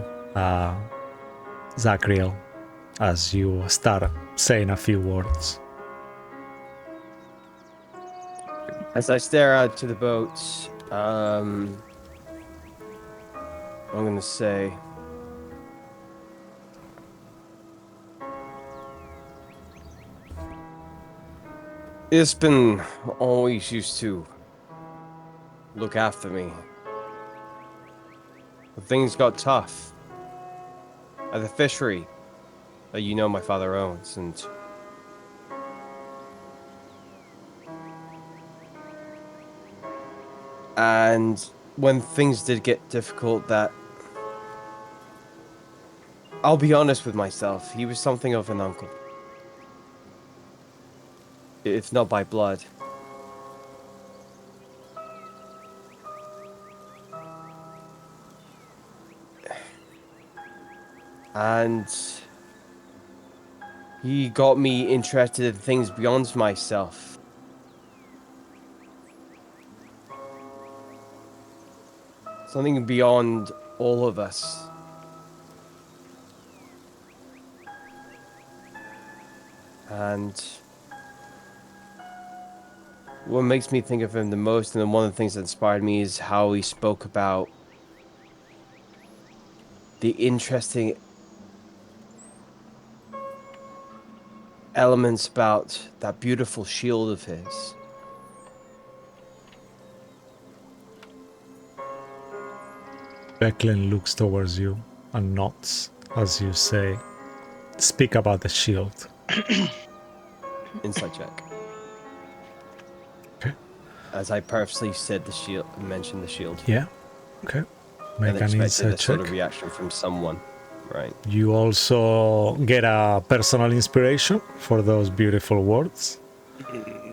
Zachriel, as you start saying a few words. As I stare out to the boats, I'm gonna say, Ispin always used to look after me. When things got tough at the fishery that you know my father owns, and when things did get difficult, that I'll be honest with myself, he was something of an uncle, if not by blood. And he got me interested in things beyond myself. Something beyond all of us. And what makes me think of him the most, and one of the things that inspired me, is how he spoke about the interesting elements about that beautiful shield of his. Beklen looks towards you and nods as you say, speak about the shield. Insight check. Okay. as I purposely said the shield, mentioned the shield, Yeah. Okay. Make and an expected insight a sort check. of reaction from someone. Right. You also get a personal inspiration for those beautiful words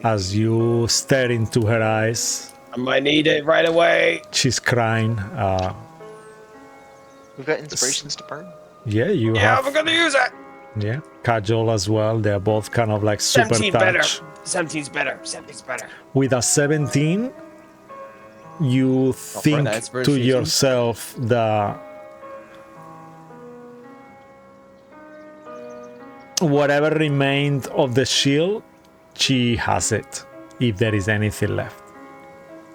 as you stare into her eyes. I might need it right away. She's crying. We've got inspirations to burn. Yeah, you Yeah, have. we're gonna use it. Yeah, Kajol as well. They're both kind of like super 17 better. touch. 17's better. 17's better. With a 17, you for think that to inspiration. yourself that whatever remained of the shield, she has it, if there is anything left.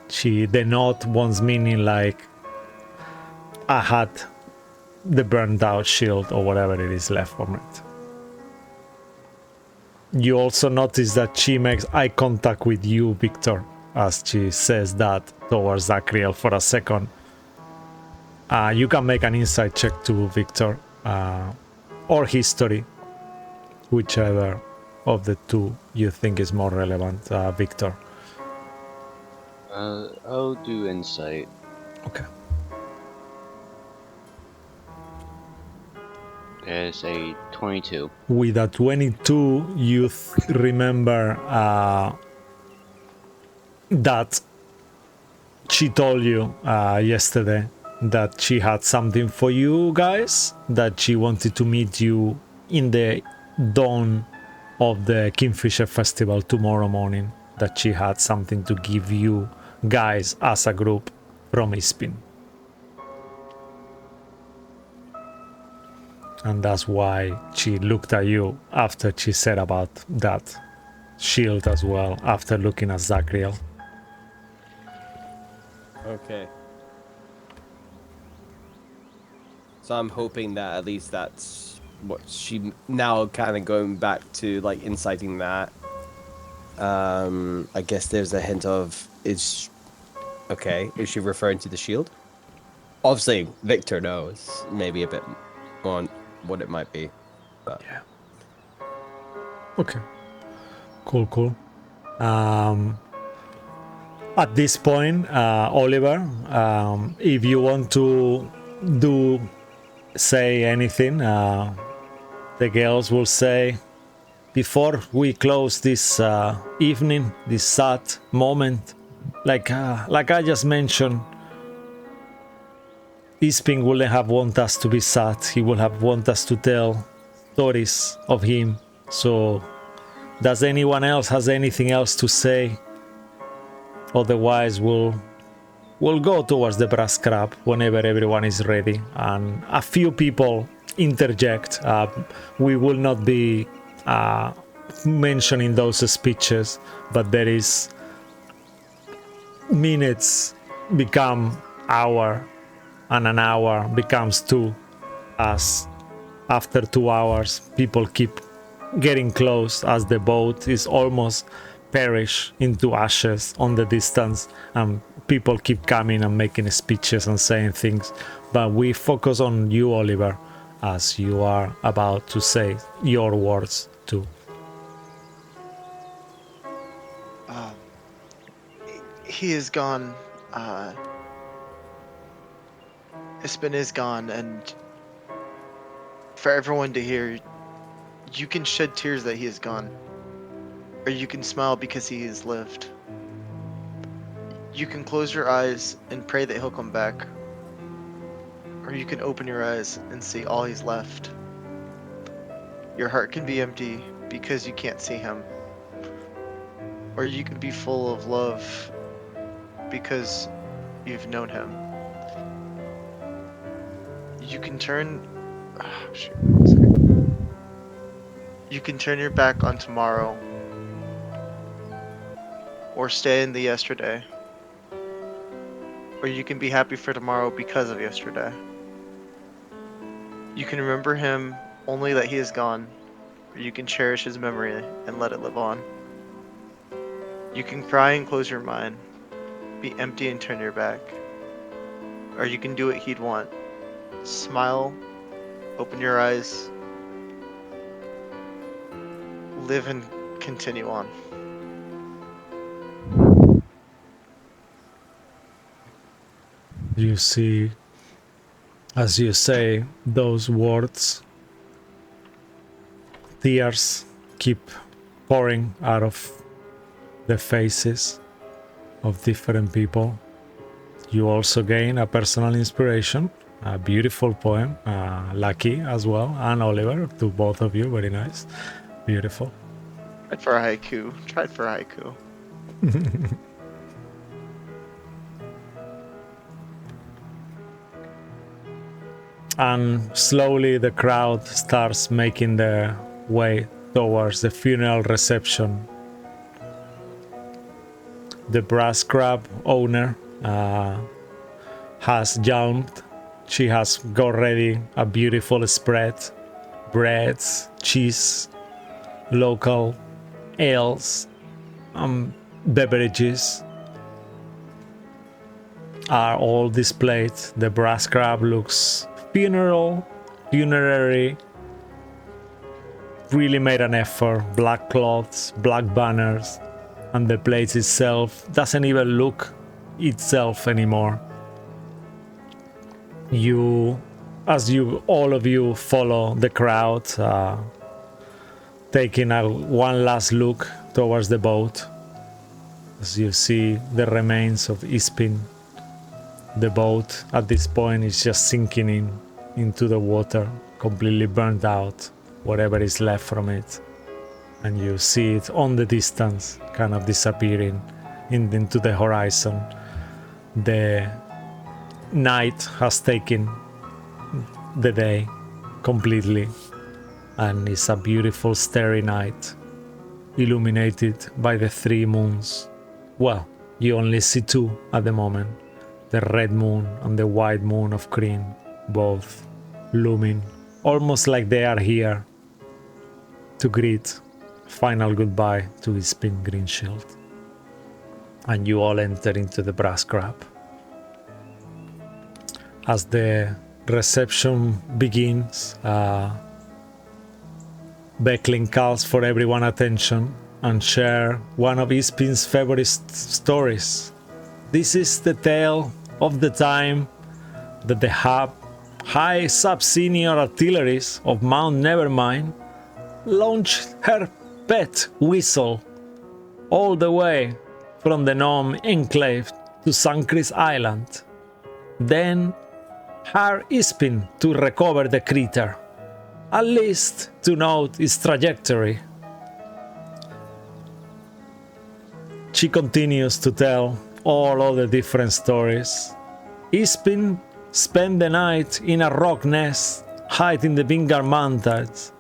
The note wants meaning like, I had the burned out shield or whatever it is left from it. You also notice that she makes eye contact with you, Victor, as she says that towards Zachriel for a second. You can make an insight check too, Victor, or history, whichever of the two you think is more relevant, Victor. I'll do insight. Okay. There's a 22. With a 22, you remember that she told you yesterday that she had something for you guys, that she wanted to meet you in the dawn of the Kingfisher Festival tomorrow morning, that she had something to give you guys as a group from Ispin. And that's why she looked at you after she said about that shield as well, after looking at Zachriel. Okay. So I'm hoping that at least that's what she now kind of going back to like inciting that. I guess there's a hint of is she referring to the shield? Obviously, Victor knows maybe a bit more on what it might be. But Yeah. Okay. Cool. At this point, Oliver, if you want to say anything, the girls will say, before we close this evening, this sad moment, like I just mentioned, Isping wouldn't have want us to be sad. He would have want us to tell stories of him. So, does anyone else has anything else to say? Otherwise, we'll go towards the brass crab whenever everyone is ready. And a few people interject. We will not be mentioning those speeches, but there is minutes become hour, and an hour becomes 2, as after 2 hours people keep getting close as the boat is almost perish into ashes on the distance, and people keep coming and making speeches and saying things. But we focus on you, Oliver, as you are about to say your words too. He is gone. Ispin is gone, and for everyone to hear, you can shed tears that he is gone, or you can smile because he has lived. You can close your eyes and pray that he'll come back, or you can open your eyes and see all he's left. Your heart can be empty because you can't see him, or you can be full of love because you've known him. You can turn... You can turn your back on tomorrow, or stay in the yesterday, or you can be happy for tomorrow because of yesterday. You can remember him only that he is gone, or you can cherish his memory and let it live on. You can cry and close your mind, be empty and turn your back, or you can do what he'd want. Smile, open your eyes, live and continue on. You see, as you say those words, tears keep pouring out of the faces of different people. You also gain a personal inspiration, a beautiful poem, Lucky as well, and Oliver, to both of you, very nice, beautiful. Tried for a haiku. Tried for a haiku. And slowly the crowd starts making their way towards the funeral reception. The brass crab owner has jumped. She has got ready a beautiful spread, breads, cheese, local ales, beverages are all displayed. The brass crab looks funerary, really made an effort. Black cloths, black banners, and the place itself doesn't even look itself anymore. All of you follow the crowd, taking one last look towards the boat. As you see the remains of Ispin, the boat at this point is just sinking into the water, completely burnt out, whatever is left from it. And you see it on the distance, kind of disappearing into the horizon. The night has taken the day completely, and it's a beautiful starry night, illuminated by the 3 moons. Well, you only see 2 at the moment, the red moon and the white moon of Kryn, both looming, almost like they are here to greet final goodbye to Ispin Greenshield. And you all enter into the brass crab. As the reception begins, Becklin calls for everyone's attention and share one of Ispin's favorite stories. This is the tale of the time that the high sub-senior artilleries of Mount Nevermind launched her pet whistle all the way from the Gnome Enclave to Sankris Island. Then hired Ispin to recover the crater, at least to note its trajectory. She continues to tell all of the different stories. Ispin spent the night in a rock nest high in the Vingar Mountains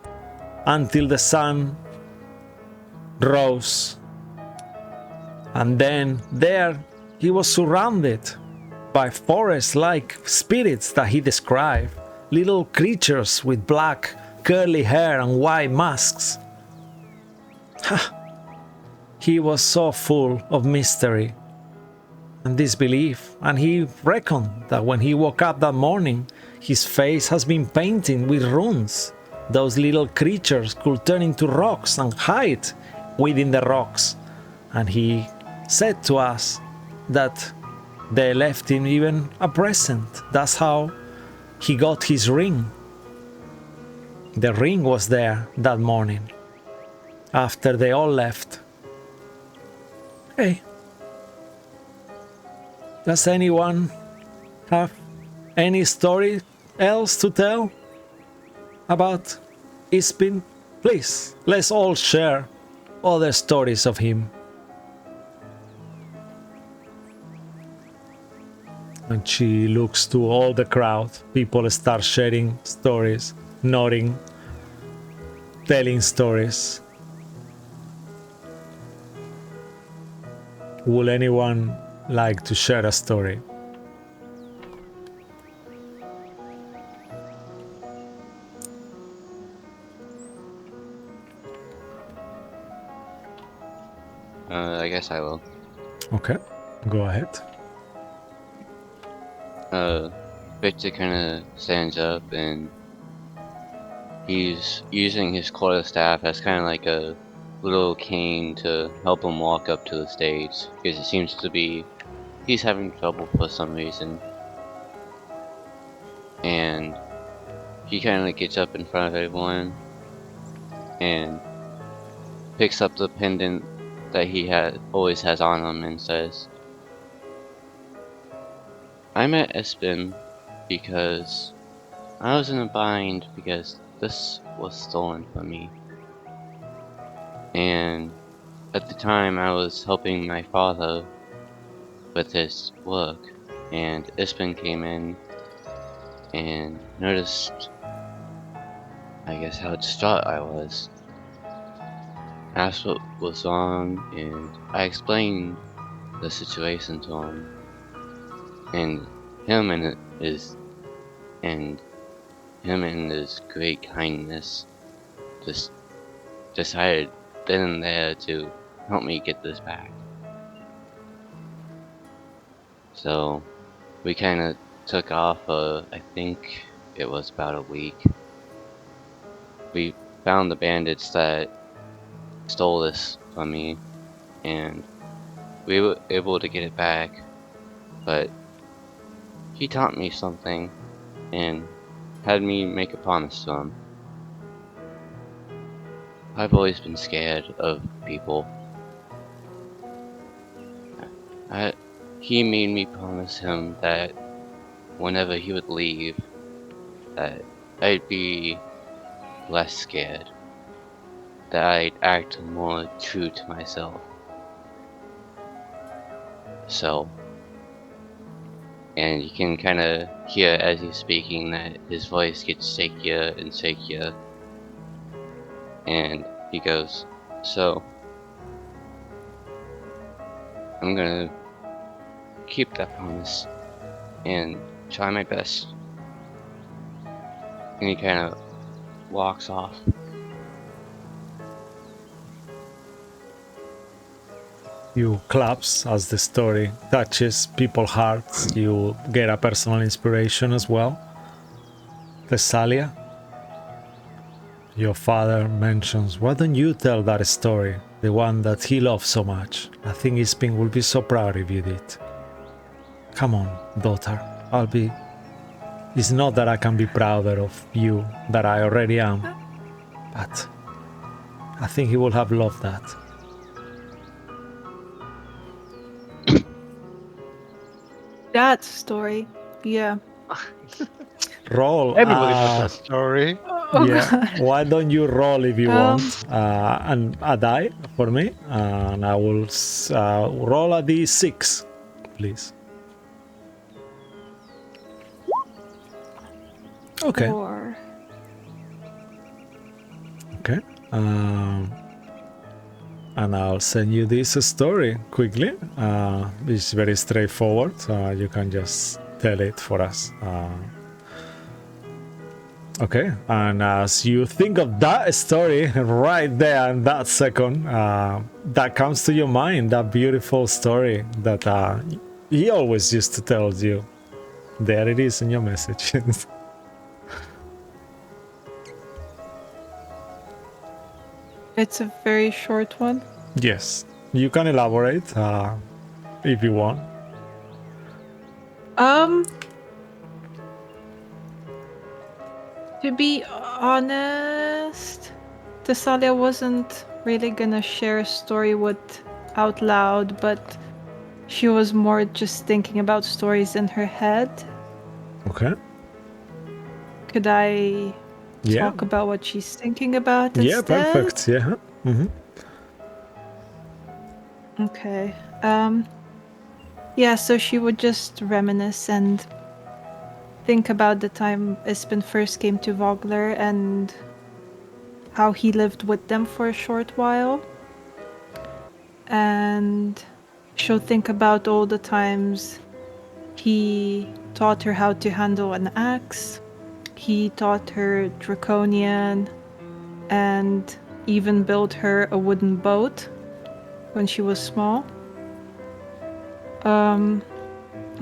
until the sun rose. And then there he was surrounded by forest-like spirits that he described, little creatures with black curly hair and white masks. He was so full of mystery and disbelief, and he reckoned that when he woke up that morning, his face has been painted with runes. Those little creatures could turn into rocks and hide within the rocks. And he said to us that they left him even a present. That's how he got his ring. The ring was there that morning, after they all left. Hey, does anyone have any story else to tell about Ispin? Please, let's all share other stories of him. And she looks to all the crowd. People start sharing stories, nodding, telling stories. Will anyone like to share a story? I guess I will. Okay, go ahead. Victor kind of stands up and he's using his quarterstaff as kind of like a little cane to help him walk up to the stage, because it seems to be he's having trouble for some reason. and he kind of gets up in front of everyone and picks up the pendant that he always has on him and says, I met Espen because I was in a bind because this was stolen from me. And at the time I was helping my father with his work, and Espen came in and noticed, I guess, how distraught I was. Asked what was wrong, and I explained the situation to him. And him and his great kindness just decided then and there to help me get this back. So we kind of took off I think it was about a week. We found the bandits that stole this from me, and we were able to get it back, but he taught me something and had me make a promise to him. I've always been scared of people. He made me promise him that whenever he would leave, that I'd be less scared, that I'd act more true to myself. So, and you can kind of hear as he's speaking that his voice gets shakier and shakier, and he goes, so I'm gonna keep that promise and try my best. And he kind of walks off. You claps as the story touches people's hearts. You get a personal inspiration as well. Thessalia, your father mentions, why don't you tell that story? The one that he loves so much. I think Ispin will be so proud if you did. Come on, daughter. It's not that I can be prouder of you that I already am, but I think he will have loved that. That story. Yeah. Roll. Everybody knows that story. Oh, Yeah. God. Why don't you roll if you Um, want? And a die for me, and I will roll a d6, please. Okay. 4. Okay. And I'll send you this story quickly. It's very straightforward. You can just tell it for us. Okay. And as you think of that story right there in that second, that comes to your mind, that beautiful story that he always used to tell you. There it is in your messages. It's a very short one. Yes. You can elaborate if you want. To be honest, Thessalia wasn't really gonna share a story out loud, but she was more just thinking about stories in her head. Okay. Could I Yeah. talk about what she's thinking about Yeah, instead? perfect. Yeah. Mm-hmm. Okay. Yeah, so she would just reminisce and think about the time Espen first came to Vogler and how he lived with them for a short while. And she'll think about all the times he taught her how to handle an axe. He taught her Draconian and even built her a wooden boat when she was small.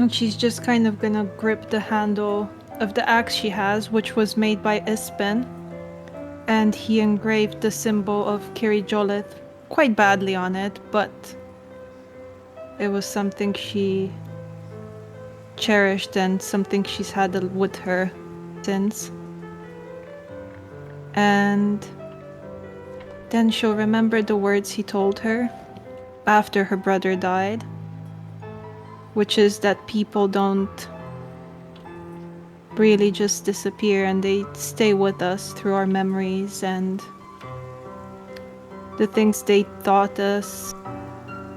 And she's just kind of gonna grip the handle of the axe she has, which was made by Espen, and he engraved the symbol of Kiri Jolith quite badly on it, but it was something she cherished and something she's had with her mountains. And then she'll remember the words he told her after her brother died, which is that people don't really just disappear, and they stay with us through our memories and the things they taught us,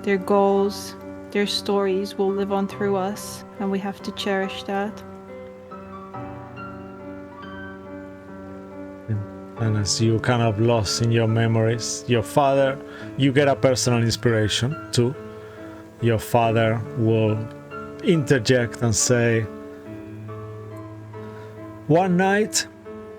their goals, their stories will live on through us, and we have to cherish that. And as you kind of lost in your memories, your father, you get a personal inspiration too. Your father will interject and say, one night,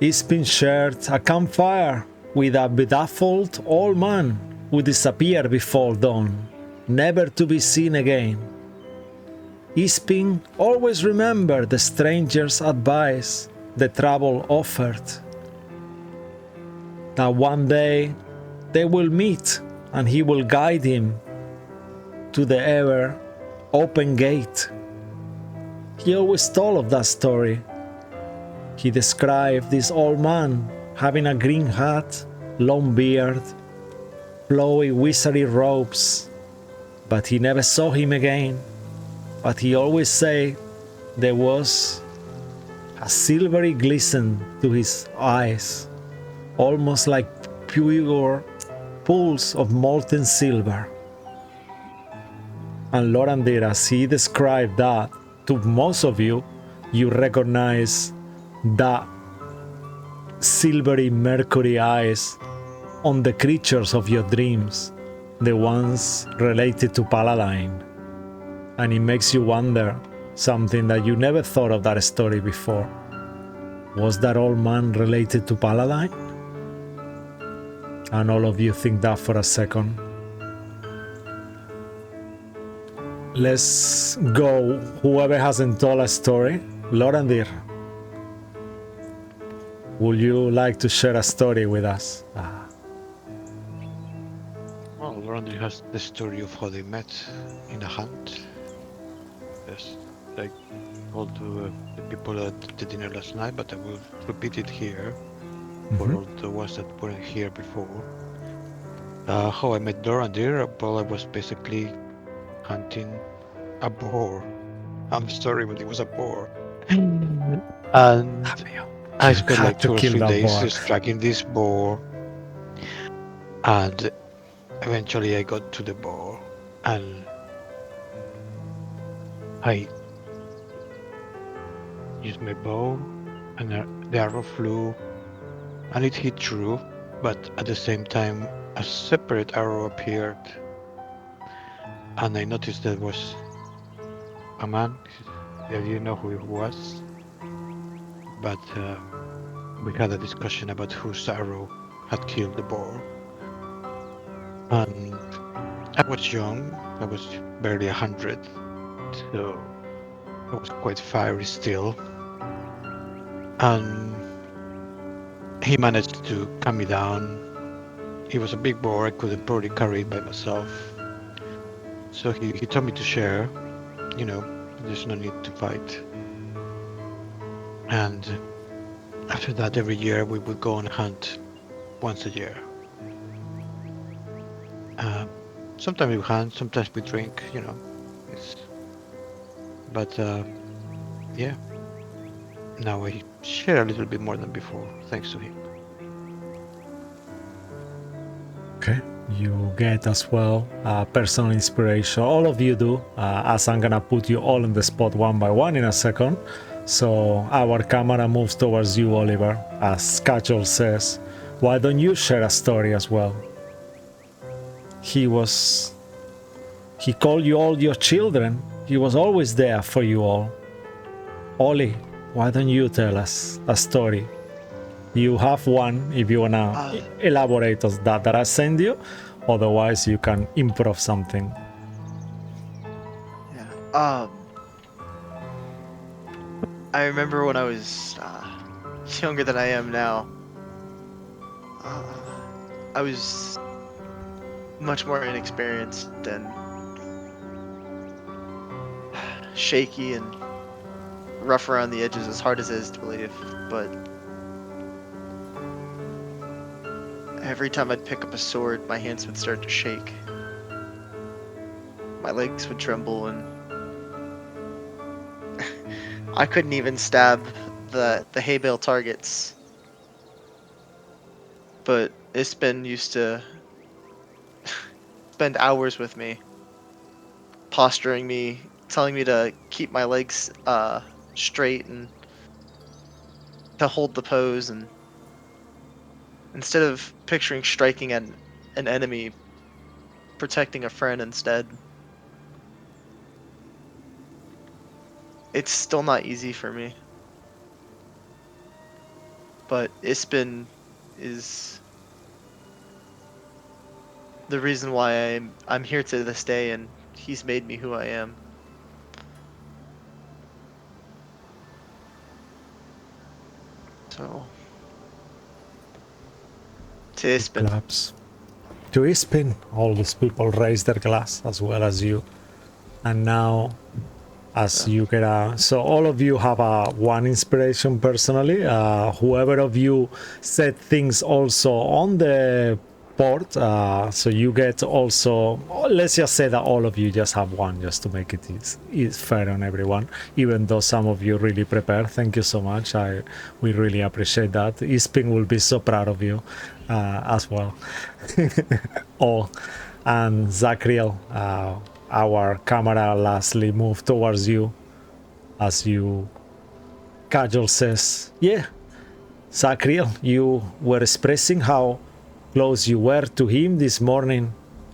Ispin shared a campfire with a bedazzled old man who disappeared before dawn, never to be seen again. Ispin always remembered the stranger's advice the travel offered, that one day they will meet and he will guide him to the ever open gate. He always told of that story. He described this old man having a green hat, long beard, flowy wizardy robes, but he never saw him again. But he always said there was a silvery glisten to his eyes, almost like pure pools of molten silver. And Lorandir, as he described that to most of you, you recognize that silvery mercury eyes on the creatures of your dreams, the ones related to Paladine. And it makes you wonder something that you never thought of that story before. Was that old man related to Paladine? And all of you think that for a second. Let's go, whoever hasn't told a story. Lorandir, would you like to share a story with us? Well, Randy has the story of how they met in a hunt. Yes, like told to the people at the dinner last night, but I will repeat it here for all the ones that weren't here before. How I met Lorandir, well, I was basically hunting a boar. I'm sorry, but it was a boar. And I spent like 2 or 3 days just tracking this boar, and eventually I got to the boar, and I used my bow, and the arrow flew, and it hit true, but at the same time a separate arrow appeared, and I noticed there was a man. I didn't know who he was, but we had a discussion about whose arrow had killed the boar. And I was young, I was barely 100, so I was quite fiery still. And he managed to calm me down. He was a big boar, I couldn't probably carry it by myself. So he told me to share, you know, there's no need to fight. And after that, every year we would go on a hunt once a year. Sometimes we hunt, sometimes we drink, you know. But yeah, now I share a little bit more than before, thanks to him. Okay, you get as well personal inspiration. All of you do, as I'm gonna put you all on the spot one by one in a second. So our camera moves towards you, Oliver, as Cajol says, why don't you share a story as well? He called you all your children. He was always there for you all. Oli, why don't you tell us a story? You have one if you wanna elaborate on that I send you. Otherwise, you can improv something. Yeah. I remember when I was younger than I am now. I was much more inexperienced and shaky and rough around the edges, as hard as it is to believe, but every time I'd pick up a sword, my hands would start to shake. My legs would tremble, and I couldn't even stab the hay bale targets. But Ispen used to spend hours with me, posturing me, telling me to keep my legs straight and to hold the pose, and instead of picturing striking an enemy, protecting a friend instead. It's still not easy for me. But Ispen is the reason why I'm here to this day, and he's made me who I am. So to Ispen. Claps. To Ispin, all these people raise their glass as well as you. And now, as you get so all of you have one inspiration personally. Whoever of you said things also on the board, so you get also, let's just say that all of you just have one, just to make it fair on everyone, even though some of you really prepare. Thank you so much. We really appreciate that. Ispin will be so proud of you as well. All. And Zachriel, our camera lastly moved towards you as you, Cajol says, yeah, Zachriel, you were expressing how close you were to him this morning.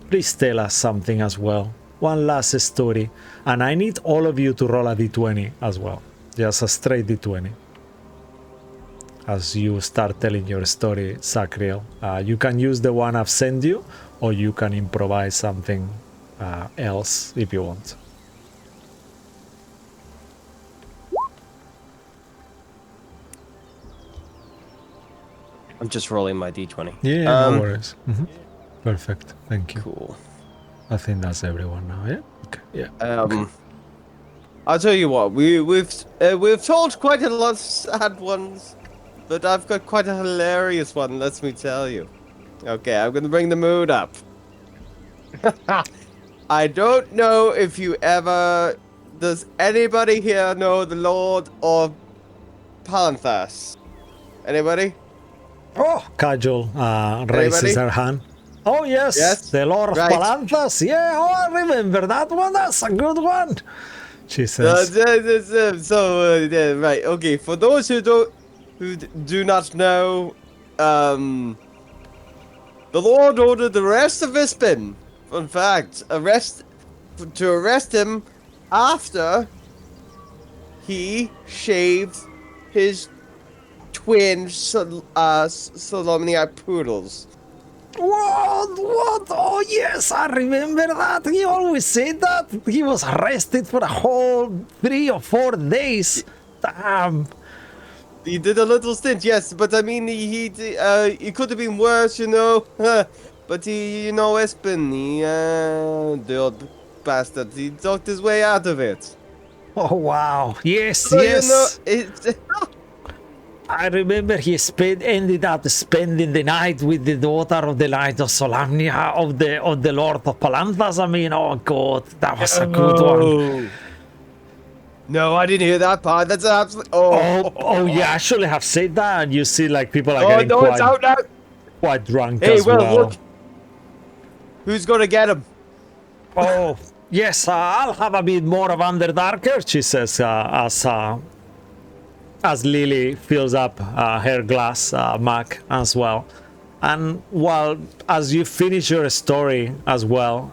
Please tell us something as well. One last story. And I need all of you to roll a d20 as well. Just a straight d20. As you start telling your story, Zachriel. You can use the one I've sent you, or you can improvise something else if you want. I'm just rolling my d20. Yeah, no worries. Perfect. Thank you. Cool. I think that's everyone now. Yeah. Okay. Yeah. I'll tell you what. We've told quite a lot of sad ones, but I've got quite a hilarious one. Let me tell you. Okay, I'm gonna bring the mood up. I don't know if you ever. Does anybody here know the Lord of Palanthas? Anybody? Oh, Cajol raises her hand. Oh, yes, Yes, the Lord of right. Palanthas. Yeah, oh, I remember that one. That's a good one. She says. Right. Okay. For those who do not know, the Lord ordered the rest of Ispin. In fact, arrest him after he shaved his twin Solomniac poodles. What? Oh, yes, I remember that. He always said that. He was arrested for a whole 3 or 4 days. Damn. He did a little stint, yes, but I mean, he could have been worse, you know. But Espen, the old bastard, he talked his way out of it. Oh, wow. Yes, So, yes. it's... I remember he ended up spending the night with the daughter of the Light of Solamnia of the Lord of Palanthas. I mean, oh god, that was a good one. No, I didn't hear that part. That's absolutely. Oh, you actually have said that, and you see, like, people are getting it's out now. quite drunk Hey, as well. Look. Who's gonna get him? Oh, yes, I'll have a bit more of Underdarker, she says, as Lily fills up her glass, Mac, as well. And as you finish your story as well,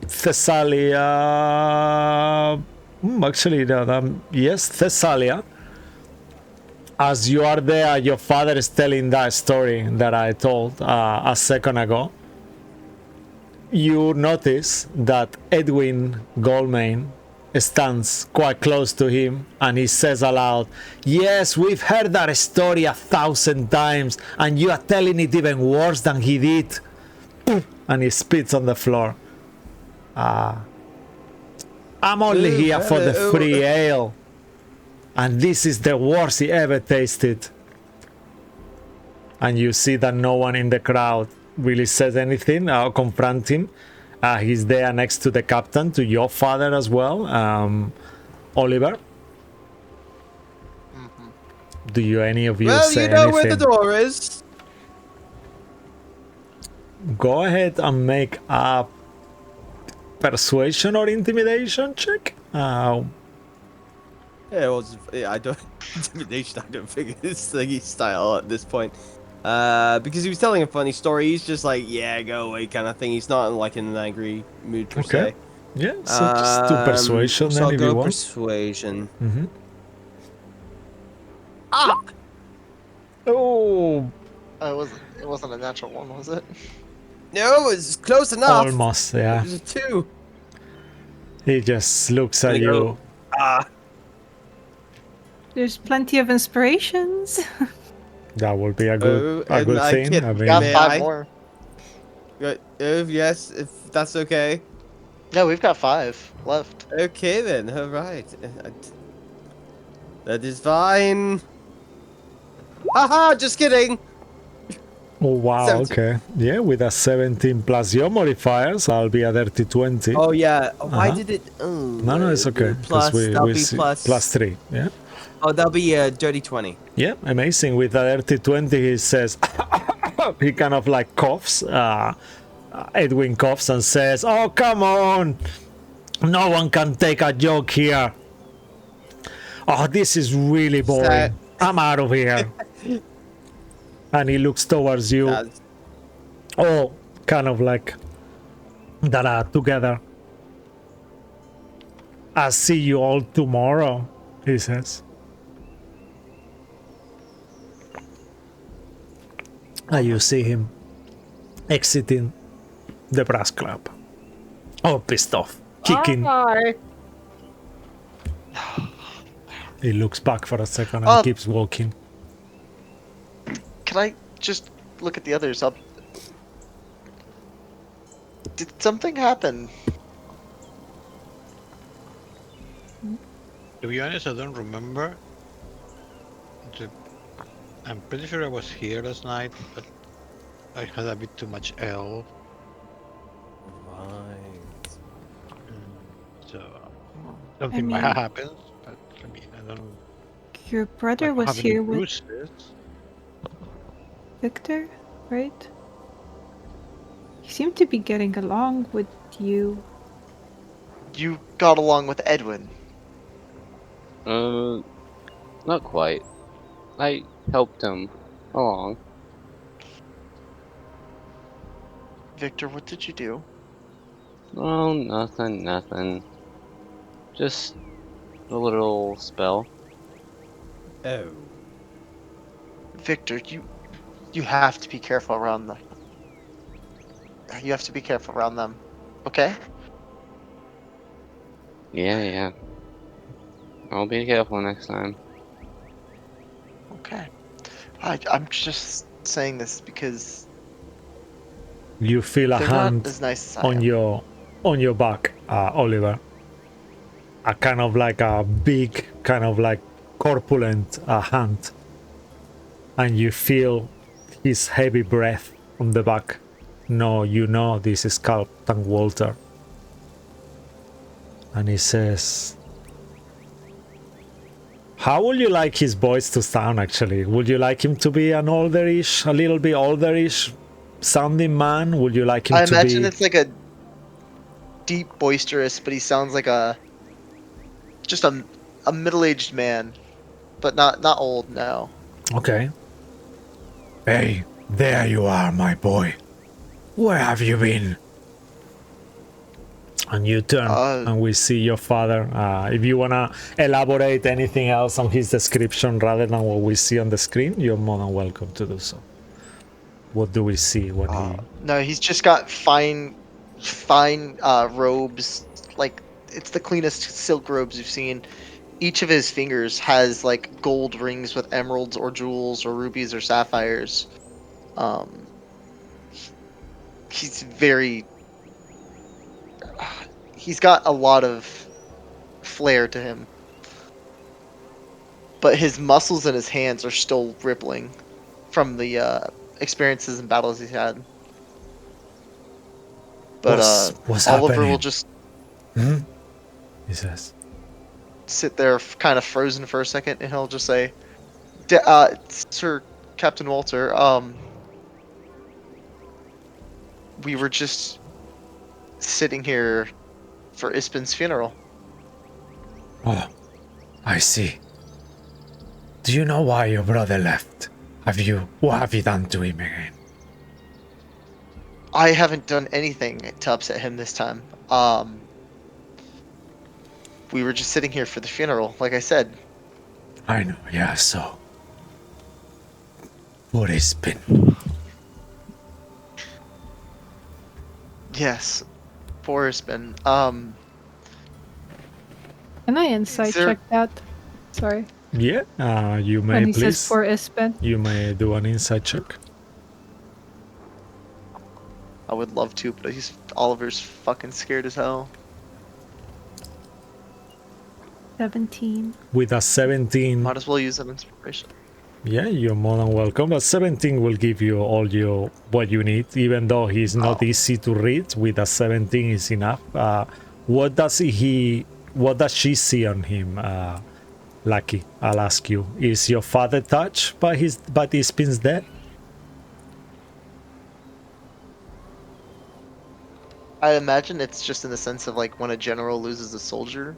Thessalia... yes, Thessalia. As you are there, your father is telling that story that I told a second ago. You notice that Edwin Goldmain stands quite close to him, and he says aloud, "Yes, we've heard that story 1,000 times, and you are telling it even worse than he did." And he spits on the floor. I'm only Ooh, here for the ooh. free ale. And this is the worst he ever tasted. And you see that no one in the crowd really says anything or confront him. He's there next to the captain, to your father as well, Oliver. Mhm. Do you any of you Well, say you know where the anything? door is. Go ahead and make a persuasion or intimidation check. Yeah, well, I don't intimidation. I don't think it's his style at this point. Because he was telling a funny story. He's just like, yeah, go away, kind of thing. He's not like in an angry mood per Okay. se. Yeah, so just do persuasion So then I'll if go you want. persuasion. Mm-hmm. Ah, Oh, It wasn't a natural one, was it? no, it's close enough. almost, It yeah. was a 2. He just looks And at I go, you. ah, There's plenty of inspirations. That would be a oh, and good I thing. can. I Got mean, May 5 I? more. Yes, if that's okay. Yeah, we've got 5 left. Okay then. All right. That is fine. Haha, just kidding. oh wow, 17. okay. Yeah, with a 17 plus your modifiers, I'll be a dirty 20. Oh yeah. Why Uh-huh. did it? Oh, No, it's okay. Plus, that'll be see plus. plus 3. Yeah. Oh, that'll be a dirty 20. Yeah, amazing. With a dirty 20, he says, he kind of like coughs. Edwin coughs and says, "Oh, come on. No one can take a joke here. Oh, this is really boring. I'm out of here." And he looks towards you, That's- all kind of like that are together. "I'll see you all tomorrow," he says. And you see him exiting the brass club. All pissed off, kicking. Bye. He looks back for a second and Oh. keeps walking. Can I just look at the others up? Did something happen? To be honest, I don't remember. I'm pretty sure I was here last night, but I had a bit too much ale. Right. So something might mean- happen, but I mean, I don't know. Your brother I don't was have any here with bruises. Victor, right? He seemed to be getting along with you. You got along with Edwin. Not quite. I helped him along. Victor, what did you do? Oh, nothing. Just a little spell. Oh. Victor, you have to be careful around them. You have to be careful around them. Okay? Yeah. I'll be careful next time. Okay. I'm just saying this because You feel a they're hand not as nice as I on am. your back, Oliver. A kind of like a big, kind of like corpulent hand, and you feel his heavy breath on the back. No, you know this is Captain Walter, and he says, "How would you like his voice to sound? Actually, would you like him to be an olderish, a little bit olderish sounding man? Would you like him I to imagine be?" it's like a deep boisterous, but he sounds like just a middle-aged man, but not old. No. Okay. "Hey, there you are, my boy. Where have you been?" And you turn and we see your father. If you want to elaborate anything else on his description rather than what we see on the screen, you're more than welcome to do so. What do we see when he... No, he's just got fine robes. Like, it's the cleanest silk robes you've seen. Each of his fingers has like gold rings with emeralds or jewels or rubies or sapphires. He's very. He's got a lot of flare to him. But his muscles and his hands are still rippling from the experiences and battles he's had. But What's Oliver will happening? just Hmm? He says. sit there kind of frozen for a second, and he'll just say, Sir Captain Walter, we were just sitting here for Ispin's funeral. Oh, I see. Do you know why your brother left? What have you done to him again? I haven't done anything to upset him this time. We were just sitting here for the funeral, like I said. I know, yeah, so. What has been? Yes, for Ispin. Can I insight there- check that? Sorry. Yeah, you may When he please. says for Espen. You may do an insight check. I would love to, but Oliver's fucking scared as hell. 17. With a 17, Might as well use that inspiration. yeah, you're more than welcome. But 17 will give you what you need, even though he's not easy to read. With a 17 is enough. What does she see on him, Lucky? I'll ask you. Is your father touched by Ispin's death? I imagine it's just in the sense of like when a general loses a soldier,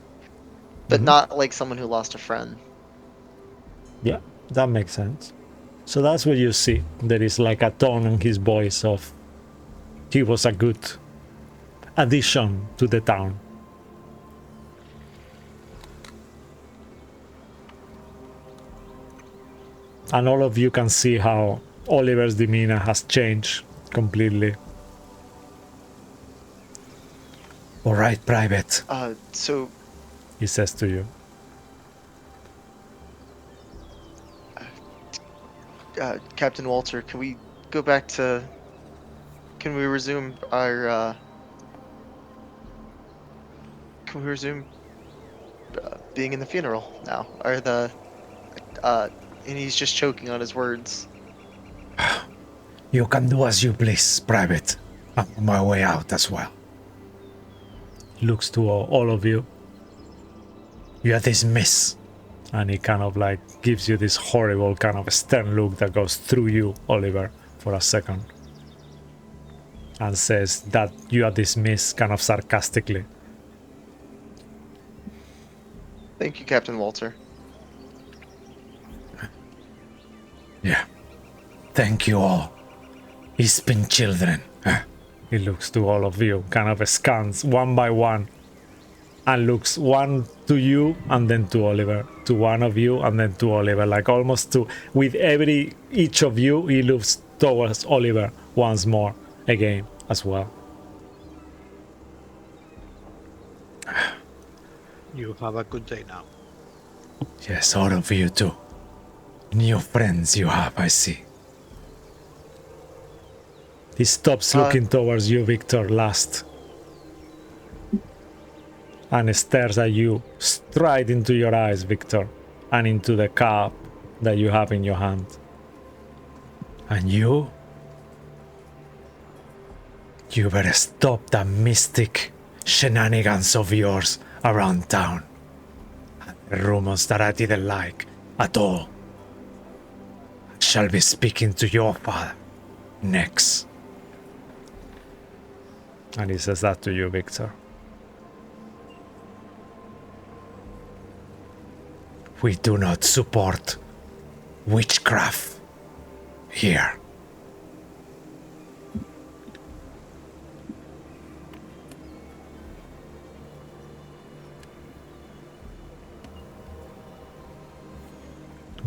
but not like someone who lost a friend. Yeah, that makes sense. So that's what you see. There is like a tone in his voice of he was a good addition to the town. And all of you can see how Oliver's demeanor has changed completely. All right, Private, So he says to you. Captain Walter, can we go back to? Can we resume our? Can we resume being in the funeral now? Or the? And he's just choking on his words. You can do as you please, Private. I'm on my way out as well. Looks to all of you. You are dismissed. And he kind of like gives you this horrible kind of stern look that goes through you, Oliver, for a second. And says that you are dismissed kind of sarcastically. Thank you, Captain Walter. Yeah. Thank you all. Ispin children. He looks to all of you, kind of scans one by one. And looks one to you and then to Oliver. To one of you and then to Oliver. Like almost to... With each of you, he looks towards Oliver once more. Again, as well. You have a good day now. Yes, all of you too. New friends you have, I see. He stops looking towards you, Victor, last. And stares at you straight into your eyes, Victor. And into the cup that you have in your hand. And you? You better stop that mystic shenanigans of yours around town. And the rumors that I didn't like at all. I shall be speaking to your father next. And he says that to you, Victor. We do not support witchcraft here.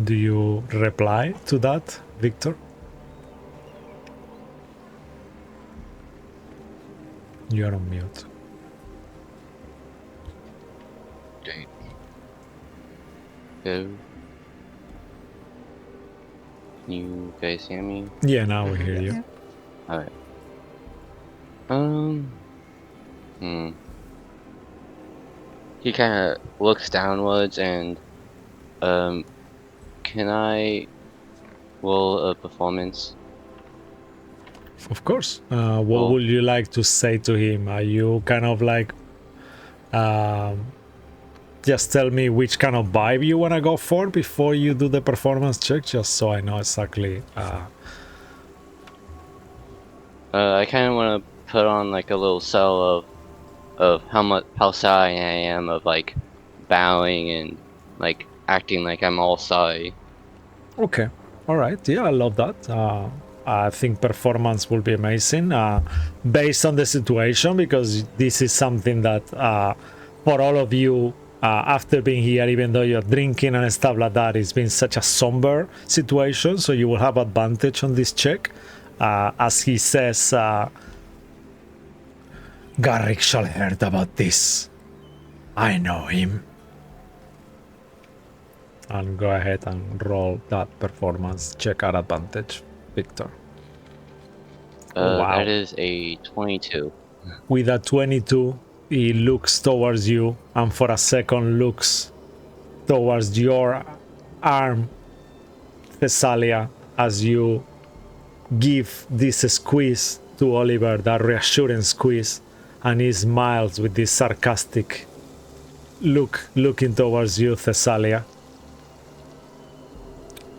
Do you reply to that, Victor? You're on mute. Okay. Go. Can you guys hear me? Yeah, now we hear you. Alright. He kind of looks downwards and, can I roll a performance? Of course. What Cool. would you like to say to him? Are you kind of like, just tell me which kind of vibe you want to go for before you do the performance check, just so I know exactly. I kind of want to put on like a little sell of how sorry I am, of like bowing and like acting like I'm all sorry. Okay. All right. Yeah, I love that. I think performance will be amazing based on the situation, because this is something that for all of you, after being here, even though you're drinking and stuff like that, it's been such a somber situation. So you will have advantage on this check. As he says, Garrick shall heard about this. I know him. And go ahead and roll that performance check at advantage, Victor. Wow. That is a 22. With a 22, he looks towards you and for a second looks towards your arm, Thessalia, as you give this squeeze to Oliver, that reassuring squeeze, and he smiles with this sarcastic look, looking towards you, Thessalia.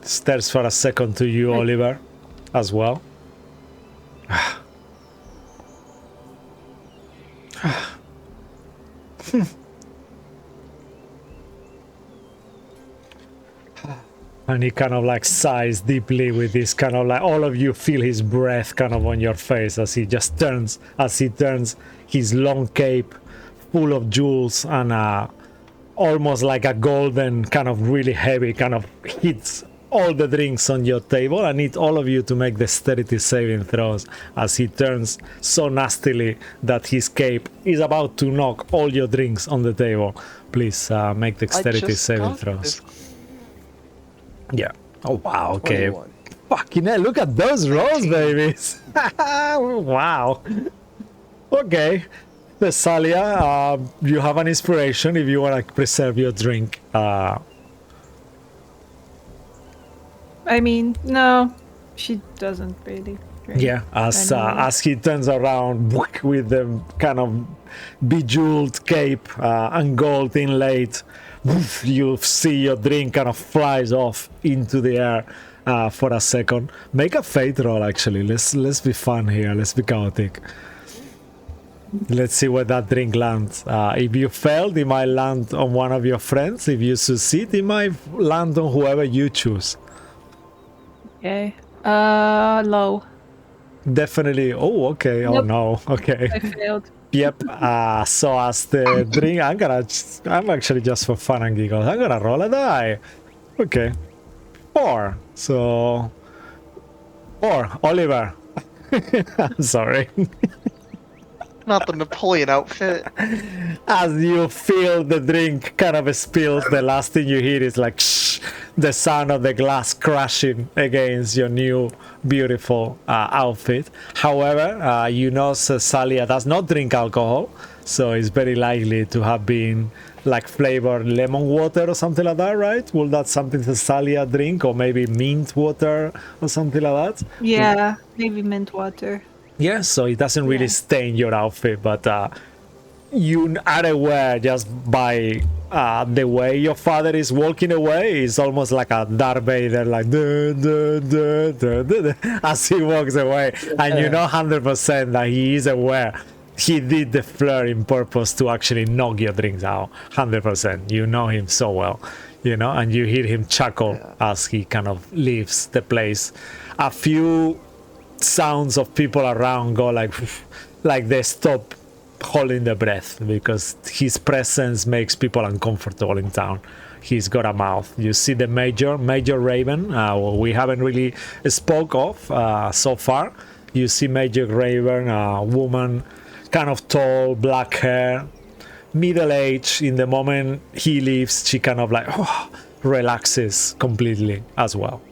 Stares for a second to you, Oliver, as well. And he kind of like sighs deeply with this kind of like, all of you feel his breath kind of on your face as he just turns, his long cape full of jewels and almost like a golden kind of really heavy kind of hits all the drinks on your table. I need all of you to make dexterity saving throws as he turns so nastily that his cape is about to knock all your drinks on the table. Please make dexterity saving throws. Yeah. Oh, wow. Okay. 21. Fucking hell, look at those rolls, babies. Wow. Okay. Thessalia, you have an inspiration if you want to preserve your drink. I mean, no, she doesn't really drink. Yeah, as he turns around with the kind of bejeweled cape and gold inlaid, you see your drink kind of flies off into the air for a second. Make a fate roll, actually. Let's be fun here. Let's be chaotic. Let's see where that drink lands. If you failed, it might land on one of your friends. If you succeed, it might land on whoever you choose. Okay. Low. Definitely. Oh, okay. Oh, Nope. no. Okay. I failed. Yep. So as the drink, I'm actually just for fun and giggles. I'm gonna roll a die. Okay. 4. So 4. Oliver. I'm sorry. Not the Napoleon outfit. As you feel the drink kind of spills, the last thing you hear is like shh, the sound of the glass crashing against your new beautiful outfit. However, you know Thessalia does not drink alcohol, so it's very likely to have been like flavored lemon water or something like that, right? Will that something Thessalia drink, or maybe mint water or something like that? Yeah, maybe mint water. Yeah, so it doesn't really stain your outfit, but you are aware just by the way your father is walking away. It's almost like a Darth Vader, like duh, duh, duh, duh, duh, duh, as he walks away, and you know 100% that he is aware. He did the flair in purpose to actually knock your drinks out. 100%. You know him so well, you know, and you hear him chuckle as he kind of leaves the place. A few sounds of people around go like they stop holding their breath because his presence makes people uncomfortable in town. He's got a mouth. You see the Major Raven, we haven't really spoke of so far. You see Major Raven, a woman, kind of tall, black hair, middle age. In the moment he leaves, she kind of like relaxes completely as well.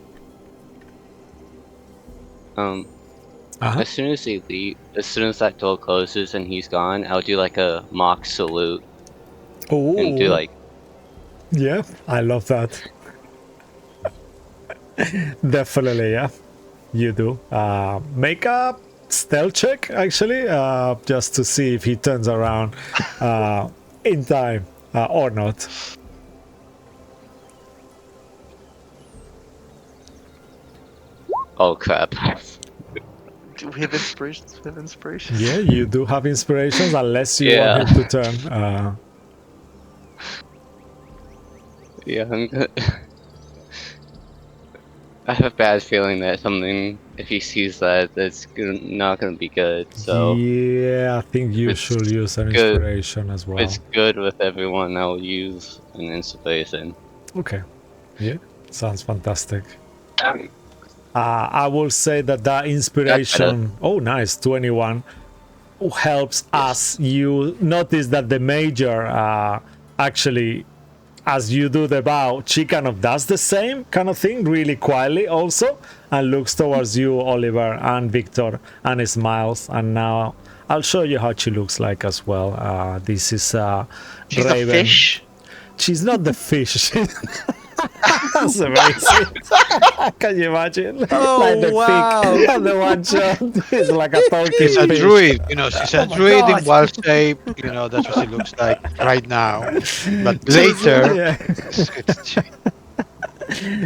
As soon as they leave, as soon as that door closes and he's gone, I'll do like a mock salute. and do Ooh. like Yeah, I love that. Definitely, yeah. You do. Make a stealth check, actually, just to see if he turns around in time or not. oh crap. Do we have inspirations? We have inspirations. Yeah, you do have inspirations, unless you want Yeah. him to turn. Yeah, I have a bad feeling that something, if he sees that, not gonna be good. So Yeah, I think you it's should use an good. inspiration as if well. it's good with everyone, I'll use an inspiration. Okay. Yeah, sounds fantastic. I will say that inspiration. Oh, nice, 21. Helps us. You notice that the major actually, as you do the bow, she kind of does the same kind of thing really quietly also, and looks towards you, Oliver and Victor, and smiles. And now I'll show you how she looks like as well. This is She's Raven. a fish. She's not the fish. That's amazing. Can you imagine? Oh, like the wow. pig on the one shot is like a talking She's a fish. druid, she's a Oh my druid in God. wild shape, that's what she looks like right now. But later, Yeah.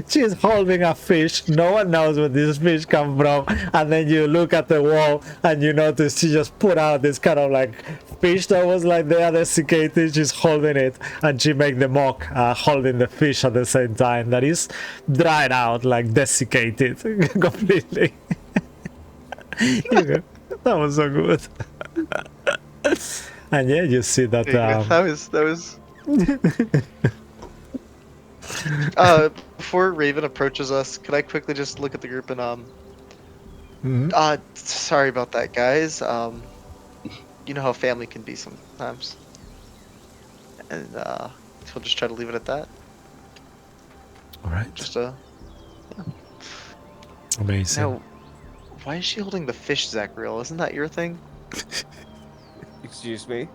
She's holding a fish. No one knows where this fish come from. And then you look at the wall and you notice she just put out this kind of like fish that was like they are desiccated. She's holding it and she make the mock holding the fish at the same time. That is dried out, like desiccated completely. That was so good. And yeah, you see that. That was. Before Raven approaches us, could I quickly just look at the group and Mhm. sorry about that, guys. You know how family can be sometimes, and we'll just try to leave it at that. All right. Just Amazing. now, why is she holding the fish, Zachariel? Isn't that your thing? Excuse me.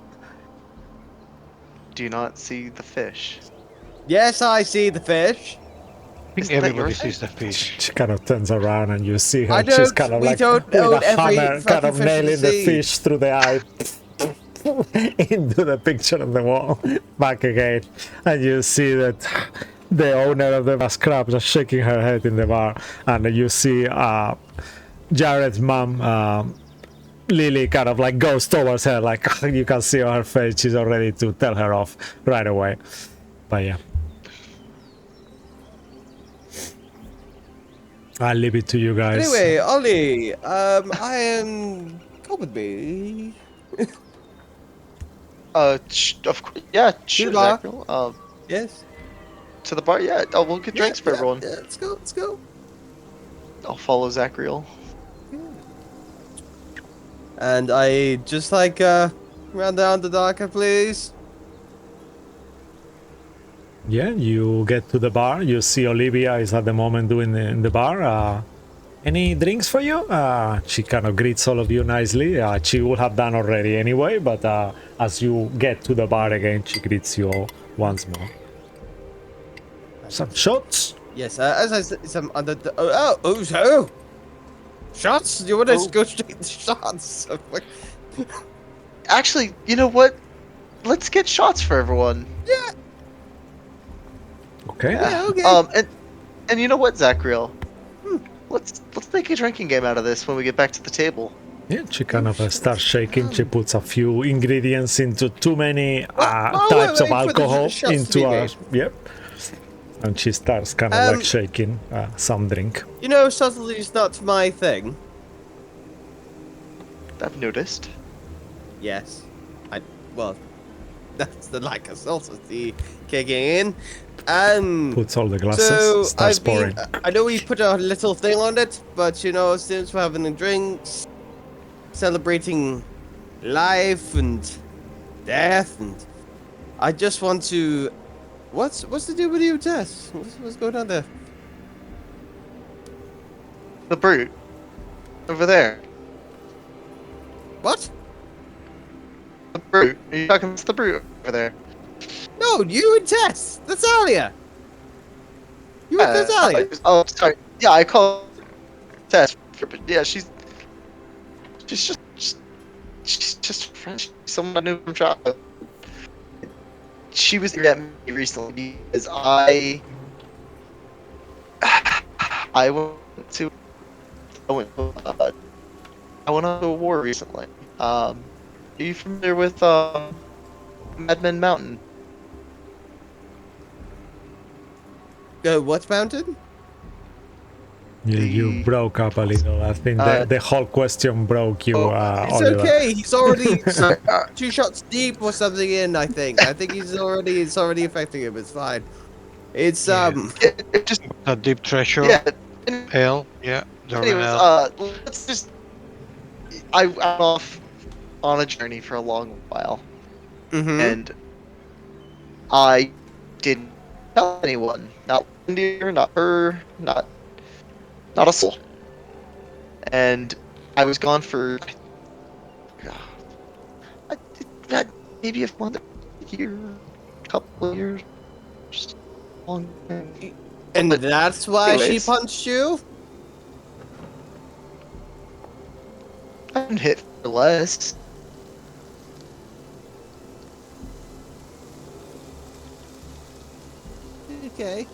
Do you not see the fish? Yes, I see the fish. I think Isn't that everybody your thing? sees the fish. She kind of turns around and you see her. I She's don't- kind of we like don't with own a every hammer, kind fucking of fish in the nailing the sea. fish through the eye into the picture on the wall. Back again, and you see that the owner of the crab just shaking her head in the bar, and you see Jared's mom. Lily kind of like goes towards her, like you can see on her face she's all ready to tell her off right away. But yeah, I'll leave it to you guys. Anyway, Ollie, I am. Come with me. Of course, yeah, sure, the bar? Zachariel. Yes. To the bar, yeah. Oh, we'll get drinks for everyone. Yeah, let's go. Let's go. I'll follow Zachariel. And I just like round down the darker, please. Yeah, you get to the bar. You see Olivia is at the moment doing in the bar. Any drinks for you? She kind of greets all of you nicely. She would have done already anyway, but as you get to the bar again, she greets you all once more. Some shots? Yes, as I said, some under the. Oh, shots? Do you want to go straight to shots? Actually, you know what? Let's get shots for everyone. Yeah. Okay. Yeah, okay. And you know what, Zachariel? Let's make a drinking game out of this when we get back to the table. Yeah, she kind of starts shaking. She puts a few ingredients into too many Well, types wait of for the alcohol shots to into be a. made. Yep. And she starts kind of like shaking some drink. You know, subtlety is not my thing. I've noticed. Yes. Well, that's the lack of subtlety kicking in. Puts all the glasses, So starts pouring. I know we put a little thing on it, but since we're having the drinks, celebrating life and death, and I just want to. What's the deal with you, Tess? What's going on there? The brute. Over there. What? The brute. Are you talking about the brute over there? No, you and Tess. That's Alia. You and Uh, Alia. oh, sorry. Yeah, I call Tess. But yeah, she's she's just a friend. She's someone I knew from childhood. She was at me recently because I went to I went to, uh, I went on to a war recently. Are you familiar with Madman Mountain? What mountain? You The broke up a little. I think Uh, the whole question broke you, It's Oliver. okay. He's already sorry, 2 shots deep or something in. I think. It's already affecting him. It's fine. It's Yeah. it just A deep treasure. yeah. an- Ale. Yeah. Darwin Anyways, Ale. let's just. I went off on a journey for a long while, Mm-hmm. and I didn't tell anyone. Not India, not her, not a soul. And I was gone for maybe a month, year, couple of years, long. And But that's why she anyways. punched you. I didn't hit for less. Okay.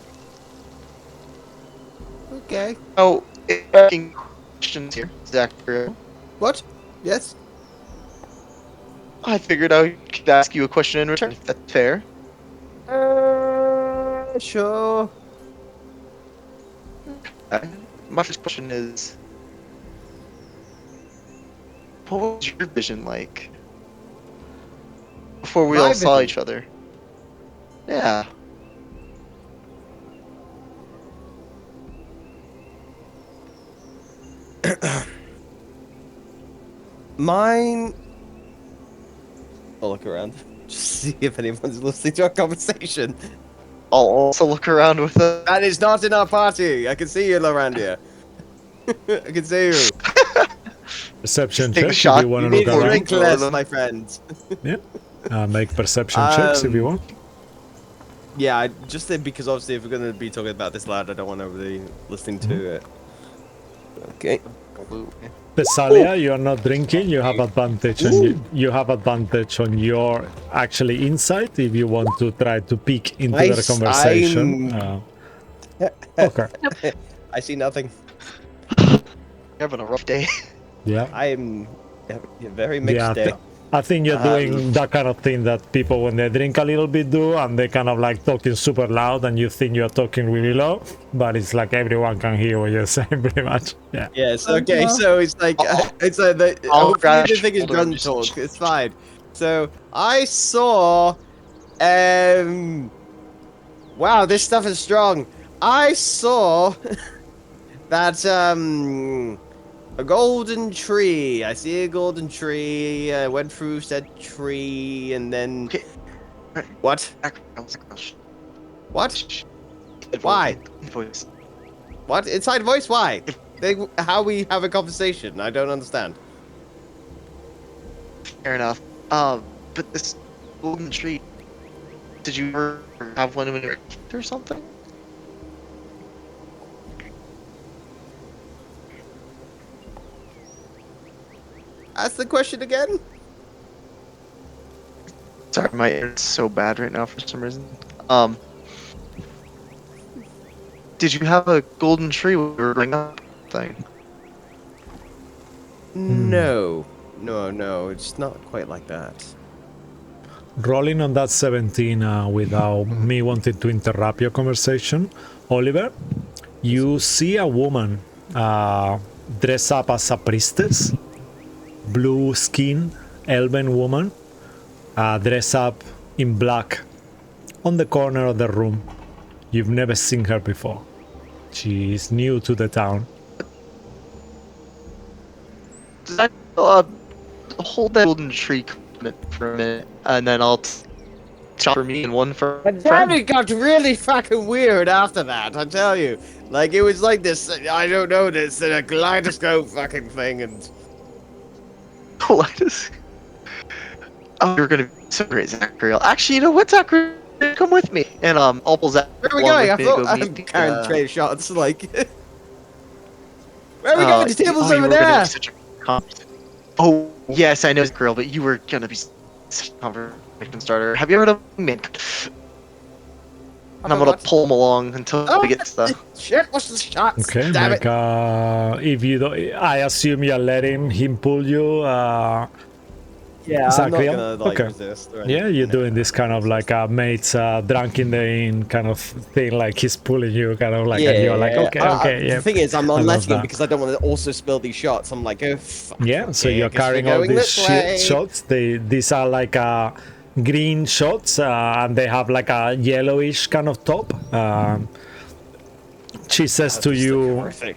Okay. Oh, asking questions here, Zachary. What? Yes. I figured I could ask you a question in return, if that's fair. Sure. My first question is, what was your vision like before we My all saw vision? each other? Yeah. Mine. I'll look around. Just see if anyone's listening to our conversation. I'll also look around with a. That is not in our party. I can see you, Lorandia. I can see you. Perception Take a check if shot. you want You to need look to Or- around. drink or less, them. my friend. Make perception checks if you Um, want. Yeah, I just think because obviously if we're going to be talking about this loud, I don't want everybody listening to it. Okay. Thessalia, you are not drinking. You have advantage, and you have advantage on your actually insight if you want to try to peek into their conversation. Okay. I see nothing. You're having a rough day. Yeah. I am having a very mixed Yeah. day. I think you're Um, doing that kind of thing that people when they drink a little bit do, and they kind of like talking super loud, and you think you're talking really low, but it's like everyone can hear what you're saying pretty much. Yeah. Yes. Okay. So it's like I'll- it's like I'll hopefully grab the thing is shoulder gun and just- talk. It's fine. So I saw. Wow, this stuff is strong. I saw that a golden tree. I see a golden tree. I went through said tree, and then Okay. what? What? Why? Voice. What? Inside voice? Why? How we have a conversation? I don't understand. Fair enough. But this golden tree, did you ever have one when you were a kid or something? Ask the question again. Sorry, my internet's so bad right now for some reason. Did you have a golden tree when you were growing up thing? No. No. It's not quite like that. Rolling on that 17 without me wanting to interrupt your conversation, Oliver, you see a woman dress up as a priestess, blue skin, elven woman, dress up in black on the corner of the room. You've never seen her before. She is new to the town. Does that hold that golden tree comment for a minute, and then I'll shot for me and one for And then it got really fucking weird after that, I tell you. Like, it was like this, I don't know, this a kaleidoscope fucking thing, and... Colitis. Oh, you're gonna be so great, Zachariel. Actually, you know what, Zachariel? Come with me, and I'll pull Zach Where are we along going? I with me to thought go I'm meet the. carrying trade shots. Like, where are we going? The table's you over were gonna there. be such a Oh yes, I know, Zachariel, but you were gonna be such a conversation starter. Have you ever heard of Mint? And I'm gonna What? pull him along until Oh, he gets the. shit! What's the shots? Okay, Damn make it! if you don't, I assume you're letting him pull you, Yeah, I'm not Zachriel? gonna like Okay. resist. Or Yeah, you're anything. doing this kind of like a mates drunk in the inn kind of thing, like he's pulling you, kind of like, and you're like, okay, okay, yeah. The thing is, I'm not I love letting him that. because I don't want to also spill these shots. I'm like, oh, fuck. Yeah, so okay, I you're guess we're carrying all going these this way. shots. These are like green shots, and they have like a yellowish kind of top. She says to This looks you, horrific.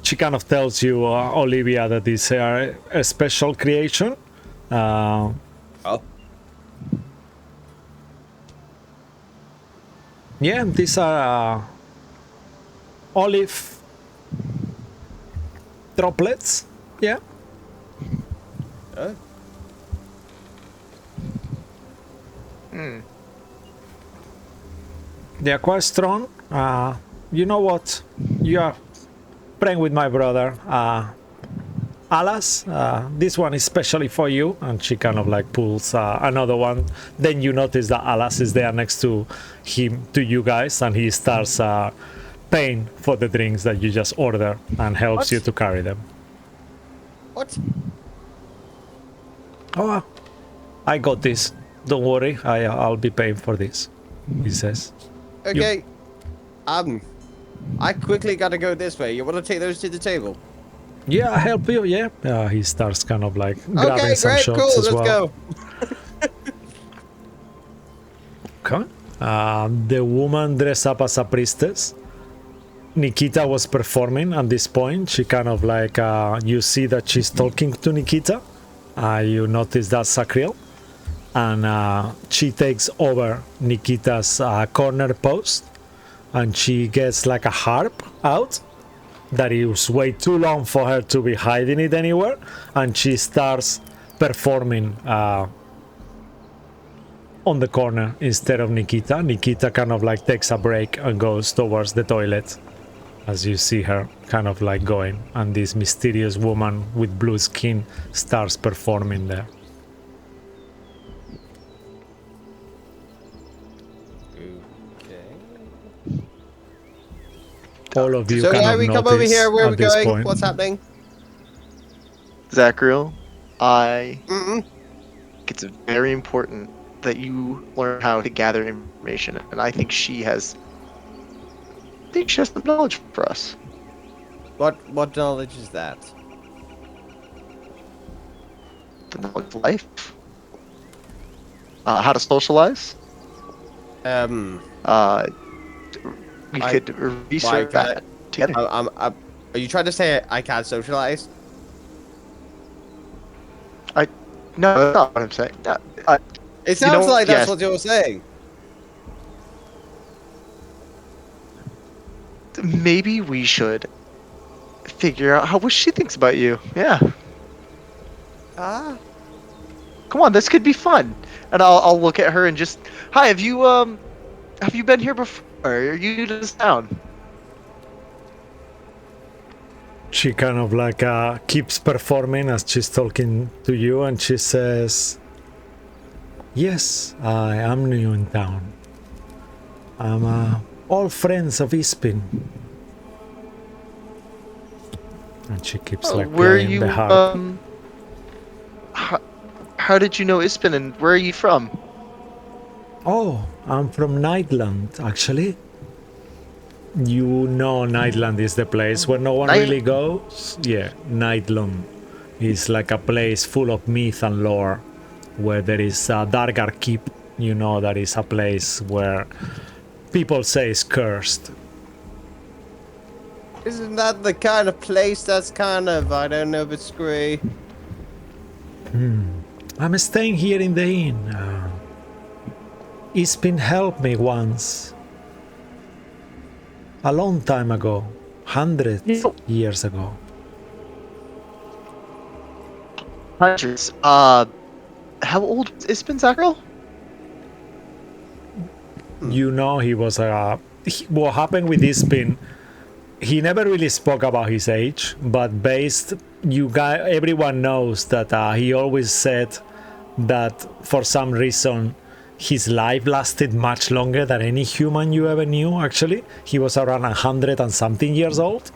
she kind of tells you, Olivia, that these are a special creation. Oh. Yeah, these are olive droplets. Yeah. Oh. They are quite strong. You know what? You are praying with my brother. Alas, this one is specially for you. And she kind of like pulls another one. Then you notice that Alas is there next to him, to you guys, and he starts paying for the drinks that you just order and helps What? you to carry them. What? Oh, I got this. Don't worry, I'll be paying for this, he says. Okay. I quickly gotta go this way. You want to take those to the table? Yeah, I help you, yeah. He starts kind of like grabbing Okay, some great, shots cool. as Let's well. go. Okay. The woman dressed up as a priestess. Nikita was performing at this point. She kind of like, you see that she's talking to Nikita. You notice that Sacriel. And she takes over Nikita's corner post. And she gets like a harp out. That is way too long for her to be hiding it anywhere. And she starts performing on the corner instead of Nikita. Nikita kind of like takes a break and goes towards the toilet as you see her kind of like going, and this mysterious woman with blue skin starts performing there. All of you So kind why of we come over notice here? Where are we at this going? point. What's happening? Zachariel, I Mm-mm. think it's very important that you learn how to gather information, and I think she has some knowledge for us. What knowledge is that? The knowledge of life, how to socialize. We I- could research can't that together. are you trying to say I can't socialize? No, that's not what I'm saying. No, It sounds like that's yes. what you're saying. Maybe we should figure out what she thinks about you. Yeah. Ah. Come on, this could be fun. And I'll look at her and just, hi, have you been here before? Are you new to this town? She kind of like keeps performing as she's talking to you, and she says, yes, I am new in town. I'm all friends of Ispin. And she keeps like where are playing you? the harp. How did you know Ispin, and where are you from? Oh, I'm from Nightland, actually. You know Nightland is the place where no one really goes? Yeah, Nightland is like a place full of myth and lore, where there is a Dargar Keep. You know, that is a place where people say is cursed. Isn't that the kind of place that's kind of, I don't know if it's screwy? I'm staying here in the inn. Ispin helped me once. A long time ago. 100 years ago. Hundreds. How old is Ispen Zakril? You know, he was what happened with Ispin, he never really spoke about his age, but everyone knows that he always said that for some reason his life lasted much longer than any human you ever knew. Actually, he was around 100 and something years old,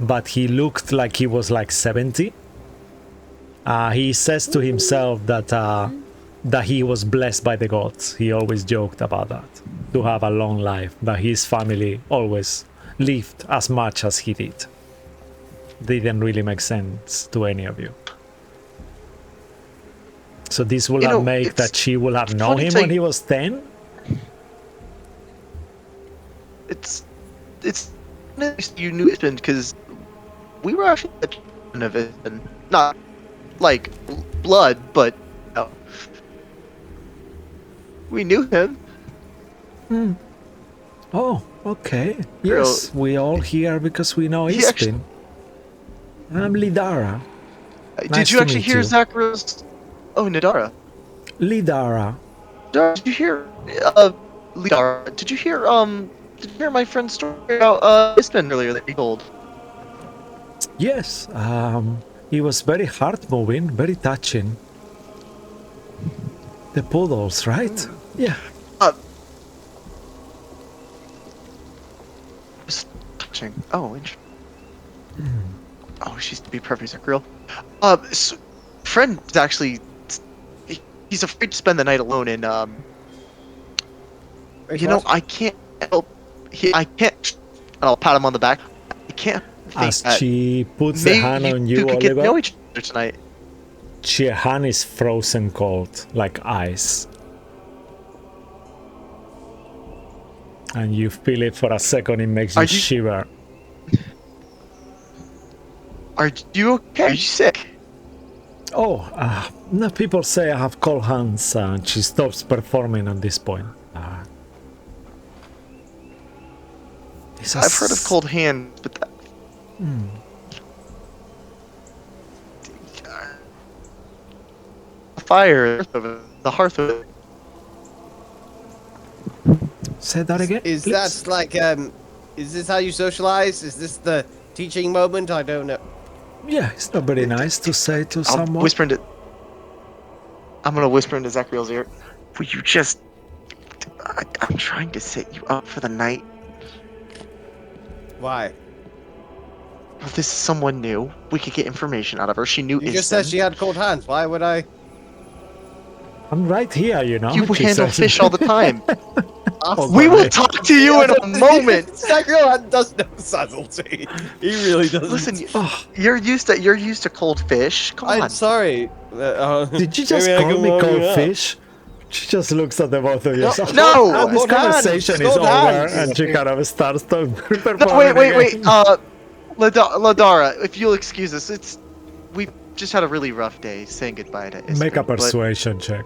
but he looked like he was like 70. He says to himself that he was blessed by the gods. He always joked about that, to have a long life, that his family always lived as much as he did. Didn't really make sense to any of you. So this will have made that she will have known him when he was 10? It's nice you knew Ispen because we were actually a fan of Ispen. Not like blood, but we knew him. Oh, okay. Yes, we all here because we know Ispin. I'm Lidara. Did you actually hear Zakril's? Oh, Nidara. Lidara. Did you hear? Lidara. Did you hear? Did you hear my friend's story about Ispen earlier that he told? Yes. It was very heart-moving, very touching. The poodles, right? Yeah. Touching. Oh, interesting. Oh, she's to be perfect, Zakril. So, friend is actually he's afraid to spend the night alone in you know, I can't help. I can't. I'll pat him on the back. I can't. As she puts a hand on you, could get to know Oliver, each other tonight. her hand is frozen cold, like ice. And you feel it for a second, it makes you shiver. Are you okay? Are you sick? Oh, no, people say I have cold hands, and she stops performing at this point. I've heard of cold hands, but that... Fire, the hearth of it. Say that again, Is please? that like is this how you socialize? Is this the teaching moment? I don't know. Yeah, it's not very nice to say to someone. I'm gonna whisper into Zakril's ear. Will you just... I'm trying to set you up for the night. Why? If this is someone new, we could get information out of her. She knew You just said she had cold hands. Why would I? I'm right here, you know. You she handle says. fish all the time. Oh, We will sorry. talk to you in a moment. That girl does know subtlety. He really doesn't. Listen, you're used to cold fish. Come on. I'm sorry. Did you just maybe I call can me warm you cold up. fish? She just looks at the both of you. No! Now this Cold hands, conversation is cold over, hands. and she kind of starts to No, wait. Ladara, if you'll excuse us, we just had a really rough day saying goodbye to Ispen. Make a but- persuasion check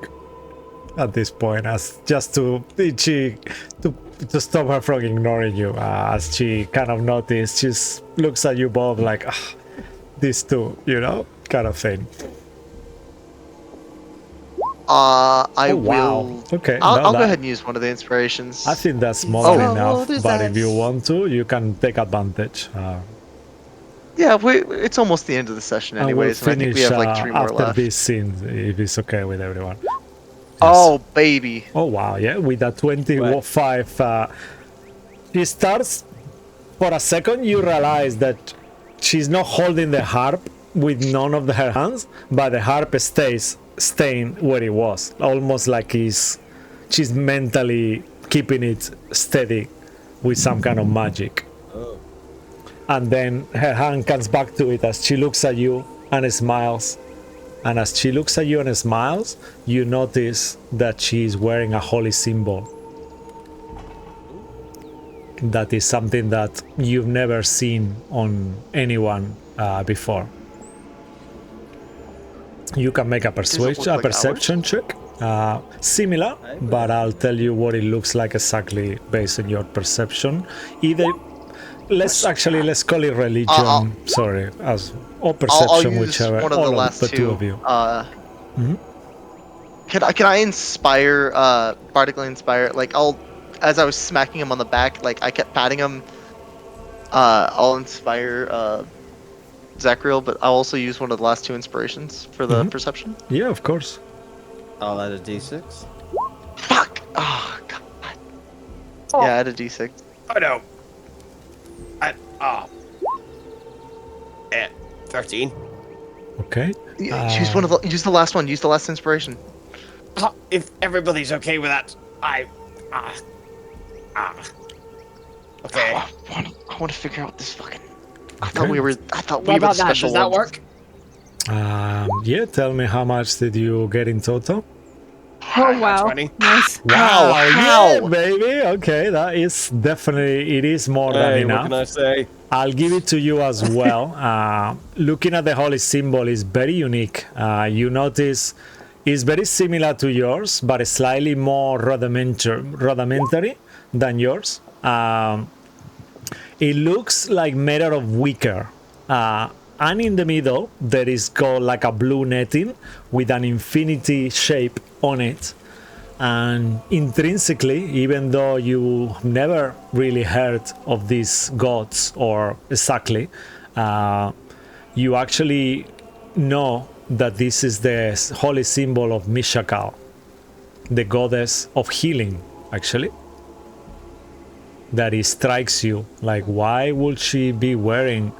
at this point, as just to stop her from ignoring you. As she kind of noticed, she looks at you both like, these two, you know, kind of thing. I wow. will. Okay, I'll no, go ahead and use one of the inspirations. I think that's more Oh. than enough. What is But that? if you want to, you can take advantage. Yeah, it's almost the end of the session, And we'll anyways, and I think we finish have like 3 more after left. this scene, if it's okay with everyone. Oh, baby. Oh wow, yeah, with a 25, she starts. For a second, you realize that she's not holding the harp with none of her hands, but the harp stays staying where it was, almost like she's mentally keeping it steady with some kind of magic. And then her hand comes back to it as she looks at you and smiles. And as she looks at you and smiles, you notice that she is wearing a holy symbol. That is something that you've never seen on anyone before. You can make a perception check. Similar, but I'll tell you what it looks like exactly based on your perception. Either let's call it religion. Sorry, as or I'll perception, use whichever. one of the All last the two of you. Can I inspire bardically inspire? Like as I was smacking him on the back, like I kept patting him. I'll inspire Zachriel, but I'll also use one of the last 2 inspirations for the perception. Yeah, of course. I'll add a d6. Fuck! Oh god. Yeah, I had a d6. Oh no. 13. Okay. Use the last one. Use the last inspiration. If everybody's okay with that, okay. I want to figure out this fucking. I Okay. thought we were What the about that? special Does that ones. work? Yeah, tell me how much did you get in total? Oh wow. 20. Nice. Wow, how? Yeah, baby. Okay, that is definitely, it is more than Hey, enough. what can I say? I'll give it to you as well. Looking at the holy symbol is very unique. You notice it's very similar to yours, but slightly more rudimentary than yours. It looks like made out of wicker. And in the middle, there is got like a blue netting with an infinity shape on it. And intrinsically, even though you never really heard of these gods or exactly, you actually know that this is the holy symbol of Mishakal, the goddess of healing, actually. That it strikes you like, why would she be wearing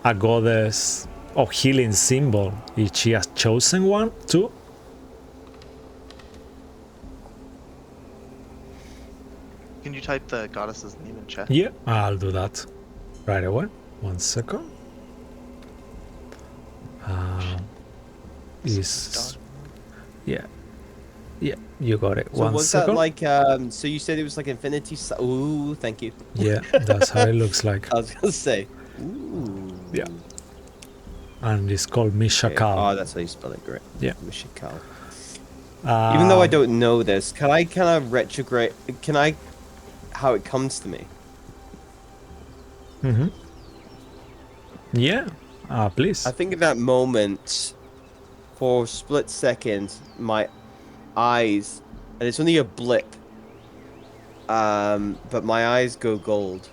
a goddess of healing symbol? Is she a chosen one too? Can you type the goddess's name in chat? Yeah, I'll do that right away. 1 second. Is yeah, you got it. So 1 was second. that like, so you said it was like infinity, ooh, thank you. Yeah, that's how it looks like. I was gonna say, ooh. Yeah, and it's called Okay. Mishakal. Oh, that's how you spell it, great. Yeah. Mishakal. Even though I Um, don't know this, can I kind of retrograde, how it comes to me? Yeah, please. I think in that moment, for a split second, my eyes, and it's only a blip, but my eyes go gold,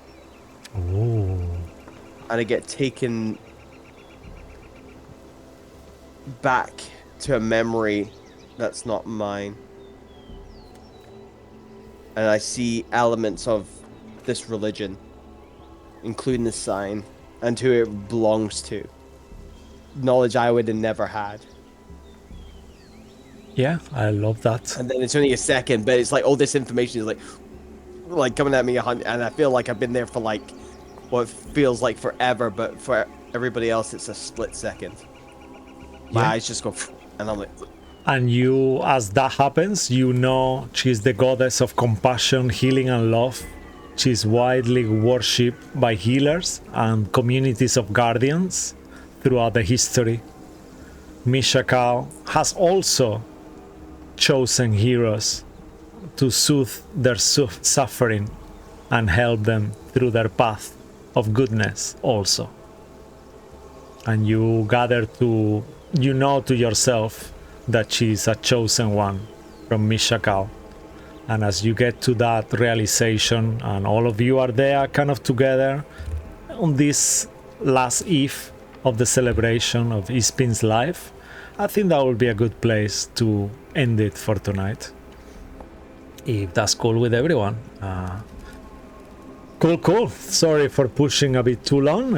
Ooh. and I get taken back to a memory that's not mine. And I see elements of this religion, including the sign, and who it belongs to. Knowledge I would have never had. Yeah, I love that. And then it's only a second, but it's like all this information is like coming at me, and I feel like I've been there for like what feels like forever, but for everybody else it's a split second. My Yeah. eyes just go, and I'm like, And you, as that happens, you know she's the goddess of compassion, healing, and love. She's widely worshipped by healers and communities of guardians throughout the history. Mishakal has also chosen heroes to soothe their suffering and help them through their path of goodness also. And you gather to, you know to yourself that she's a chosen one from Mishakal. And as you get to that realization, and all of you are there kind of together on this last eve of the celebration of Ispin's life, I think that would be a good place to end it for tonight. If that's cool with everyone. Cool. Sorry for pushing a bit too long.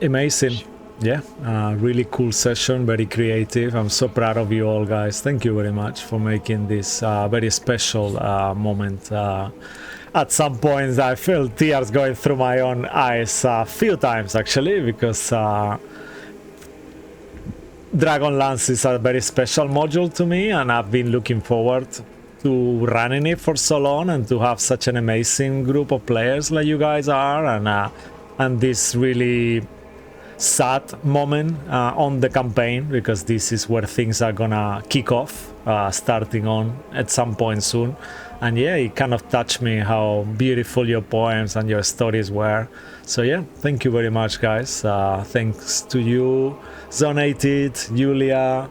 Amazing. Yeah, really cool session, very creative. I'm so proud of you all, guys. Thank you very much for making this very special moment. At some points, I feel tears going through my own eyes a few times, actually, because Dragonlance is a very special module to me, and I've been looking forward to running it for so long and to have such an amazing group of players like you guys are, and this really sad moment on the campaign, because this is where things are gonna kick off, starting on at some point soon. And yeah, it kind of touched me how beautiful your poems and your stories were. So yeah, thank you very much, guys. Thanks to you, Zonated, Julia,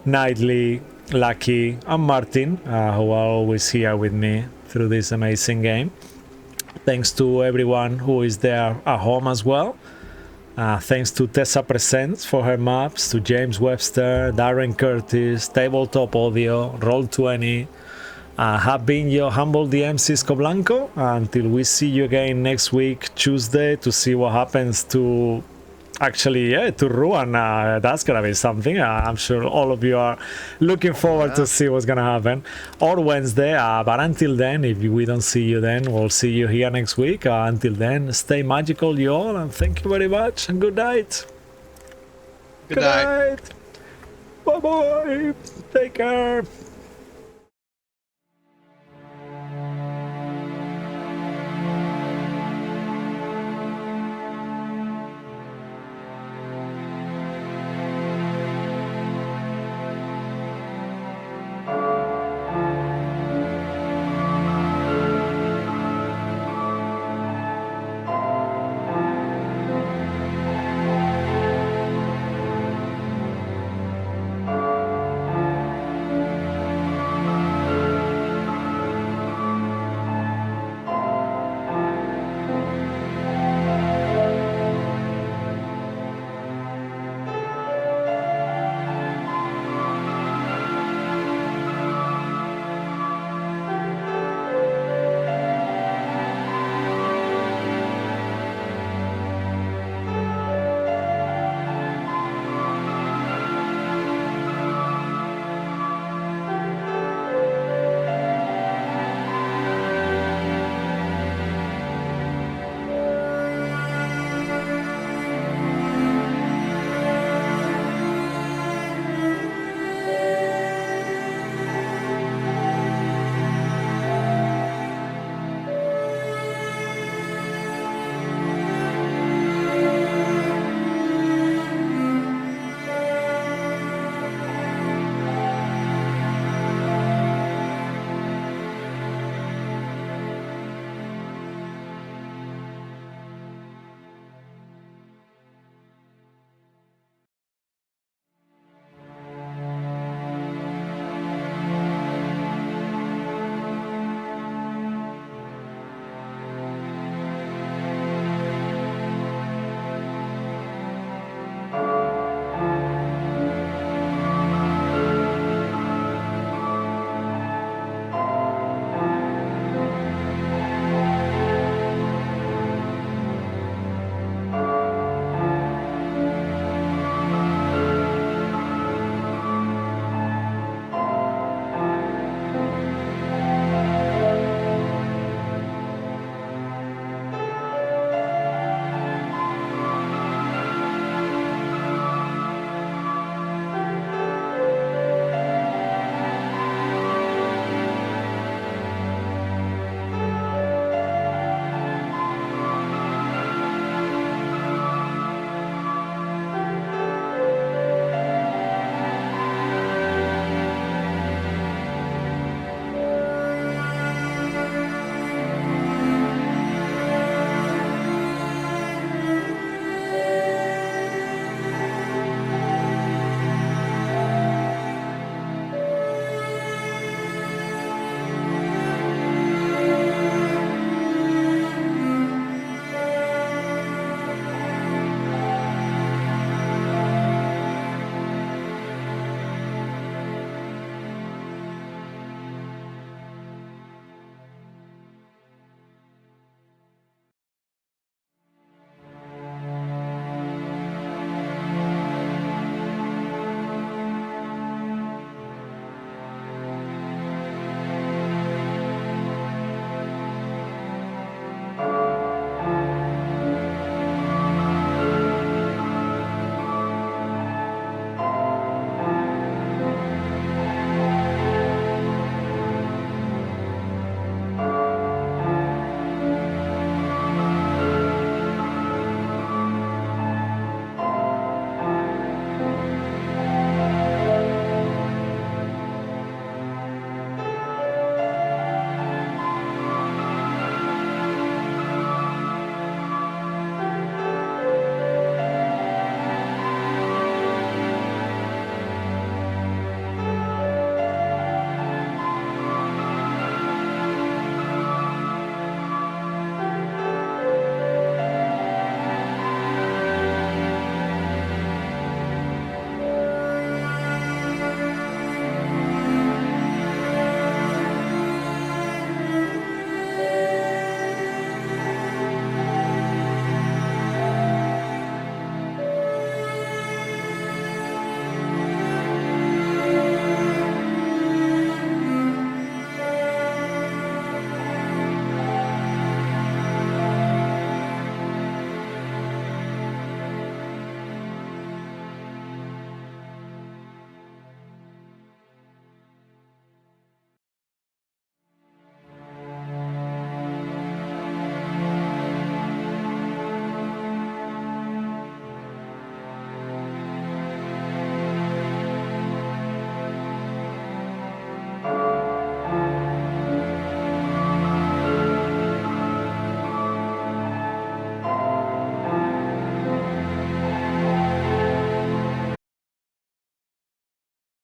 Knightley, Lucky, and Martin, who are always here with me through this amazing game. Thanks to everyone who is there at home as well. Thanks to Tessa Presents for her maps, to James Webster, Darren Curtis, Tabletop Audio, Roll20. Have been your humble DM Cisco Blanco. Until we see you again next week, Tuesday, to see what happens to... Actually, yeah, to Ruan. That's gonna be something. I'm sure all of you are looking forward to see what's gonna happen. Or Wednesday. But until then, if we don't see you then, we'll see you here next week. Until then, stay magical, you all, and thank you very much. And good night. Good night. Bye bye. Take care.